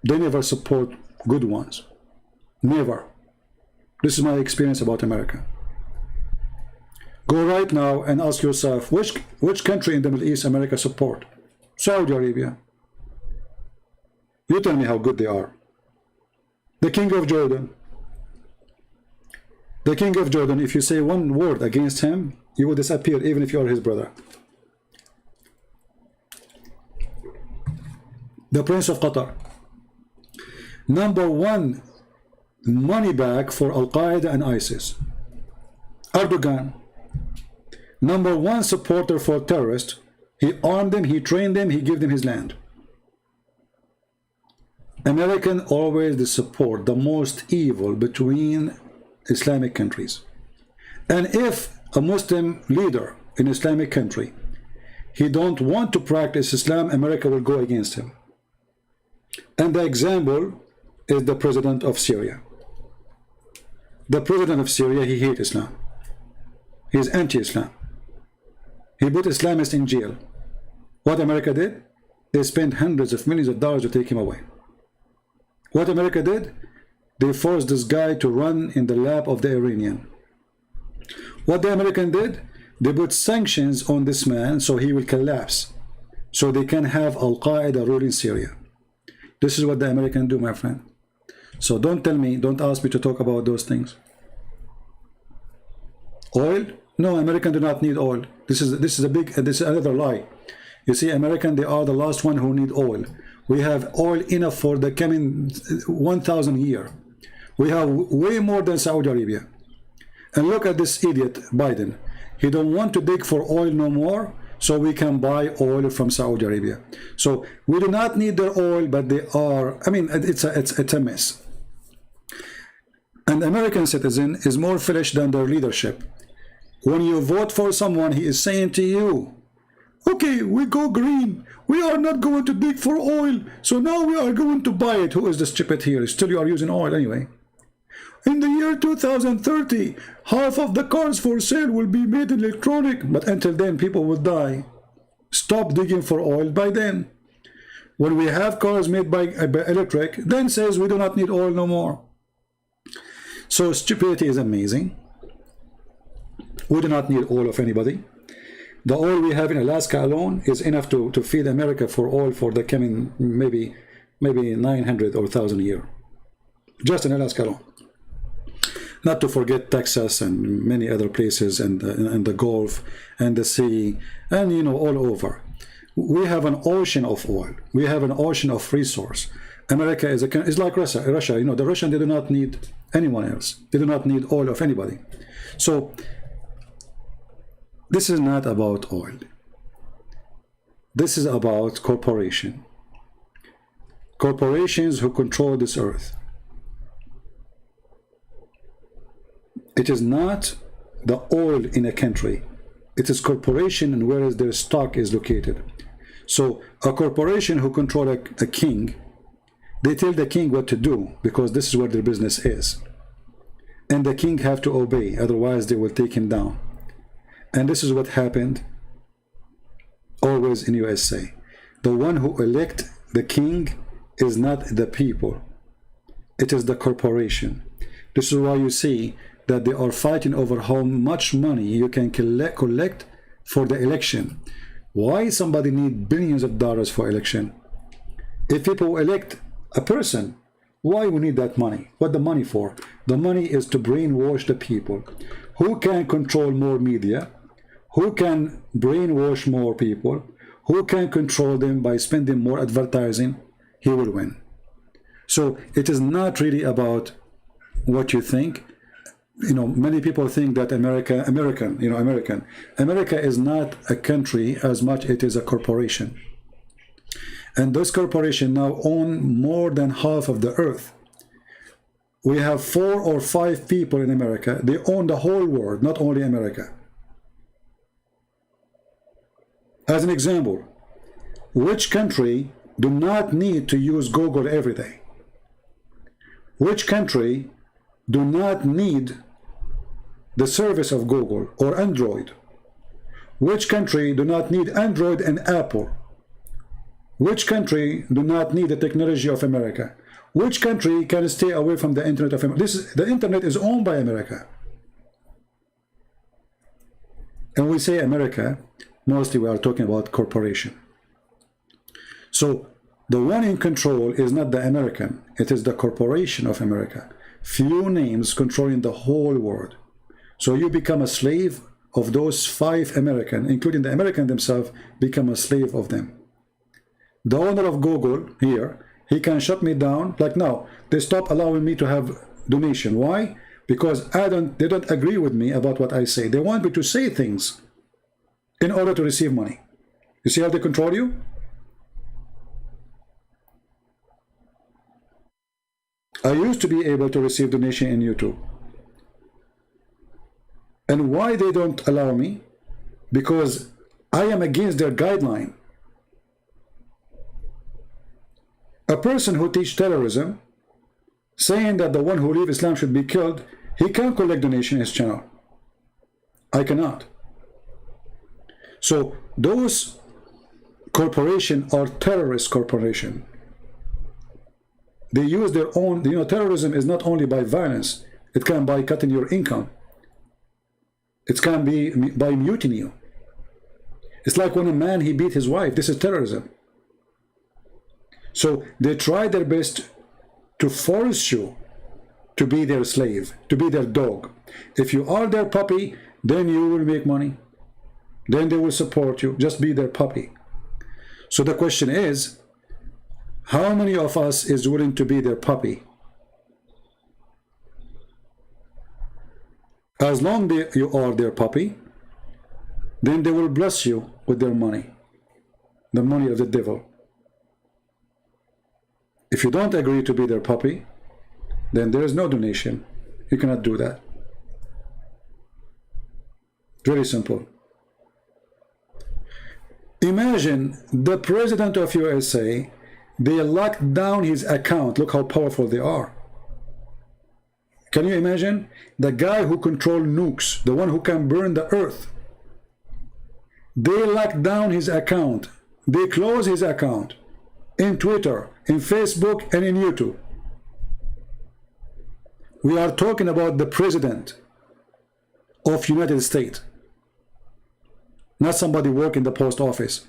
They never support good ones. Never. This is my experience about America. Go right now and ask yourself, which country in the Middle East America support? Saudi Arabia. You tell me how good they are. The King of Jordan. The King of Jordan, if you say one word against him, you will disappear even if you are his brother. The Prince of Qatar. #1 money bag for Al-Qaeda and ISIS. Erdogan. #1 supporter for terrorists. He armed them, he trained them, he gave them his land. American always support the most evil between Islamic countries. And if a Muslim leader in Islamic country, he don't want to practice Islam, America will go against him. And the example is the president of Syria. The president of Syria, he hates Islam. He is anti-Islam. He put Islamists in jail. What America did? They spent hundreds of millions of dollars to take him away. What America did? They forced this guy to run in the lap of the Iranian. What the American did? They put sanctions on this man so he will collapse, so they can have Al-Qaeda rule in Syria. This is what the Americans do, my friend. So don't tell me, don't ask me to talk about those things. Oil? No, Americans do not need oil. This is another lie. You see, Americans, they are the last one who need oil. We have oil enough for the coming 1,000 years. We have way more than Saudi Arabia. And look at this idiot, Biden. He don't want to dig for oil no more, so we can buy oil from Saudi Arabia. So we do not need their oil, but they are, I mean, it's a mess. An American citizen is more foolish than their leadership. When you vote for someone, he is saying to you, okay, we go green. We are not going to dig for oil, so now we are going to buy it. Who is the stupid here? Still, you are using oil anyway. In the year 2030, half of the cars for sale will be made electronic, but until then, people will die. Stop digging for oil by then. When we have cars made by electric, then says we do not need oil no more. So stupidity is amazing. We do not need oil of anybody. The oil we have in Alaska alone is enough to feed America for oil for the coming maybe 900 or 1,000 a year. Just in Alaska alone. Not to forget Texas and many other places and the Gulf and the sea and, you know, all over. We have an ocean of oil. We have an ocean of resource. America is like Russia. You know, the Russians, they do not need anyone else. They do not need oil of anybody. So this is not about oil. This is about corporation. Corporations who control this earth. It is not the oil in a country. It is corporation and where their stock is located. So a corporation who control a king, they tell the king what to do because this is where their business is. And the king have to obey, otherwise they will take him down. And this is what happened always in USA. The one who elect the king is not the people. It is the corporation. This is why you see that they are fighting over how much money you can collect for the election. Why somebody need billions of dollars for election? If people elect a person, why we need that money? What the money for? The money is to brainwash the people. Who can control more media? Who can brainwash more people? Who can control them by spending more advertising? He will win. So it is not really about what you think. You know, many people think that America is not a country as much it is a corporation. And this corporation now own more than half of the earth. We have 4 or 5 people in America. They own the whole world, not only America. As an example, which country do not need to use Google every day? Which country do not need the service of Google or Android? Which country do not need Android and Apple? Which country do not need the technology of America? Which country can stay away from the internet of America? The internet is owned by America. And we say America, mostly we are talking about corporation. So the one in control is not the American, it is the corporation of America. Few names controlling the whole world. So you become a slave of those 5 Americans, including the American themselves, become a slave of them. The owner of Google here, he can shut me down. Like now, they stop allowing me to have donation. Why? Because they don't agree with me about what I say. They want me to say things in order to receive money. You see how they control you? I used to be able to receive donation in YouTube. And why they don't allow me? Because I am against their guideline. A person who teaches terrorism, saying that the one who leaves Islam should be killed, he can collect donation in his channel. I cannot. So those corporations are terrorist corporations. They use their own, terrorism is not only by violence, it can by cutting your income. It can be by muting you. It's like when a man, he beat his wife. This is terrorism. So they try their best to force you to be their slave, to be their dog. If you are their puppy, then you will make money. Then they will support you. Just be their puppy. So the question is, how many of us is willing to be their puppy? As long as you are their puppy, then they will bless you with their money, the money of the devil. If you don't agree to be their puppy, then there is no donation. You cannot do that. Very simple. Imagine the president of USA, they locked down his account. Look how powerful they are. Can you imagine? The guy who controls nukes, the one who can burn the earth, they locked down his account. They close his account in Twitter, in Facebook, and in YouTube. We are talking about the president of United States, not somebody working the post office.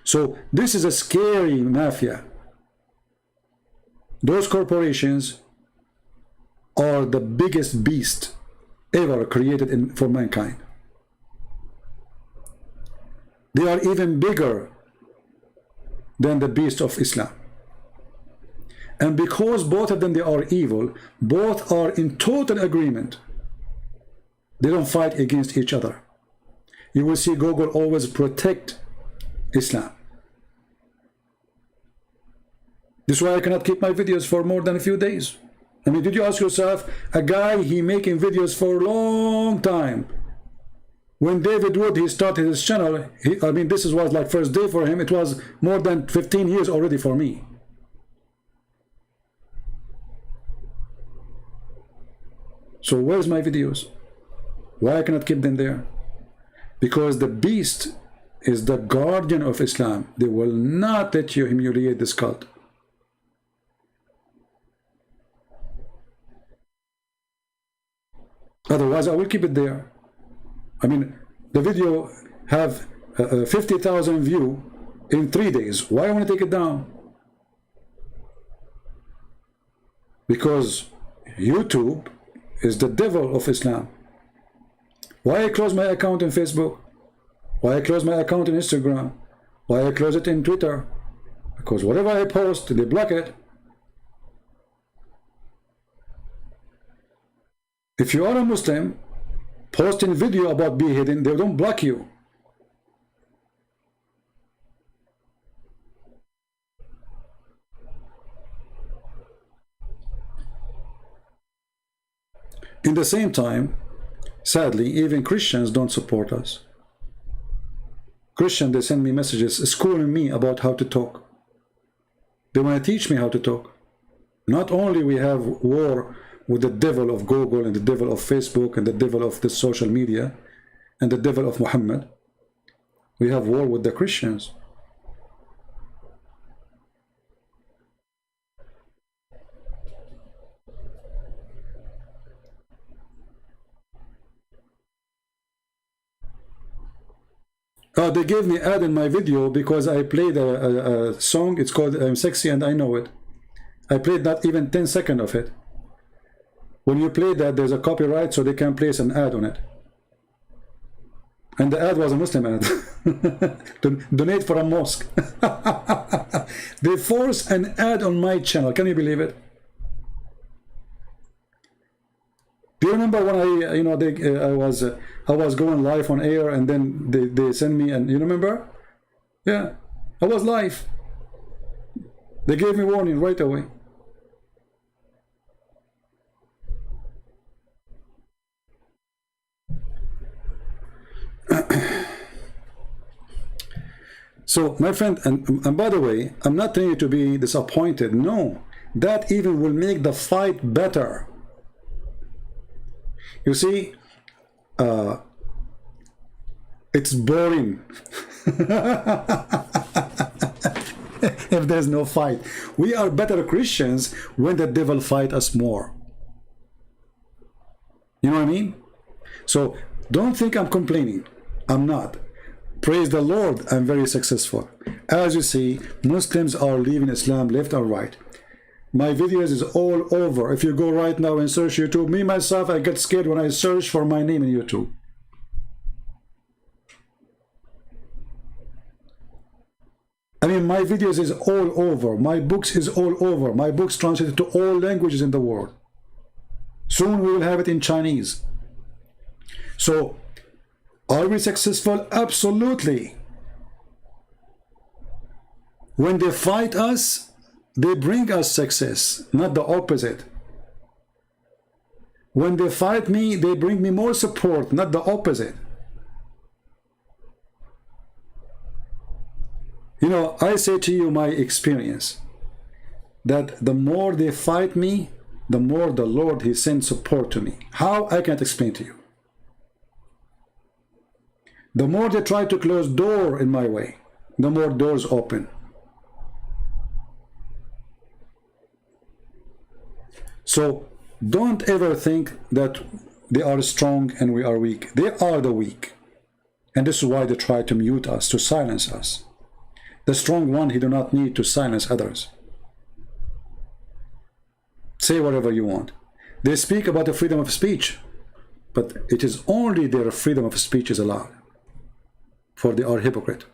So this is a scary mafia. Those corporations are the biggest beast ever created for mankind. They are even bigger than the beast of Islam. And because both of them, they are evil, both are in total agreement. They don't fight against each other. You will see Google always protect Islam. This is why I cannot keep my videos for more than a few days. I mean, did you ask yourself, a guy, he making videos for a long time. When David Wood, he started his channel, this was like first day for him. It was more than 15 years already for me. So where's my videos? Why I cannot keep them there? Because the beast is the guardian of Islam. They will not let you humiliate this cult. Otherwise, I will keep it there. I mean, the video have 50,000 views in 3 days. Why I want to take it down? Because YouTube is the devil of Islam. Why I close my account in Facebook? Why I close my account in Instagram? Why I close it in Twitter? Because whatever I post, they block it. If you are a Muslim, posting video about beheading, they don't block you. In the same time, sadly, even Christians don't support us. Christians, they send me messages schooling me about how to talk. They want to teach me how to talk. Not only we have war with the devil of Google and the devil of Facebook and the devil of the social media and the devil of Muhammad, we have war with the Christians. They gave me ad in my video because I played a song. It's called I'm Sexy and I Know It. I played not even 10 seconds of it. When you play that, there's a copyright, so they can place an ad on it. And the ad was a Muslim ad. Donate for a mosque. They forced an ad on my channel. Can you believe it? Do you remember when I was going live on air and then they sent me, and you remember? Yeah, I was live. They gave me warning right away. So, my friend, and by the way, I'm not telling you to be disappointed. No, that even will make the fight better. You see, it's boring if there's no fight. We are better Christians when the devil fight us more. You know what I mean? So don't think I'm complaining. I'm not. Praise the Lord, I'm very successful. As you see, Muslims are leaving Islam left or right. My videos is all over. If you go right now and search YouTube, me myself, I get scared when I search for my name in YouTube. I mean, my videos is all over. My books is all over. My books translated to all languages in the world. Soon we will have it in Chinese. So, are we successful? Absolutely. When they fight us, they bring us success, not the opposite. When they fight me, they bring me more support, not the opposite. You know, I say to you my experience, that the more they fight me, the more the Lord, He sends support to me. How? I can't explain to you. The more they try to close door in my way, the more doors open. So don't ever think that they are strong and we are weak. They are the weak. And this is why they try to mute us, to silence us. The strong one, he do not need to silence others. Say whatever you want. They speak about the freedom of speech, but it is only their freedom of speech is allowed, for they are hypocrite.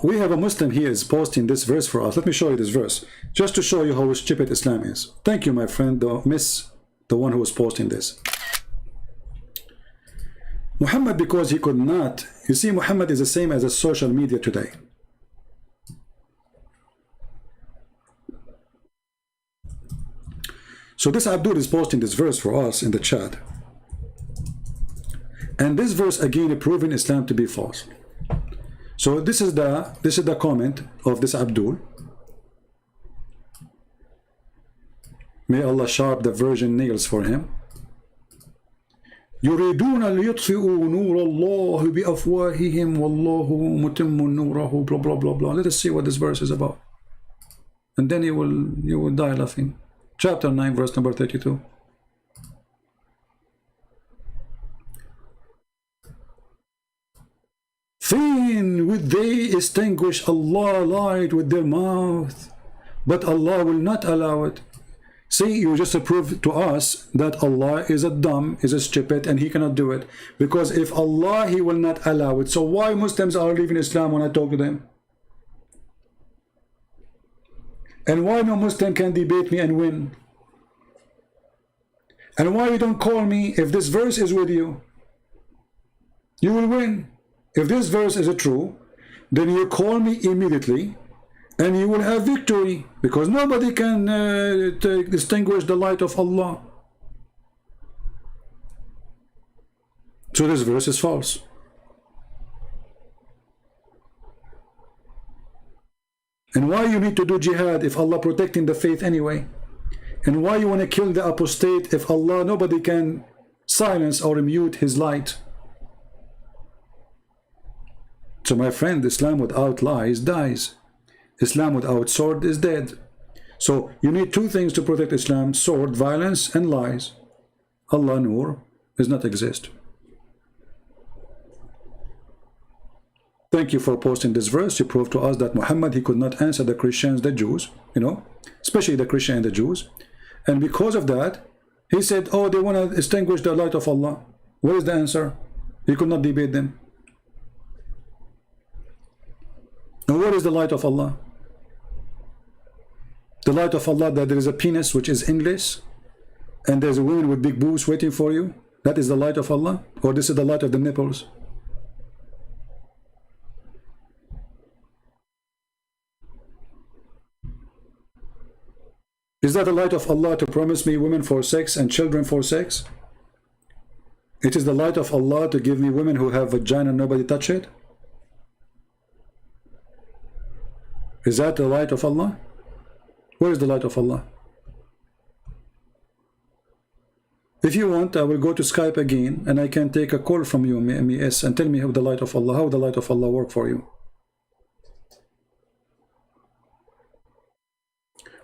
We have a Muslim here is posting this verse for us. Let me show you this verse, just to show you how stupid Islam is. Thank you, my friend, the one who was posting this. Muhammad, because he could not, you see, Muhammad is the same as a social media today. So this Abdul is posting this verse for us in the chat. And this verse again proving Islam to be false. So this is the comment of this Abdul. May Allah sharp the virgin nails for him. يريدون ليطفئوا نور الله بأفواههم والله متم نوره, blah blah blah blah. Let us see what this verse is about, and then you will die laughing. Chapter 9, verse number 32. Fain would they extinguish Allah light with their mouth, but Allah will not allow it. See, you just proved to us that Allah is a dumb, is a stupid, and He cannot do it. Because if Allah, He will not allow it. So why Muslims are leaving Islam when I talk to them? And why no Muslim can debate me and win? And why you don't call me if this verse is with you? You will win. If this verse is true, then you call me immediately and you will have victory, because nobody can distinguish the light of Allah. So this verse is false. And why you need to do jihad if Allah protecting the faith anyway? And why you want to kill the apostate if Allah, nobody can silence or mute his light? So my friend, Islam without lies dies. Islam without sword is dead. So you need two things to protect Islam: sword, violence, and lies. Allah Nur does not exist. Thank you for posting this verse. You proved to us that Muhammad, he could not answer the Christians, the Jews, you know, especially the Christian and the Jews. And because of that, he said, oh, they want to extinguish the light of Allah. What is the answer? He could not debate them. And what is the light of Allah? The light of Allah, that there is a penis which is English, and there's a woman with big boobs waiting for you. That is the light of Allah? Or this is the light of the nipples? Is that the light of Allah to promise me women for sex and children for sex? It is the light of Allah to give me women who have vagina and nobody touch it? Is that the light of Allah? Where is the light of Allah? If you want, I will go to Skype again and I can take a call from you, MES, and tell me how the light of Allah work for you.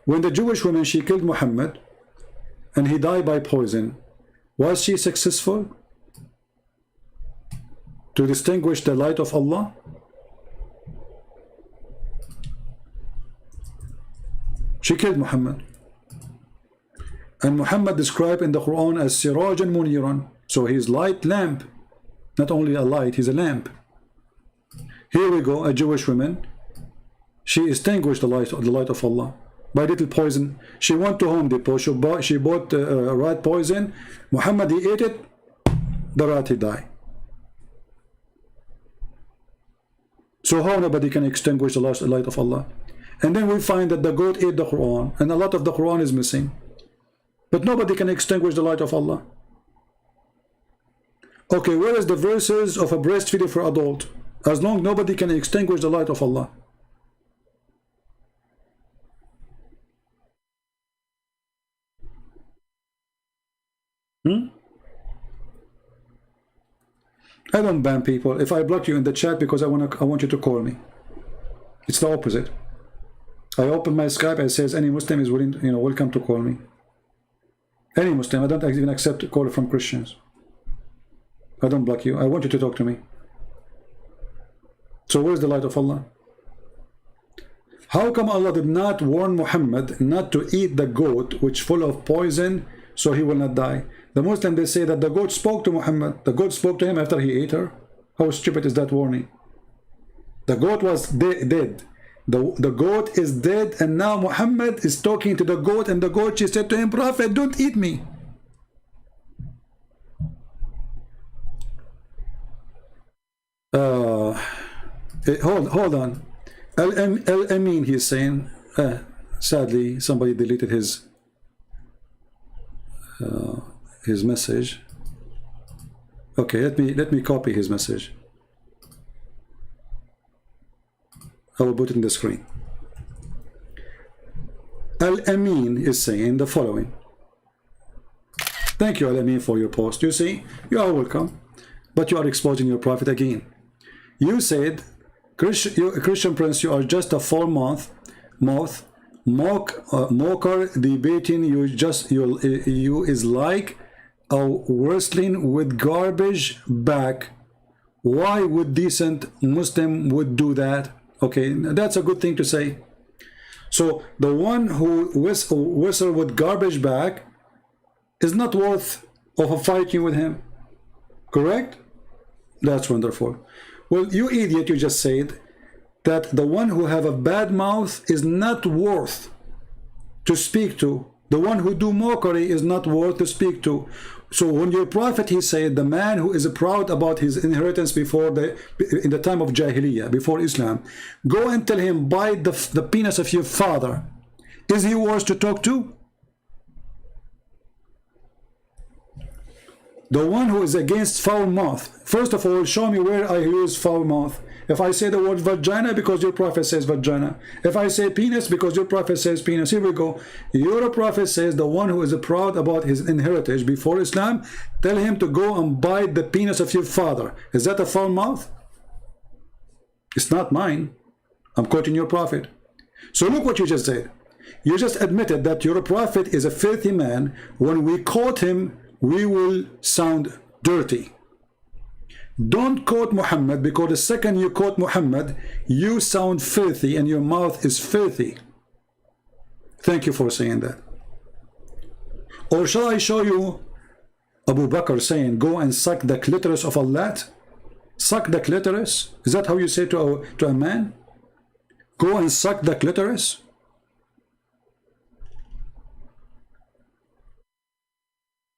When the Jewish woman, she killed Muhammad and he died by poison, was she successful to distinguish the light of Allah? She killed Muhammad. And Muhammad described in the Quran as Sirajan Muniran. So he's light lamp. Not only a light, he's a lamp. Here we go, a Jewish woman. She extinguished the light of Allah by little poison. She went to Home Depot. She bought rat poison. Muhammad, he ate it. The rat, he died. So how nobody can extinguish the light of Allah? And then we find that the goat ate the Quran, and a lot of the Quran is missing. But nobody can extinguish the light of Allah. Okay, where is the verses of a breastfeeding for adult? As long nobody can extinguish the light of Allah. I don't ban people. If I block you in the chat because I want you to call me. It's the opposite. I open my Skype and it says any Muslim is willing, welcome to call me. Any Muslim. I don't even accept a call from Christians. I don't block you. I want you to talk to me. So where's the light of Allah? How come Allah did not warn Muhammad not to eat the goat which full of poison so he will not die? The Muslim, they say that the goat spoke to Muhammad. The goat spoke to him after he ate her. How stupid is that warning? The goat was dead. The goat is dead, and now Muhammad is talking to the goat, and the goat, she said to him, Prophet, don't eat me. Hold on. Al-Amin, he's saying, sadly, somebody deleted his message. Okay, let me copy his message. I will put it in the screen. Al-Amin is saying the following. Thank you, Al-Amin, for your post. You see, you are welcome, but you are exposing your prophet again. You said, Christian Prince, you are just a foul-mouthed mocker debating you is like a wrestling with garbage back. Why would decent Muslim would do that? Okay, that's a good thing to say. So the one who whistle with garbage bag is not worth of a fighting with him. Correct? That's wonderful. Well, you idiot, you just said that the one who have a bad mouth is not worth to speak to. The one who do mockery is not worth to speak to. So when your prophet, he said, the man who is proud about his inheritance in the time of Jahiliyyah, before Islam, go and tell him, bite the penis of your father. Is he worth to talk to? The one who is against foul mouth. First of all, show me where I use foul mouth. If I say the word vagina because your prophet says vagina. If I say penis because your prophet says penis. Here we go. Your prophet says the one who is proud about his inheritance before Islam, tell him to go and bite the penis of your father. Is that a foul mouth? It's not mine. I'm quoting your prophet. So look what you just said. You just admitted that your prophet is a filthy man. When we quote him, we will sound dirty. Don't quote Muhammad, because the second you quote Muhammad, you sound filthy and your mouth is filthy. Thank you for saying that. Or shall I show you Abu Bakr saying, go and suck the clitoris of Allah? Suck the clitoris? Is that how you say to a man? Go and suck the clitoris?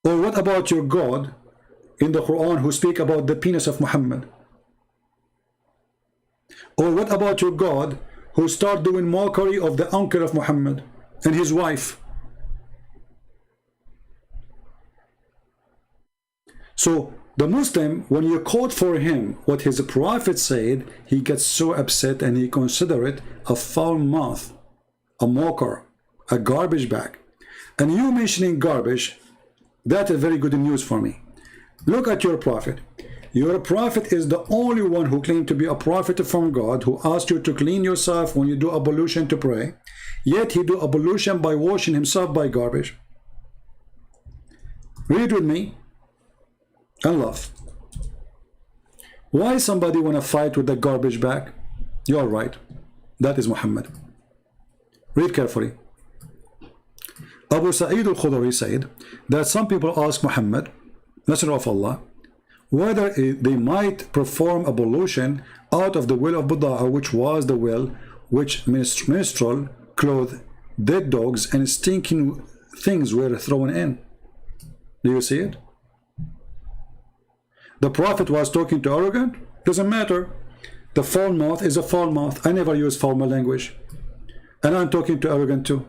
Or what about your God in the Quran who speak about the penis of Muhammad? Or what about your God who start doing mockery of the uncle of Muhammad and his wife? So the Muslim, when you quote for him what his prophet said, he gets so upset and he consider it a foul mouth, a mocker, a garbage bag. And you mentioning garbage, that is very good news for me. Look at your prophet. Your prophet is the only one who claimed to be a prophet from God, who asked you to clean yourself when you do ablution to pray. Yet he do ablution by washing himself by garbage. Read with me and laugh. Why somebody want to fight with the garbage bag? You are right. That is Muhammad. Read carefully. Abu Sa'id al-Khudri said that some people ask Muhammad, Messenger of Allah, whether they might perform ablution out of the well of Buda'a, which was the well which minstrel, clothed, dead dogs, and stinking things were thrown in. Do you see it? The Prophet was talking to arrogant? Doesn't matter. The foul mouth is a foul mouth. I never use foul language. And I'm talking to arrogant too.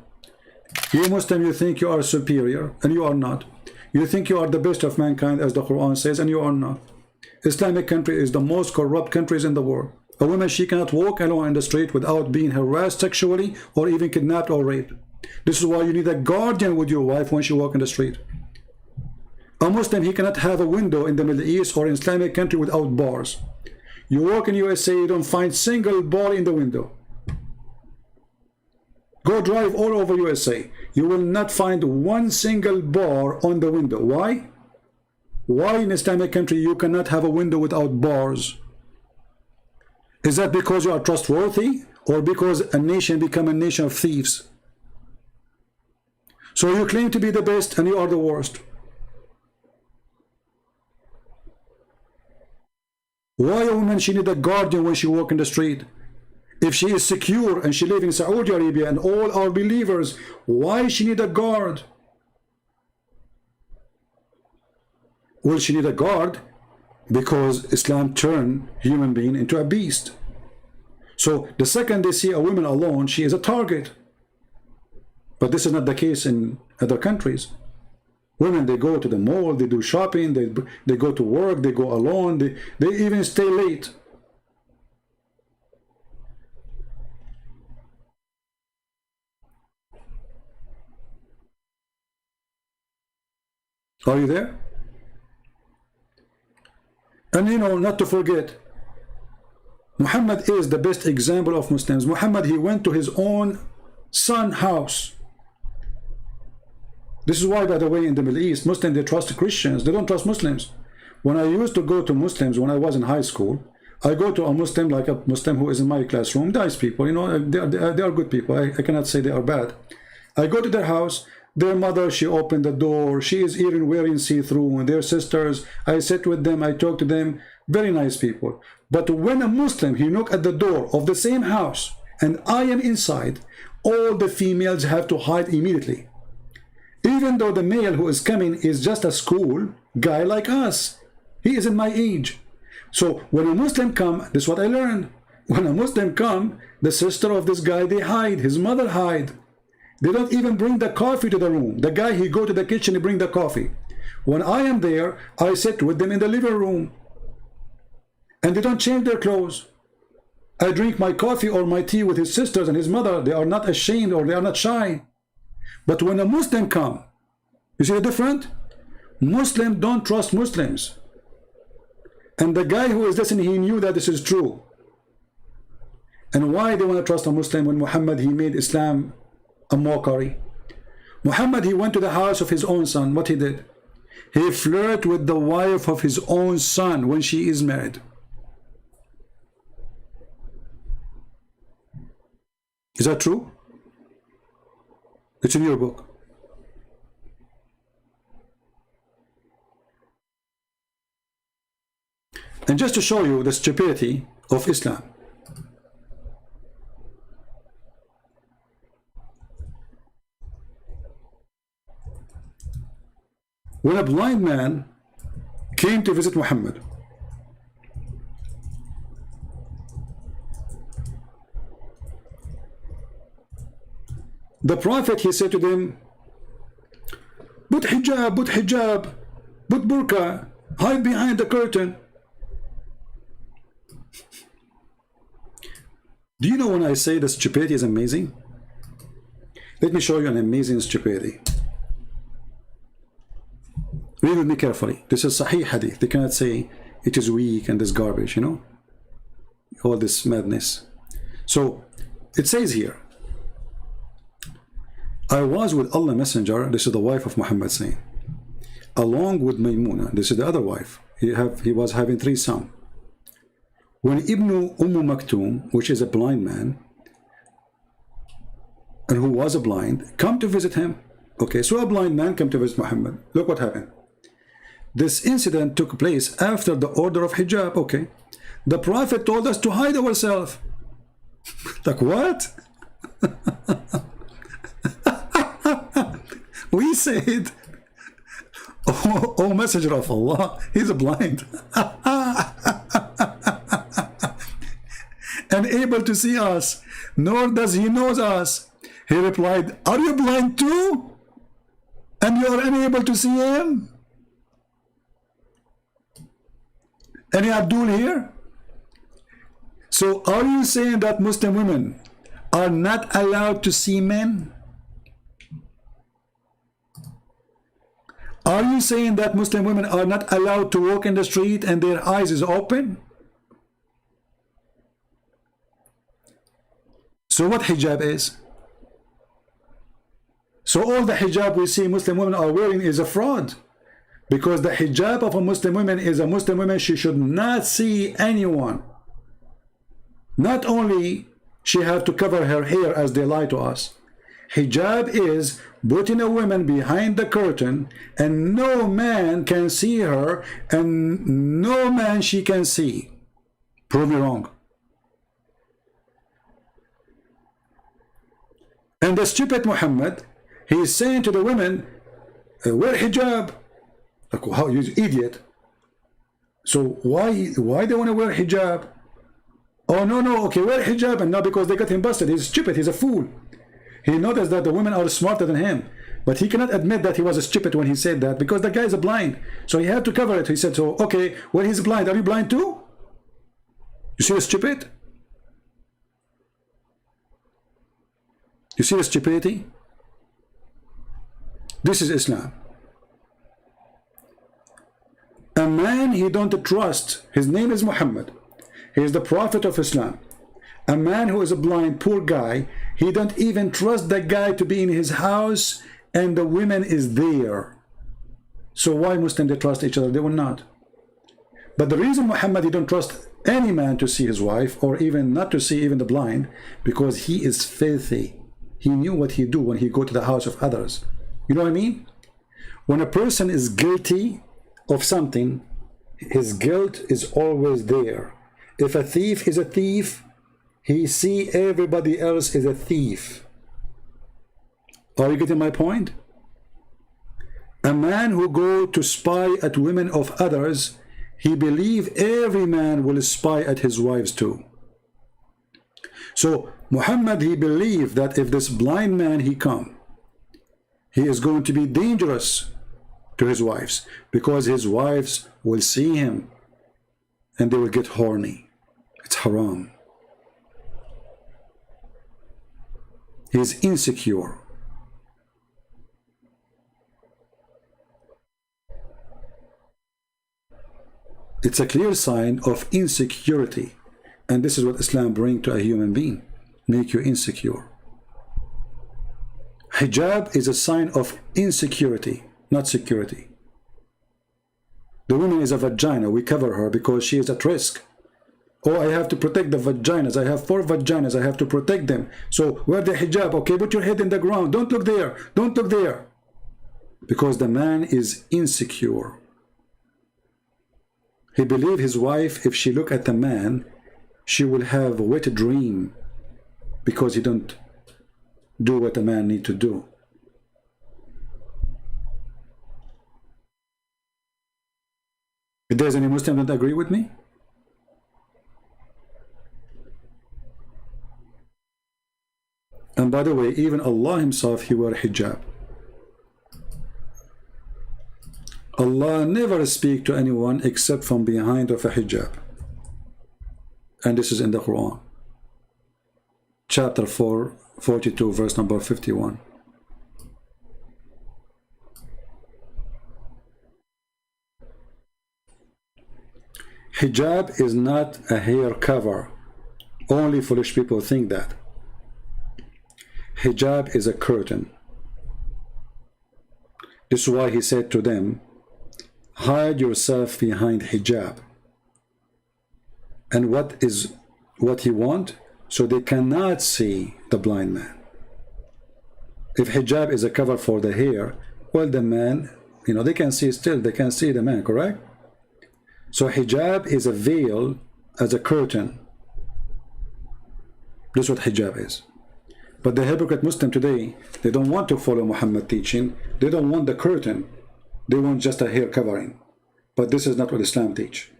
You Muslim, you think you are superior, and you are not. You think you are the best of mankind, as the Quran says, and you are not. Islamic country is the most corrupt countries in the world. A woman, she cannot walk alone in the street without being harassed sexually or even kidnapped or raped. This is why you need a guardian with your wife when she walks in the street. A Muslim, he cannot have a window in the Middle East or in Islamic country without bars. You walk in USA, you don't find single bar in the window. Go drive all over USA. You will not find one single bar on the window. Why? Why in Islamic country you cannot have a window without bars? Is that because you are trustworthy, or because a nation become a nation of thieves? So you claim to be the best and you are the worst. Why a woman, she need a guardian when she walk in the street? If she is secure and she live in Saudi Arabia and all are believers, why she need a guard? Well, she need a guard because Islam turned human being into a beast. So the second they see a woman alone, she is a target. But this is not the case in other countries. Women, they go to the mall, they do shopping, they go to work, they go alone, they even stay late. Are you there? And you know, not to forget, Muhammad is the best example of Muslims. Muhammad, he went to his own son's house. This is why, by the way, in the Middle East, Muslims, they trust Christians. They don't trust Muslims. When I used to go to Muslims when I was in high school, I go to a Muslim, like a Muslim who is in my classroom, nice people, you know, they are good people. I cannot say they are bad. I go to their house, their mother, she opened the door, she is even wearing see-through, and their sisters, I sit with them, I talk to them, very nice people. But when a Muslim, he knock at the door of the same house, and I am inside, all the females have to hide immediately. Even though the male who is coming is just a school guy like us. He is in my age. So when a Muslim come, this is what I learned. When a Muslim come, the sister of this guy, they hide, his mother hide. They don't even bring the coffee to the room. The guy, he go to the kitchen, he bring the coffee. When I am there, I sit with them in the living room. And they don't change their clothes. I drink my coffee or my tea with his sisters and his mother. They are not ashamed or they are not shy. But when a Muslim come, you see the difference? Muslims don't trust Muslims. And the guy who is listening, he knew that this is true. And why they want to trust a Muslim when Muhammad, he made Islam a mockery? Muhammad, he went to the house of his own son. What he did? He flirted with the wife of his own son when she is married. Is that true? It's in your book. And just to show you the stupidity of Islam, when a blind man came to visit Muhammad, the Prophet, he said to them, put hijab, put burqa, hide behind the curtain. Do you know when I say the stupidity is amazing? Let me show you an amazing stupidity. Read with me carefully. This is Sahih Hadith. They cannot say it is weak and this garbage, you know? All this madness. So, it says here, I was with Allah Messenger, this is the wife of Muhammad saying, along with Maymuna, this is the other wife. He was having 3 sons. When Ibn Maktoum, which is a blind man, and who was a blind, come to visit him. Okay, so a blind man come to visit Muhammad. Look what happened. This incident took place after the order of hijab. Okay, the Prophet told us to hide ourselves. Like what? We said, oh Messenger of Allah, he's blind. And able to see us, nor does he know us. He replied, are you blind too? And you are unable to see him? Any Abdul here? So are you saying that Muslim women are not allowed to see men? Are you saying that Muslim women are not allowed to walk in the street and their eyes is open? So what hijab is? So all the hijab we see Muslim women are wearing is a fraud. Because the hijab of a Muslim woman is a Muslim woman, she should not see anyone. Not only she have to cover her hair as they lie to us. Hijab is putting a woman behind the curtain and no man can see her and no man she can see. Prove me wrong. And the stupid Muhammad, he is saying to the women, wear hijab. Like, how, you idiot. So why they want to wear hijab? Oh, no, okay, wear hijab. And now because they got him busted, he's stupid, he's a fool. He noticed that the women are smarter than him. But he cannot admit that he was a stupid when he said that, because the guy is blind. So he had to cover it. He said, so, okay, well, he's blind. Are you blind too? You see the stupid? You see the stupidity? This is Islam. A man he don't trust, his name is Muhammad. He is the prophet of Islam. A man who is a blind, poor guy, he don't even trust the guy to be in his house and the women is there. So why Muslims they trust each other? They will not. But the reason Muhammad he don't trust any man to see his wife, or even not to see even the blind, because he is filthy. He knew what he do when he go to the house of others. You know what I mean? When a person is guilty of something, his guilt is always there. If a thief is a thief, he see everybody else is a thief. Are you getting my point? A man who go to spy at women of others, he believe every man will spy at his wives too. So Muhammad, he believed that if this blind man he come, he is going to be dangerous to his wives, because his wives will see him and they will get horny. It's haram. He is insecure. It's a clear sign of insecurity, and this is what Islam brings to a human being, make you insecure. Hijab is a sign of insecurity, not security. The woman is a vagina, we cover her because she is at risk. Oh, I have to protect the vaginas, I have 4 vaginas, I have to protect them. So wear the hijab, okay, put your head in the ground, don't look there, don't look there. Because the man is insecure. He believed his wife, if she look at the man, she will have a wet dream, because he don't do what a man need to do. If there's any Muslim that agree with me? And by the way, even Allah himself, he wore hijab. Allah never speak to anyone except from behind of a hijab. And this is in the Quran. Chapter 4, 42, verse number 51. Hijab is not a hair cover. Only foolish people think that. Hijab is a curtain. This is why he said to them, hide yourself behind hijab. And what he want? So they cannot see the blind man. If hijab is a cover for the hair, well, the man, they can see still, they can see the man, correct? So hijab is a veil as a curtain. This is what hijab is. But the hypocrite Muslim today, they don't want to follow Muhammad teaching. They don't want the curtain. They want just a hair covering. But this is not what Islam teach.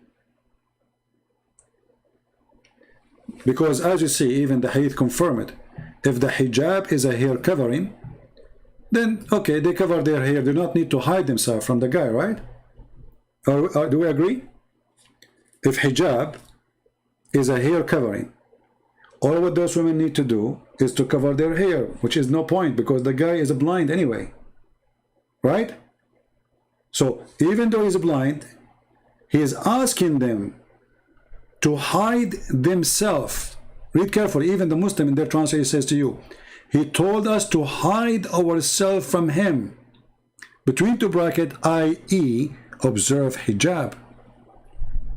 Because as you see, even the hadith confirm it. If the hijab is a hair covering, then okay, they cover their hair. They do not need to hide themselves from the guy, right? Or do we agree? If hijab is a hair covering, all what those women need to do is to cover their hair, which is no point because the guy is blind anyway, right? So even though he's blind, he is asking them to hide themselves. Read carefully. Even the Muslim in their translation says to you, he told us to hide ourselves from him. Between 2 brackets, i.e. observe hijab.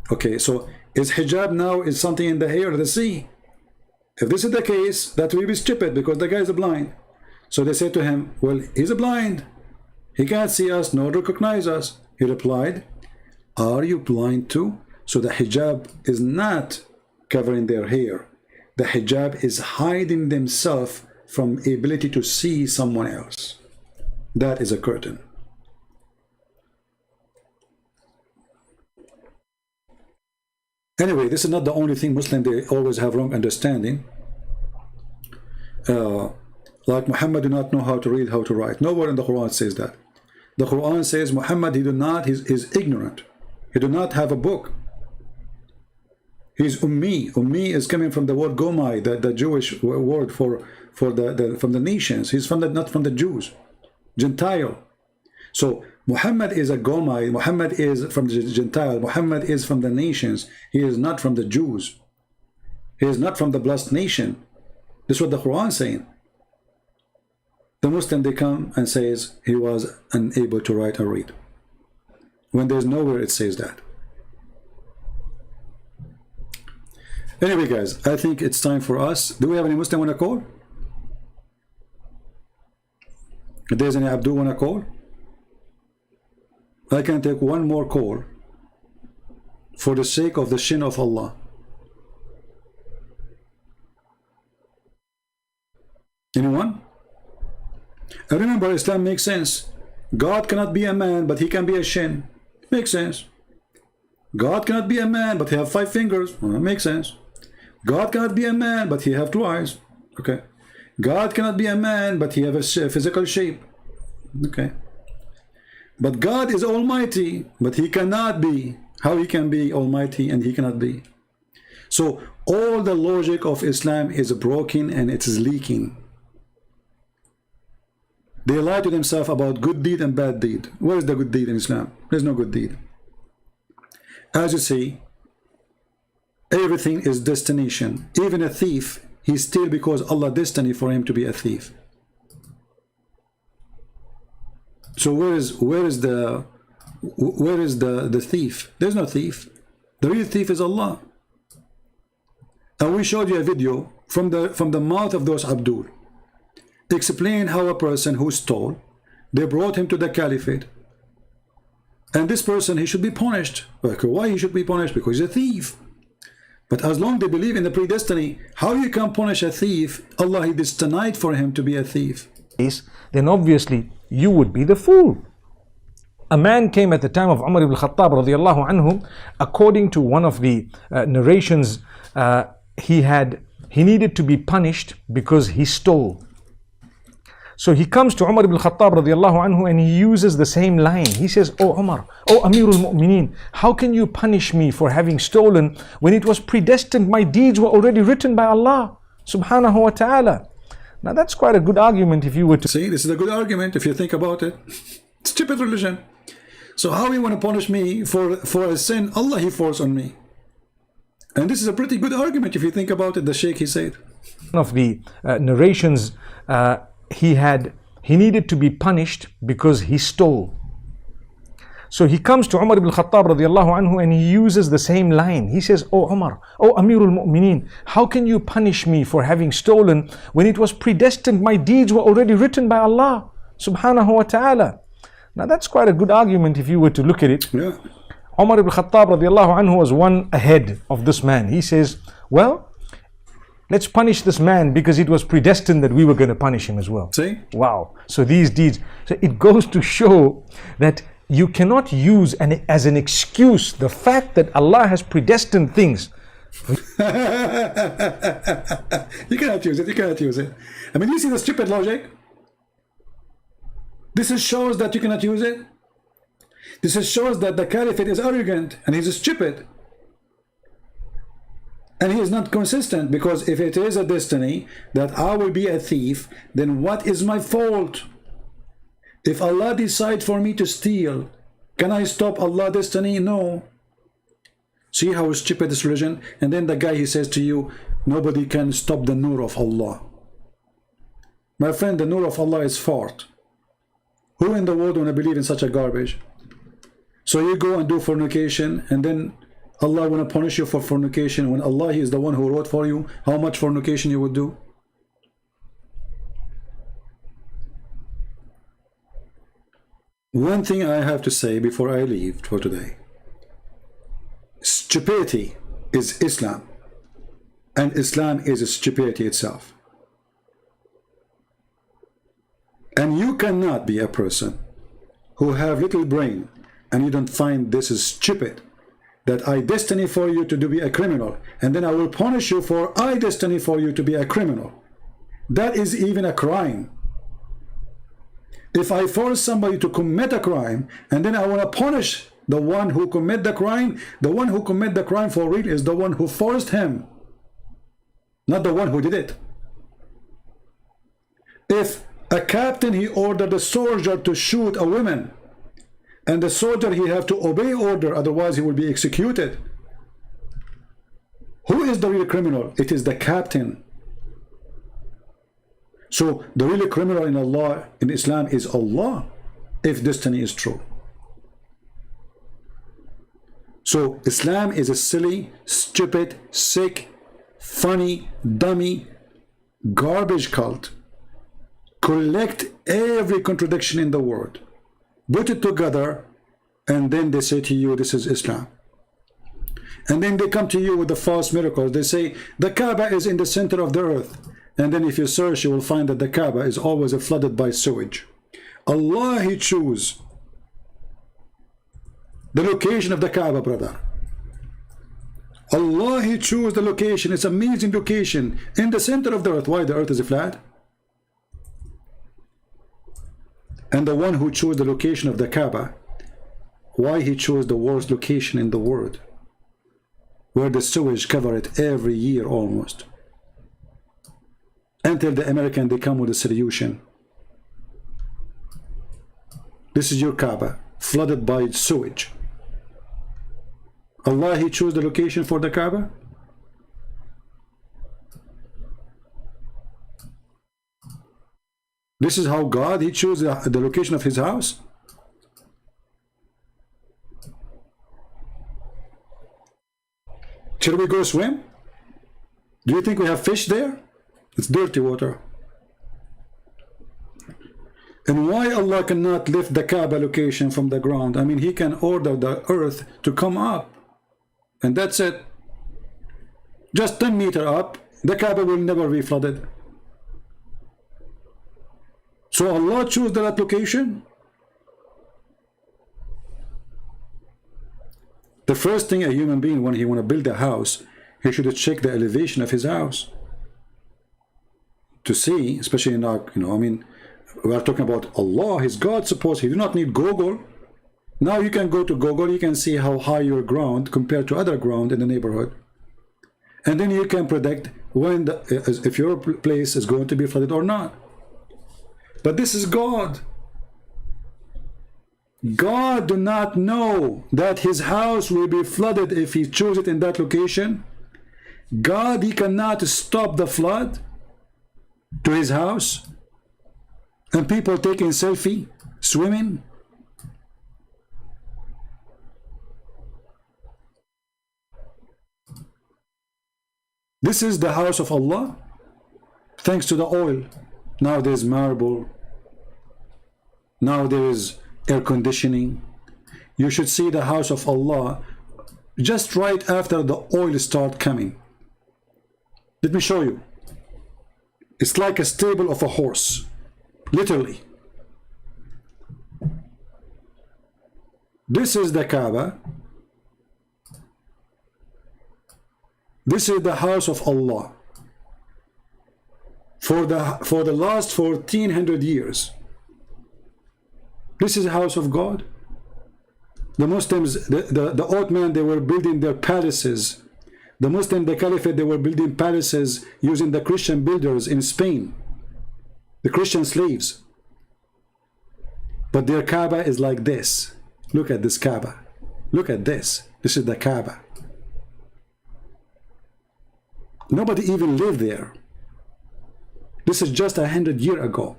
Okay, so is hijab now is something in the hair of the sea? If this is the case, that will be stupid because the guy is blind. So they said to him, well, he's blind. He can't see us nor recognize us. He replied, are you blind too? So the hijab is not covering their hair. The hijab is hiding themselves from ability to see someone else. That is a curtain. Anyway, this is not the only thing Muslim, they always have wrong understanding. Like Muhammad do not know how to read, how to write. Nowhere in the Quran says that. The Quran says Muhammad, he is ignorant. He do not have a book. He's ummi. Ummi is coming from the word gomai, the Jewish word for from the nations. He's not from the Jews. Gentile. So Muhammad is a gomai. Muhammad is from the Gentile. Muhammad is from the nations. He is not from the Jews. He is not from the blessed nation. This is what the Quran is saying. The Muslim, they come and says he was unable to write or read, when there's nowhere it says that. Anyway, guys, I think it's time for us. Do we have any Muslim want to call? If there's any Abdul want to call, I can take one more call for the sake of the shin of Allah. Anyone? And remember, Islam makes sense. God cannot be a man, but he can be a shin. Makes sense. God cannot be a man, but he have 5 fingers. Well, makes sense. God cannot be a man, but he have 2 eyes. Okay. God cannot be a man, but he have a physical shape. Okay. But God is almighty, but he cannot be. How he can be almighty and he cannot be? So all the logic of Islam is broken and it is leaking. They lie to themselves about good deed and bad deed. Where is the good deed in Islam? There's no good deed. As you see, everything is destination. Even a thief, he steals because Allah destiny for him to be a thief. So where is the thief? There's no thief. The real thief is Allah. And we showed you a video from the mouth of those Abdul. Explain how a person who stole, they brought him to the caliphate, and this person, he should be punished. Why he should be punished? Because he's a thief. But as long as they believe in the predestiny, how you can punish a thief? Allah, he destined for him to be a thief. Then obviously you would be the fool. A man came at the time of Umar ibn Khattab radiallahu anhu. According to one of the narrations, he needed to be punished because he stole. So he comes to Umar ibn Khattab radiallahu anhu and he uses the same line. He says, "Oh Umar, oh Amirul Mu'mineen, how can you punish me for having stolen when it was predestined? My deeds were already written by Allah subhanahu wa ta'ala." Now that's quite a good argument if you were to see. This is a good argument if you think about it. Stupid religion. So how you want to punish me for a sin Allah he forced on me? And this is a pretty good argument if you think about it. The Sheikh, he said. One of the narrations, he needed to be punished because he stole. So he comes to Umar ibn Khattab radiallahu anhu and he uses the same line. He says, "Oh Umar, oh Amirul Mu'mineen, how can you punish me for having stolen when it was predestined? My deeds were already written by Allah subhanahu wa ta'ala." Now that's quite a good argument if you were to look at it. Yeah. Umar ibn Khattab radiallahu anhu was one ahead of this man. He says, "Well, let's punish this man because it was predestined that we were going to punish him as well." See? Wow. So these deeds. So it goes to show that you cannot use as an excuse the fact that Allah has predestined things. You cannot use it. You cannot use it. I mean, you see the stupid logic? This shows that you cannot use it. This shows that the caliphate is arrogant and he's stupid. And he is not consistent, because if it is a destiny that I will be a thief, then what is my fault? If Allah decides for me to steal, can I stop Allah's destiny? No. See how stupid this religion? And then the guy, he says to you, nobody can stop the nur of Allah. My friend, the nur of Allah is fart. Who in the world want to believe in such a garbage? So you go and do fornication, and then Allah want to punish you for fornication when Allah, he is the one who wrote for you how much fornication you would do. One thing I have to say before I leave for today: stupidity is Islam, and Islam is stupidity itself. And you cannot be a person who have little brain and you don't find this is stupid, that I destiny for you to be a criminal, and then I will punish you for I destiny for you to be a criminal. That is even a crime. If I force somebody to commit a crime, and then I want to punish the one who commit the crime, the one who commit the crime for real is the one who forced him, not the one who did it. If a captain, he ordered a soldier to shoot a woman, and the soldier, he have to obey order, otherwise he will be executed. Who is the real criminal? It is the captain. So the real criminal in Allah, in Islam, is Allah, if destiny is true. So Islam is a silly, stupid, sick, funny, dummy, garbage cult. Collect every contradiction in the word, put it together, and then they say to you, this is Islam. And then they come to you with the false miracles. They say the Kaaba is in the center of the earth. And then if you search, you will find that the Kaaba is always flooded by sewage. Allah, He chose the location of the Kaaba, brother. Allah, He chose the location. It's an amazing location in the center of the earth. Why the earth is flat? And the one who chose the location of the Kaaba, why he chose the worst location in the world, where the sewage cover it every year almost, until the American, they come with a solution. This is your Kaaba, flooded by sewage. Allah, He chose the location for the Kaaba? This is how God, He chose the location of His house? Should we go swim? Do you think we have fish there? It's dirty water. And why Allah cannot lift the Kaaba location from the ground? I mean, He can order the earth to come up, and that's it. Just 10 meters up, the Kaaba will never be flooded. So Allah chose that location. The first thing a human being, when he want to build a house, he should check the elevation of his house to see, especially in our, I mean, we are talking about Allah, His God. Suppose He do not need Google. Now you can go to Google, you can see how high your ground compared to other ground in the neighborhood, and then you can predict when if your place is going to be flooded or not. But this is God. God do not know that His house will be flooded if He chooses it in that location. God, He cannot stop the flood to His house, and people taking selfie, swimming. This is the house of Allah, thanks to the oil. Now there's marble. Now there is air conditioning. You should see the house of Allah just right after the oil start coming. Let me show you. It's like a stable of a horse, literally. This is the Kaaba. This is the house of Allah. For the last 1400 years. This is the house of God. The Muslims, the Ottoman, they were building their palaces. The Muslim, the Caliphate, they were building palaces using the Christian builders in Spain, the Christian slaves. But their Kaaba is like this. Look at this Kaaba. Look at this. This is the Kaaba. Nobody even lived there. This is just 100 years ago.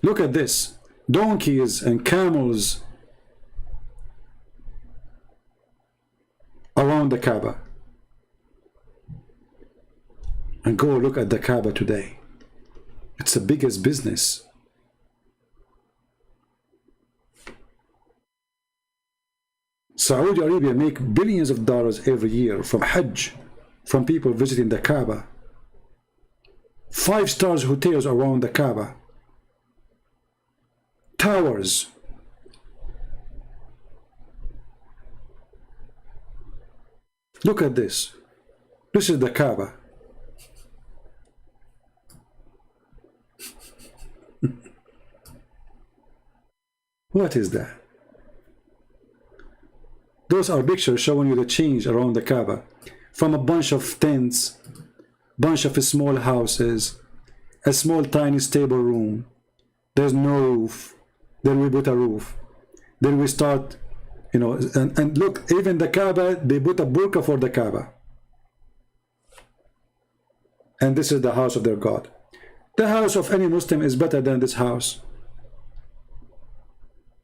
Look at this. Donkeys and camels around the Kaaba. And go look at the Kaaba today. It's the biggest business. Saudi Arabia make billions of dollars every year from Hajj, from people visiting the Kaaba. 5-star hotels around the Kaaba. Towers. Look at this. This is the Kaaba. What is that? Those are pictures showing you the change around the Kaaba. From a bunch of tents, bunch of small houses, a small tiny stable room. There's no roof. Then we put a roof. Then we start, and look, even the Kaaba, they put a burqa for the Kaaba. And this is the house of their God. The house of any Muslim is better than this house.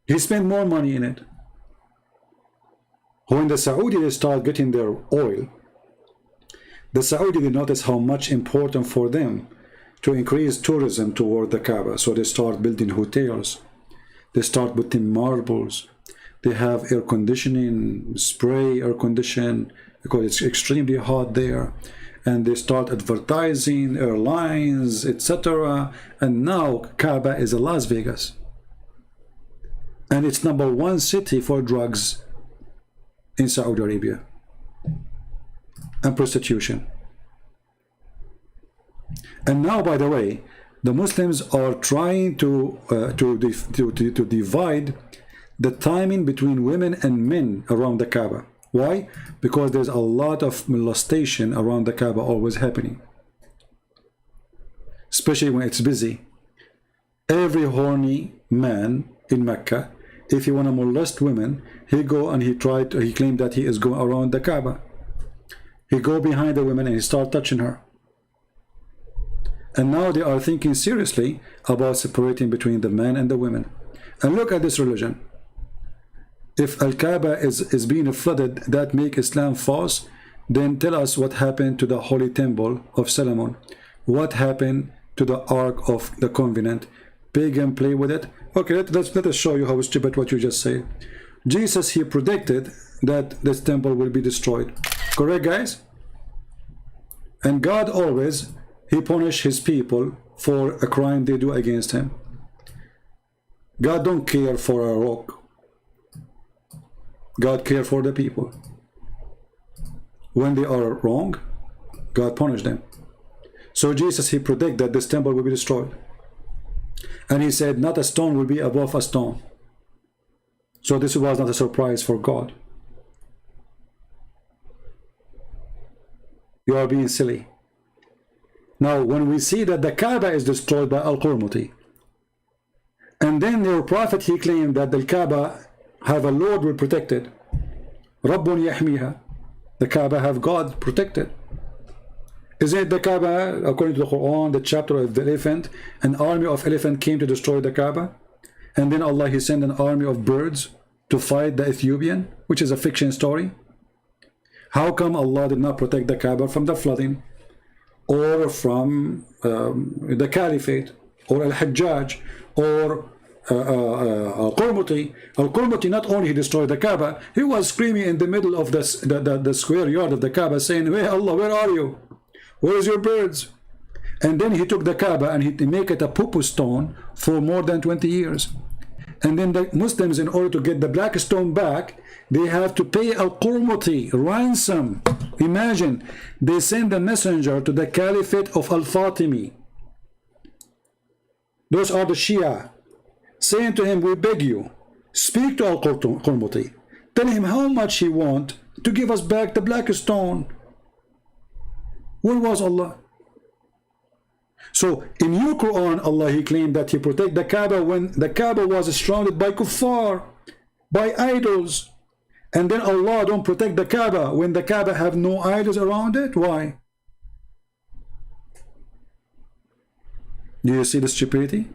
He spent more money in it. When the Saudi they start getting their oil, the Saudi they notice how much important for them to increase tourism toward the Kaaba. So they start building hotels. They start putting marbles. They have air conditioning, spray air condition, because it's extremely hot there. And they start advertising airlines, etc. And now Kaaba is a Las Vegas. And it's #1 city for drugs in Saudi Arabia and prostitution. And now, by the way, the Muslims are trying to divide the timing between women and men around the Kaaba. Why? Because there's a lot of molestation around the Kaaba always happening, especially when it's busy. Every horny man in Mecca, if he want to molest women, he go and he claimed that he is going around the Kaaba. He go behind the women and he start touching her. And now they are thinking seriously about separating between the men and the women. And look at this religion. If Al-Kaaba is being flooded, that make Islam false, then tell us what happened to the Holy Temple of Solomon. What happened to the Ark of the Covenant? Pagan play with it. Okay, let us show you how stupid what you just say. Jesus, he predicted that this temple will be destroyed. Correct, guys? And God always, he punish his people for a crime they do against him. God don't care for a rock. God care for the people. When they are wrong, God punish them. So Jesus, he predicted that this temple will be destroyed. And he said, not a stone will be above a stone. So this was not a surprise for God. You are being silly. Now, when we see that the Kaaba is destroyed by Al-Qurmuti, and then their prophet, he claimed that the Kaaba have a Lord will protect it. Rabbun yahmiha. The Kaaba have God protected. Isn't it the Kaaba, according to the Quran, the chapter of the elephant, an army of elephant came to destroy the Kaaba, and then Allah, he sent an army of birds to fight the Ethiopian, which is a fiction story? How come Allah did not protect the Kaaba from the flooding, or from the Caliphate, or Al-Hajjaj, or Al-Qurmuti? Al-Qurmuti, not only he destroyed the Kaaba, he was screaming in the middle of the square yard of the Kaaba, saying, hey Allah, where are you? Where is your birds? And then he took the Kaaba and he make it a poo-poo stone for more than 20 years. And then the Muslims, in order to get the black stone back, they have to pay Al-Qurmuti ransom. Imagine, they send a messenger to the Caliphate of Al-Fatimi. Those are the Shia, saying to him, we beg you, speak to Al-Qurmuti. Tell him how much he want to give us back the black stone. Where was Allah? So in your Quran, Allah, he claimed that he protect the Kaaba when the Kaaba was surrounded by kuffar, by idols. And then Allah don't protect the Kaaba when the Kaaba have no idols around it. Why? Do you see the stupidity?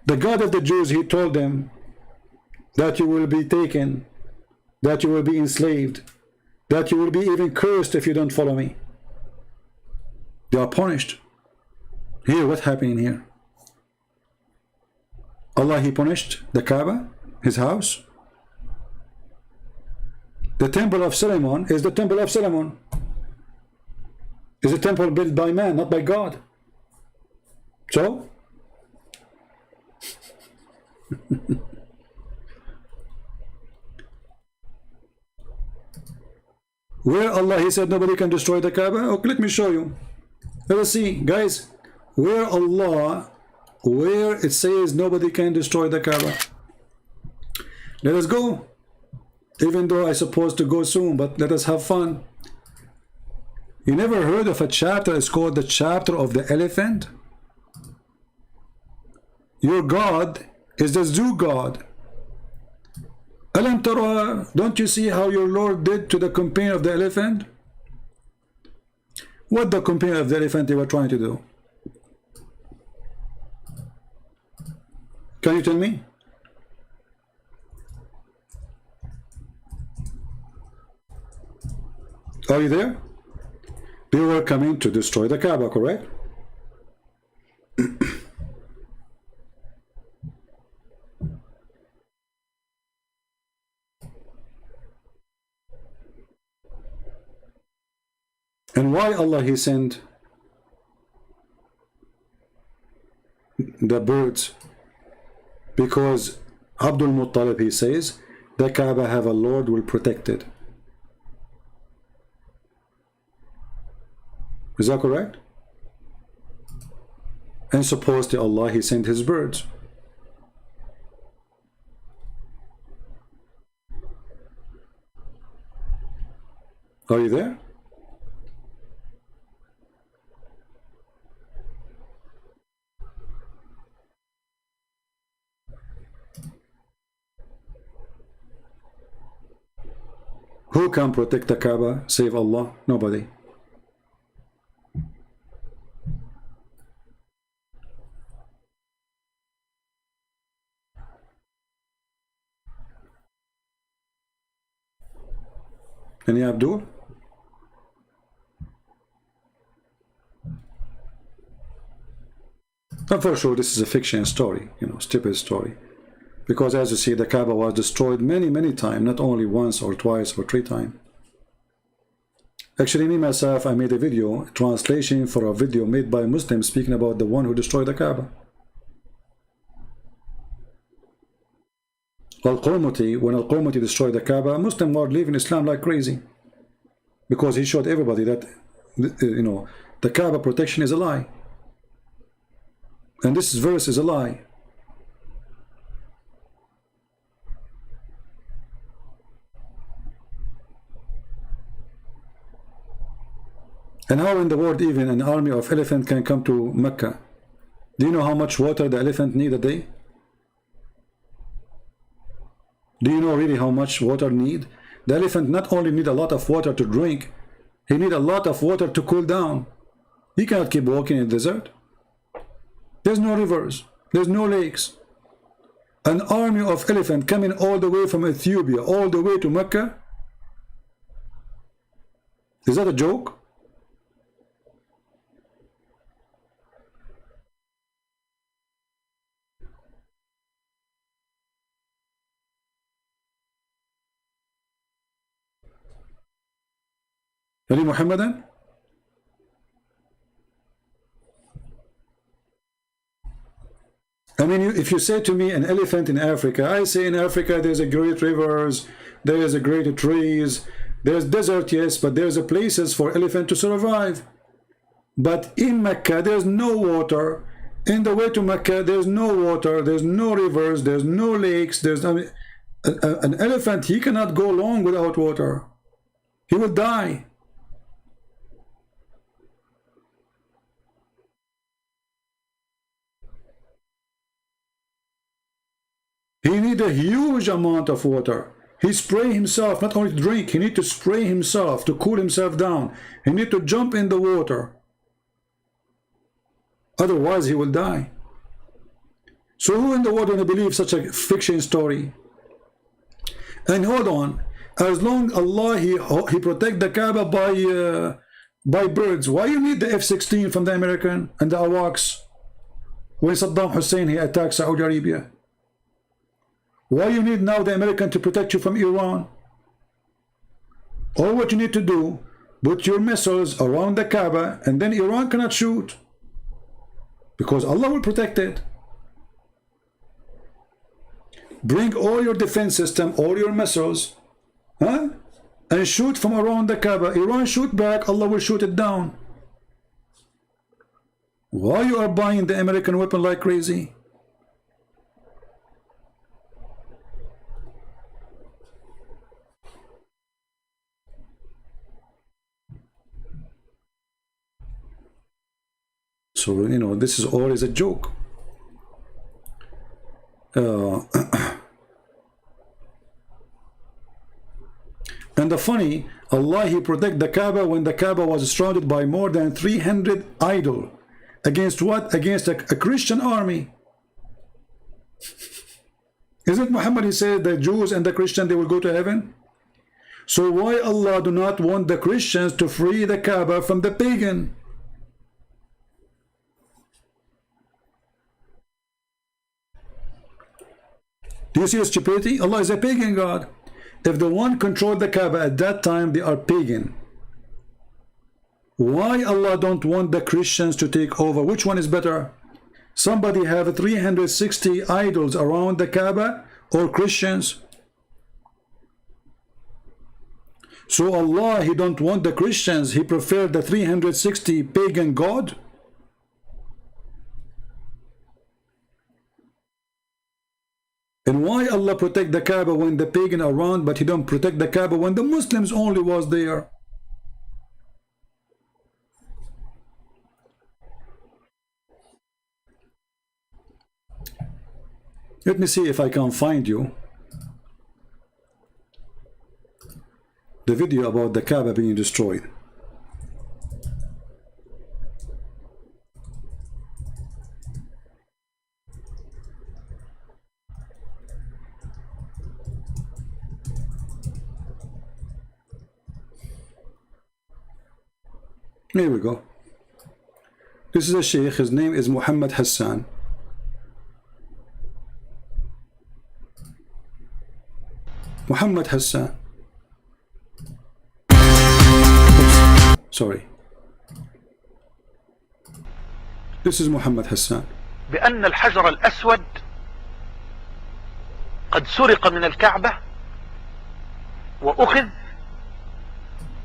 The God of the Jews, he told them that you will be taken, that you will be enslaved, that you will be even cursed if you don't follow me. They are punished. Here, what's happening here? Allah, he punished the Kaaba, his house. The temple of Solomon is the temple of Solomon. Is a temple built by man, not by God. So? Where Allah, he said nobody can destroy the Kaaba? Okay, let me show you. Let us see, guys, where Allah, where it says nobody can destroy the Kaaba. Let us go. Even though I'm supposed to go soon, but let us have fun. You never heard of a chapter, it's called the chapter of the elephant? Your God is the zoo God. Alam tara, don't you see how your Lord did to the companion of the elephant? What the companion of the elephant they were trying to do? Can you tell me? Are you there? They were coming to destroy the Kaaba, correct? And why Allah He sent the birds? Because Abdul Muttalib, he says, the Kaaba have a Lord will protect it. Is that correct? And supposedly Allah He sent His birds. Are you there? Who can protect the Kaaba, save Allah? Nobody. Any Abdul? And for sure this is a fiction story, you know, stupid story. Because as you see, the Kaaba was destroyed many times, not only once or twice or 3 times. Actually, me myself, I made a video, translation for a video made by Muslims speaking about the one who destroyed the Kaaba. Al-Qurmuti, when Al-Qurmuti destroyed the Kaaba, Muslims were leaving Islam like crazy. Because he showed everybody that, you know, the Kaaba protection is a lie. And this verse is a lie. And how in the world even an army of elephant can come to Mecca? Do you know how much water the elephant need a day? Do you know really how much water need? The elephant not only need a lot of water to drink, he need a lot of water to cool down. He cannot keep walking in the desert. There's no rivers, there's no lakes. An army of elephant coming all the way from Ethiopia, all the way to Mecca. Is that a joke? Ali Muhammadan? I mean, if you say to me an elephant in Africa, I say in Africa there's a great rivers, there's a great trees, there's desert, yes, but there's a places for elephant to survive. But in Mecca there's no water. In the way to Mecca there's no water, there's no rivers, there's no lakes. There's, I mean, an elephant, he cannot go long without water. He will die. He need a huge amount of water. He spray himself, not only to drink, he need to spray himself to cool himself down. He need to jump in the water. Otherwise he will die. So who in the world will believe such a fiction story? And hold on, as long Allah he protect the Kaaba by birds, why you need the F-16 from the American and the AWACS when Saddam Hussein he attacked Saudi Arabia? Why you need now the American to protect you from Iran? All what you need to do, put your missiles around the Kaaba and then Iran cannot shoot. Because Allah will protect it. Bring all your defense system, all your missiles, huh? And shoot from around the Kaaba. Iran shoot back, Allah will shoot it down. Why you are buying the American weapon like crazy? So, you know, this is always a joke. And the funny, Allah he protect the Kaaba when the Kaaba was surrounded by more than 300 idols. Against what? Against a Christian army. Isn't Muhammad, he said the Jews and the Christians, they will go to heaven? So why Allah do not want the Christians to free the Kaaba from the pagan? Do you see the stupidity? Allah is a pagan God. If the one controlled the Kaaba at that time, they are pagan. Why Allah don't want the Christians to take over? Which one is better? Somebody have 360 idols around the Kaaba, or Christians? So Allah, he don't want the Christians, he preferred the 360 pagan God. And why Allah protect the Kaaba when the pagan are around, but he don't protect the Kaaba when the Muslims only was there? Let me see if I can find you the video about the Kaaba being destroyed. Here we go. This is a sheikh, his name is Muhammad Hassan. Muhammad Hassan. Oops. Sorry. This is Muhammad Hassan. بأن الحجر الأسود قد سرق من الكعبة وأخذ،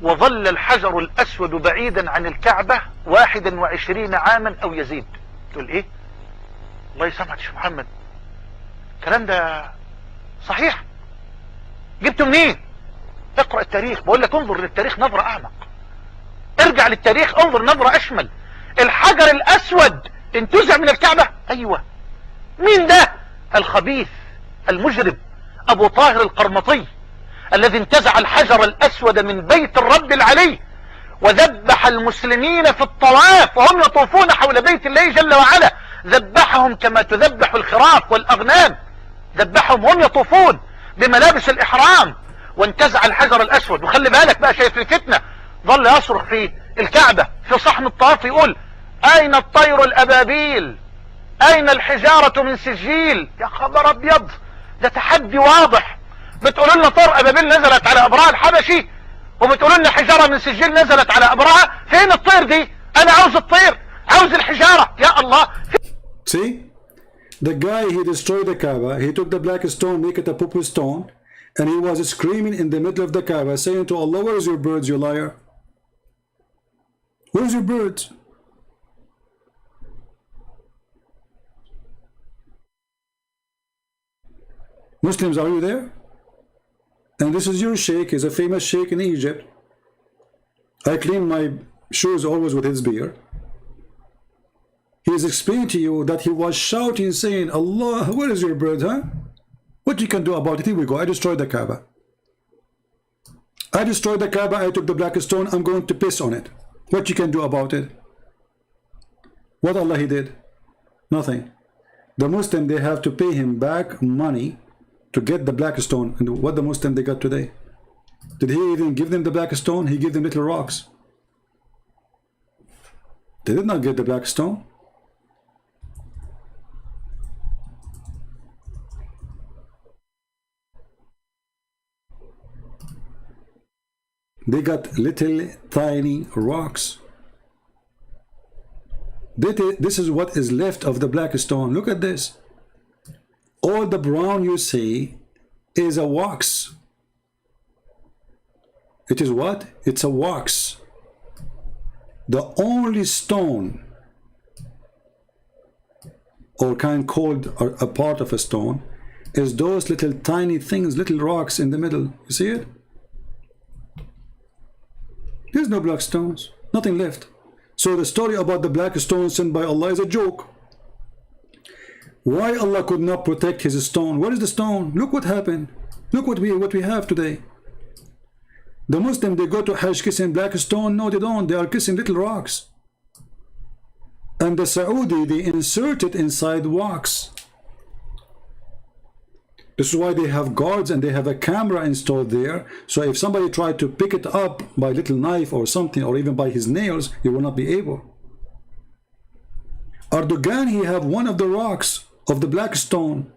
وظل الحجر الأسود بعيدا عن الكعبة 21 عاما أو يزيد. تقول إيه؟ الله يسامحك يا شيخ محمد، الكلام ده صحيح؟ جبته منين؟ اقرأ التاريخ، بقول لك انظر للتاريخ نظرة أعمق، ارجع للتاريخ انظر نظرة أشمل. الحجر الأسود انتزع من الكعبة، أيوة. مين ده؟ الخبيث المجرم أبو طاهر القرمطي الذي انتزع الحجر الأسود من بيت الرب العلي وذبح المسلمين في الطواف وهم يطوفون حول بيت الله جل وعلا، ذبحهم كما تذبح الخراف والأغنام، ذبحهم وهم يطوفون بملابس الإحرام، وانتزع الحجر الأسود. وخلي بالك بقى، شايف الفتنة، ظل يصرخ في الكعبة في صحن الطواف يقول: أين الطير الأبابيل؟ أين الحجارة من سجيل؟ يا خبر أبيض، ده تحدي واضح. بتقولوا لنا طير أبابيل نزلت على أبرهة الحبشي، وبتقولوا لنا حجارة من سجيل نزلت على أبرهة. فين الطير دي؟ أنا عاوز الطير، عاوز الحجارة يا الله. See? The guy, he destroyed the Kaaba, he took the black stone, make it a purple stone, and he was screaming in the middle of the Kaaba, saying to Allah, where is your birds, you liar? Where's your birds? Muslims, are you there? And this is your sheikh, he's a famous sheikh in Egypt. I clean my shoes always with his beard. He is explaining to you that he was shouting, saying, Allah, where is your bird, huh? What you can do about it? Here we go. I destroyed the Kaaba. I destroyed the Kaaba. I took the black stone. I'm going to piss on it. What you can do about it? What Allah he did? Nothing. The Muslim, they have to pay him back money to get the black stone. And what the Muslim they got today? Did he even give them the black stone? He gave them little rocks. They did not get the black stone. They got little tiny rocks. This is what is left of the black stone. Look at this. All the brown you see is a wax. It is what? It's a wax. The only stone, or kind called a part of a stone, is those little tiny things, little rocks in the middle. You see it? There's no black stones, nothing left. So the story about the black stone sent by Allah is a joke. Why Allah could not protect his stone? Where is the stone? Look what happened. Look what we have today. The Muslim, they go to Hajj kissing black stone. No, they don't. They are kissing little rocks. And the Saudi, they insert it inside wax. This is why they have guards and they have a camera installed there. So if somebody tried to pick it up by a little knife or something, or even by his nails, he will not be able. Erdogan, he have one of the rocks of the black stone.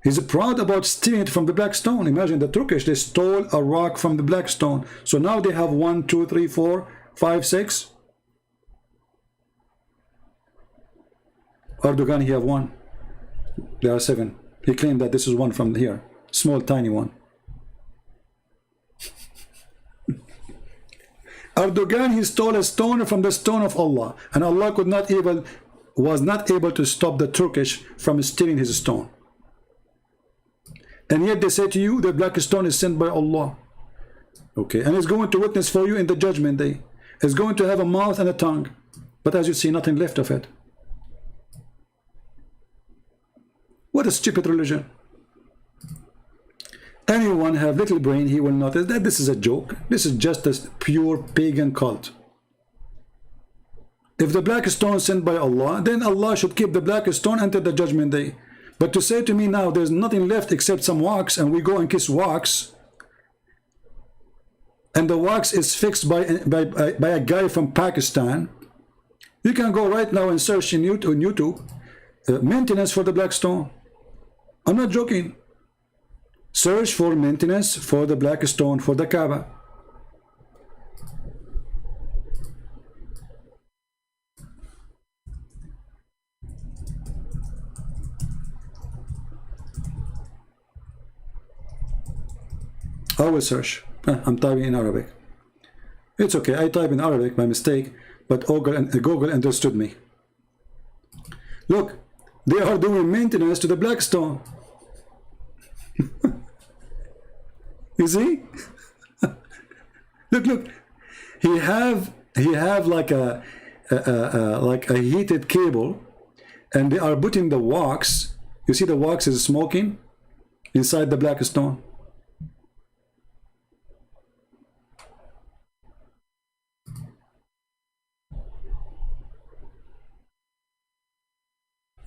He's proud about stealing it from the black stone. Imagine the Turkish, they stole a rock from the black stone. So now they have 1, 2, 3, 4, 5, 6. Erdogan, he have one. There are 7. He claimed that this is one from here. Small, tiny one. Erdogan, he stole a stone from the stone of Allah. And Allah was not able to stop the Turkish from stealing his stone. And yet they say to you, the black stone is sent by Allah. Okay, and it's going to witness for you in the judgment day. It's going to have a mouth and a tongue. But as you see, nothing left of it. What a stupid religion. Anyone have little brain, he will notice that this is a joke. This is just a pure pagan cult. If the black stone is sent by Allah, then Allah should keep the black stone until the judgment day. But to say to me now there's nothing left except some wax, and we go and kiss wax, and the wax is fixed by a guy from Pakistan, you can go right now and search in YouTube maintenance for the black stone. I'm not joking. Search for maintenance for the black stone for the Kaaba. I will search. I'm typing in Arabic. It's okay. I type in Arabic by mistake, but Google understood me. Look, they are doing maintenance to the black stone. You see? Look. He have like a heated cable, and they are putting the wax. You see the wax is smoking inside the black stone.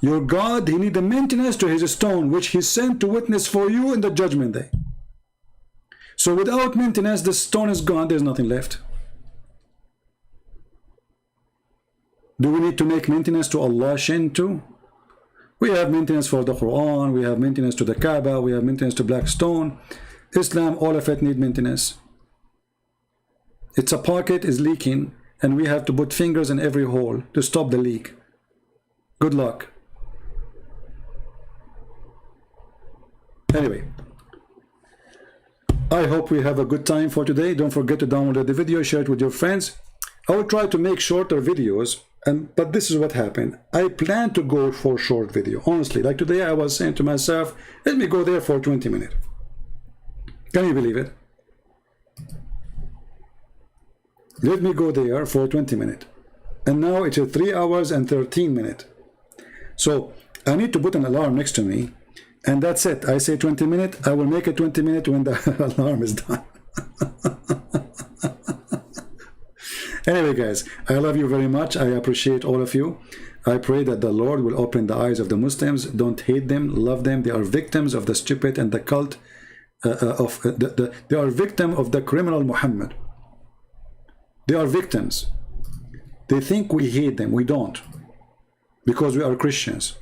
Your God, he need a maintenance to his stone, which he sent to witness for you in the judgment day. So without maintenance, the stone is gone. There's nothing left. Do we need to make maintenance to Allah Shin too? We have maintenance for the Quran. We have maintenance to the Kaaba. We have maintenance to black stone. Islam, all of it need maintenance. It's a pocket is leaking, and we have to put fingers in every hole to stop the leak. Good luck. Anyway, I hope we have a good time for today. Don't forget to download the video, share it with your friends. I will try to make shorter videos, but this is what happened. I plan to go for short video. Honestly, like today I was saying to myself, let me go there for 20 minutes. Can you believe it? Let me go there for 20 minutes. And now it's 3 hours and 13 minutes. So I need to put an alarm next to me. And that's it. I say 20 minutes. I will make it 20 minutes when the alarm is done. Anyway, guys, I love you very much. I appreciate all of you. I pray that the Lord will open the eyes of the Muslims. Don't hate them. Love them. They are victims of the stupid and the cult. They are victims of the criminal Muhammad. They are victims. They think we hate them. We don't. Because we are Christians.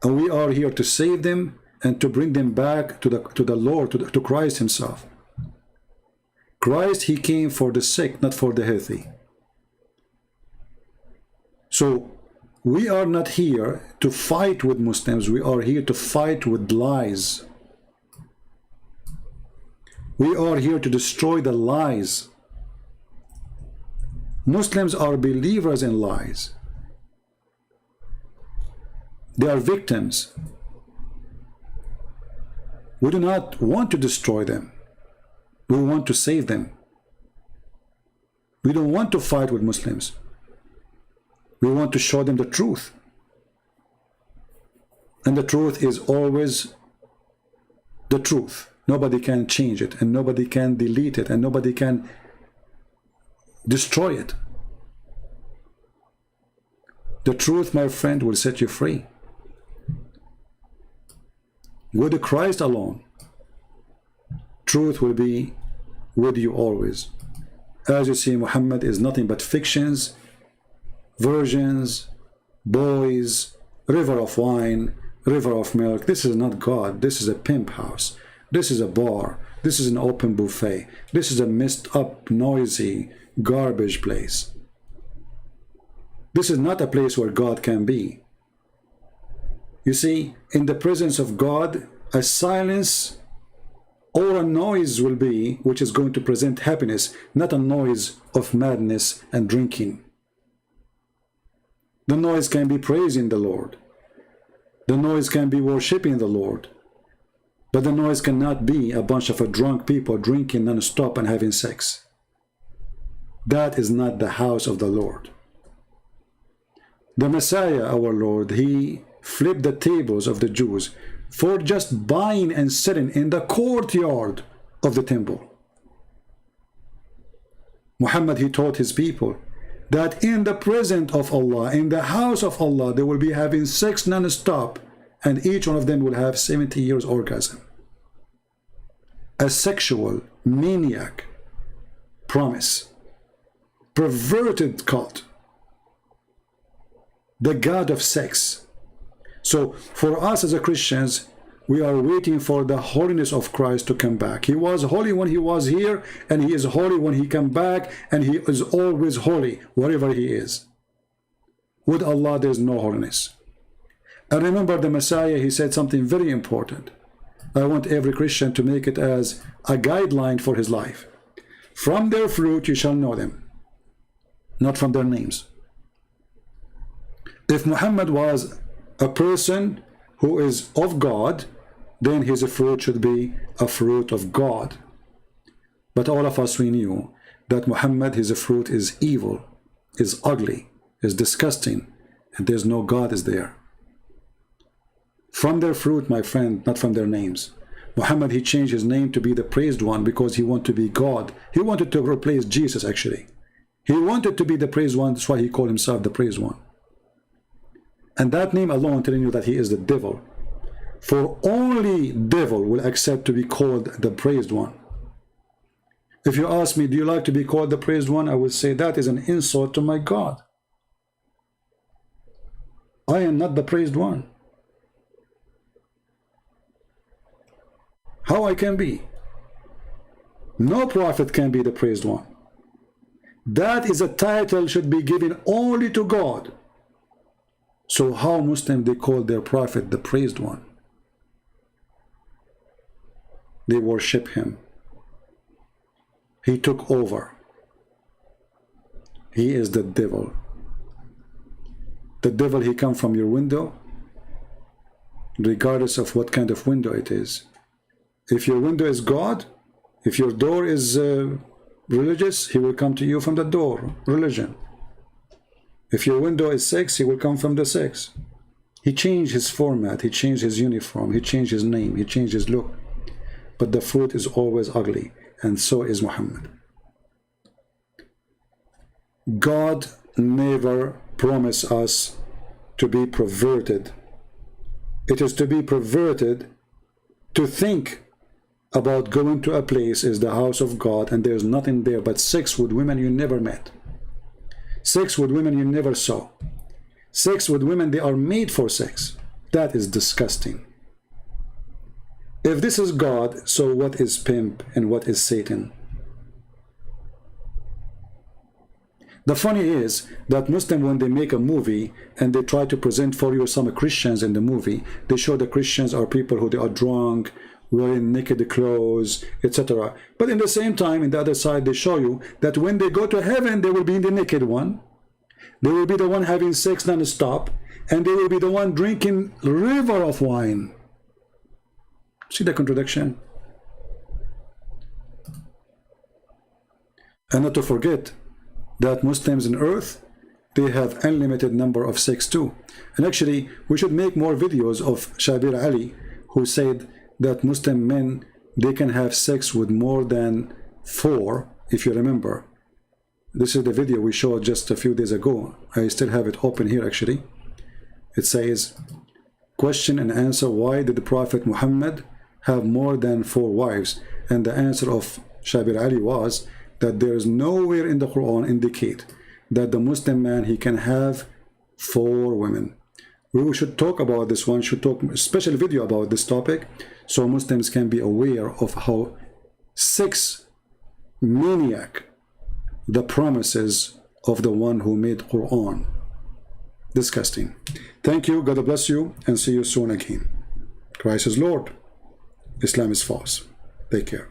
And we are here to save them and to bring them back to the Lord, to Christ himself. Christ, he came for the sick, not for the healthy. So we are not here to fight with Muslims. We are here to fight with lies. We are here to destroy the lies. Muslims are believers in lies. They are victims. We do not want to destroy them. We want to save them. We don't want to fight with Muslims. We want to show them the truth. And the truth is always the truth. Nobody can change it, and nobody can delete it, and nobody can destroy it. The truth, my friend, will set you free. with Christ alone, truth will be with you always. As you see, Muhammad is nothing but fictions, virgins, boys, river of wine, river of milk. This is not God. This is a pimp house. This is a bar. This is an open buffet. This is a messed up, noisy, garbage place. This is not a place where God can be. You see, in the presence of God, a silence or a noise will be, which is going to present happiness, not a noise of madness and drinking. The noise can be praising the Lord. The noise can be worshiping the Lord. But the noise cannot be a bunch of drunk people drinking non-stop and having sex. That is not the house of the Lord. The Messiah, our Lord, he flipped the tables of the Jews for just buying and selling in the courtyard of the temple. Muhammad, he taught his people that in the presence of Allah, in the house of Allah, they will be having sex non-stop, and each one of them will have 70 years orgasm. A sexual maniac promise, perverted cult, the god of sex. So for us as a Christians, we are waiting for the holiness of Christ to come back. He was holy when he was here, and he is holy when he come back, and he is always holy wherever he is. With Allah, there is no holiness. And remember the Messiah, he said something very important. I want every Christian to make it as a guideline for his life. From their fruit you shall know them, not from their names. If Muhammad was a person who is of God, then his fruit should be a fruit of God. But all of us, we knew that Muhammad, his fruit is evil, is ugly, is disgusting, and there's no God is there. From their fruit, my friend, not from their names. Muhammad, he changed his name to be the praised one because he wanted to be God. He wanted to replace Jesus, actually. He wanted to be the praised one. That's why he called himself the praised one. And that name alone telling you that he is the devil. For only devil will accept to be called the praised one. If you ask me, do you like to be called the praised one? I would say that is an insult to my God. I am not the praised one. How I can be? No prophet can be the praised one. That is a title should be given only to God. So how Muslims, they call their prophet the praised one? They worship him. He took over. He is the devil. The devil, he comes from your window, regardless of what kind of window it is. If your window is God, if your door is religious, he will come to you from the door, religion. If your window is sex, he will come from the sex. He changed his format, he changed his uniform, he changed his name, he changed his look. But the fruit is always ugly, and so is Muhammad. God never promised us to be perverted. It is to be perverted to think about going to a place is the house of God and there's nothing there but sex with women you never met. Sex with women you never saw. Sex with women, they are made for sex. That is disgusting. If this is God, so what is pimp and what is Satan? The funny is that Muslims, when they make a movie and they try to present for you some Christians in the movie, they show the Christians are people who they are drunk, wearing naked clothes, etc. But in the same time, in the other side, they show you that when they go to heaven, they will be the naked one. They will be the one having sex non-stop, and they will be the one drinking river of wine. See the contradiction? And not to forget that Muslims in earth, they have unlimited number of sex too. And actually, we should make more videos of Shabir Ali, who said that Muslim men, they can have sex with more than 4, if you remember. This is the video we showed just a few days ago. I still have it open here actually. It says, question and answer, why did the Prophet Muhammad have more than 4 wives? And the answer of Shabir Ali was that there is nowhere in the Quran indicate that the Muslim man, he can have 4 women. We should talk about this one, should talk a special video about this topic, so Muslims can be aware of how 6 maniac the promises of the one who made Quran. Disgusting. Thank you, God bless you, and see you soon again. Christ is Lord, Islam is false. Take care.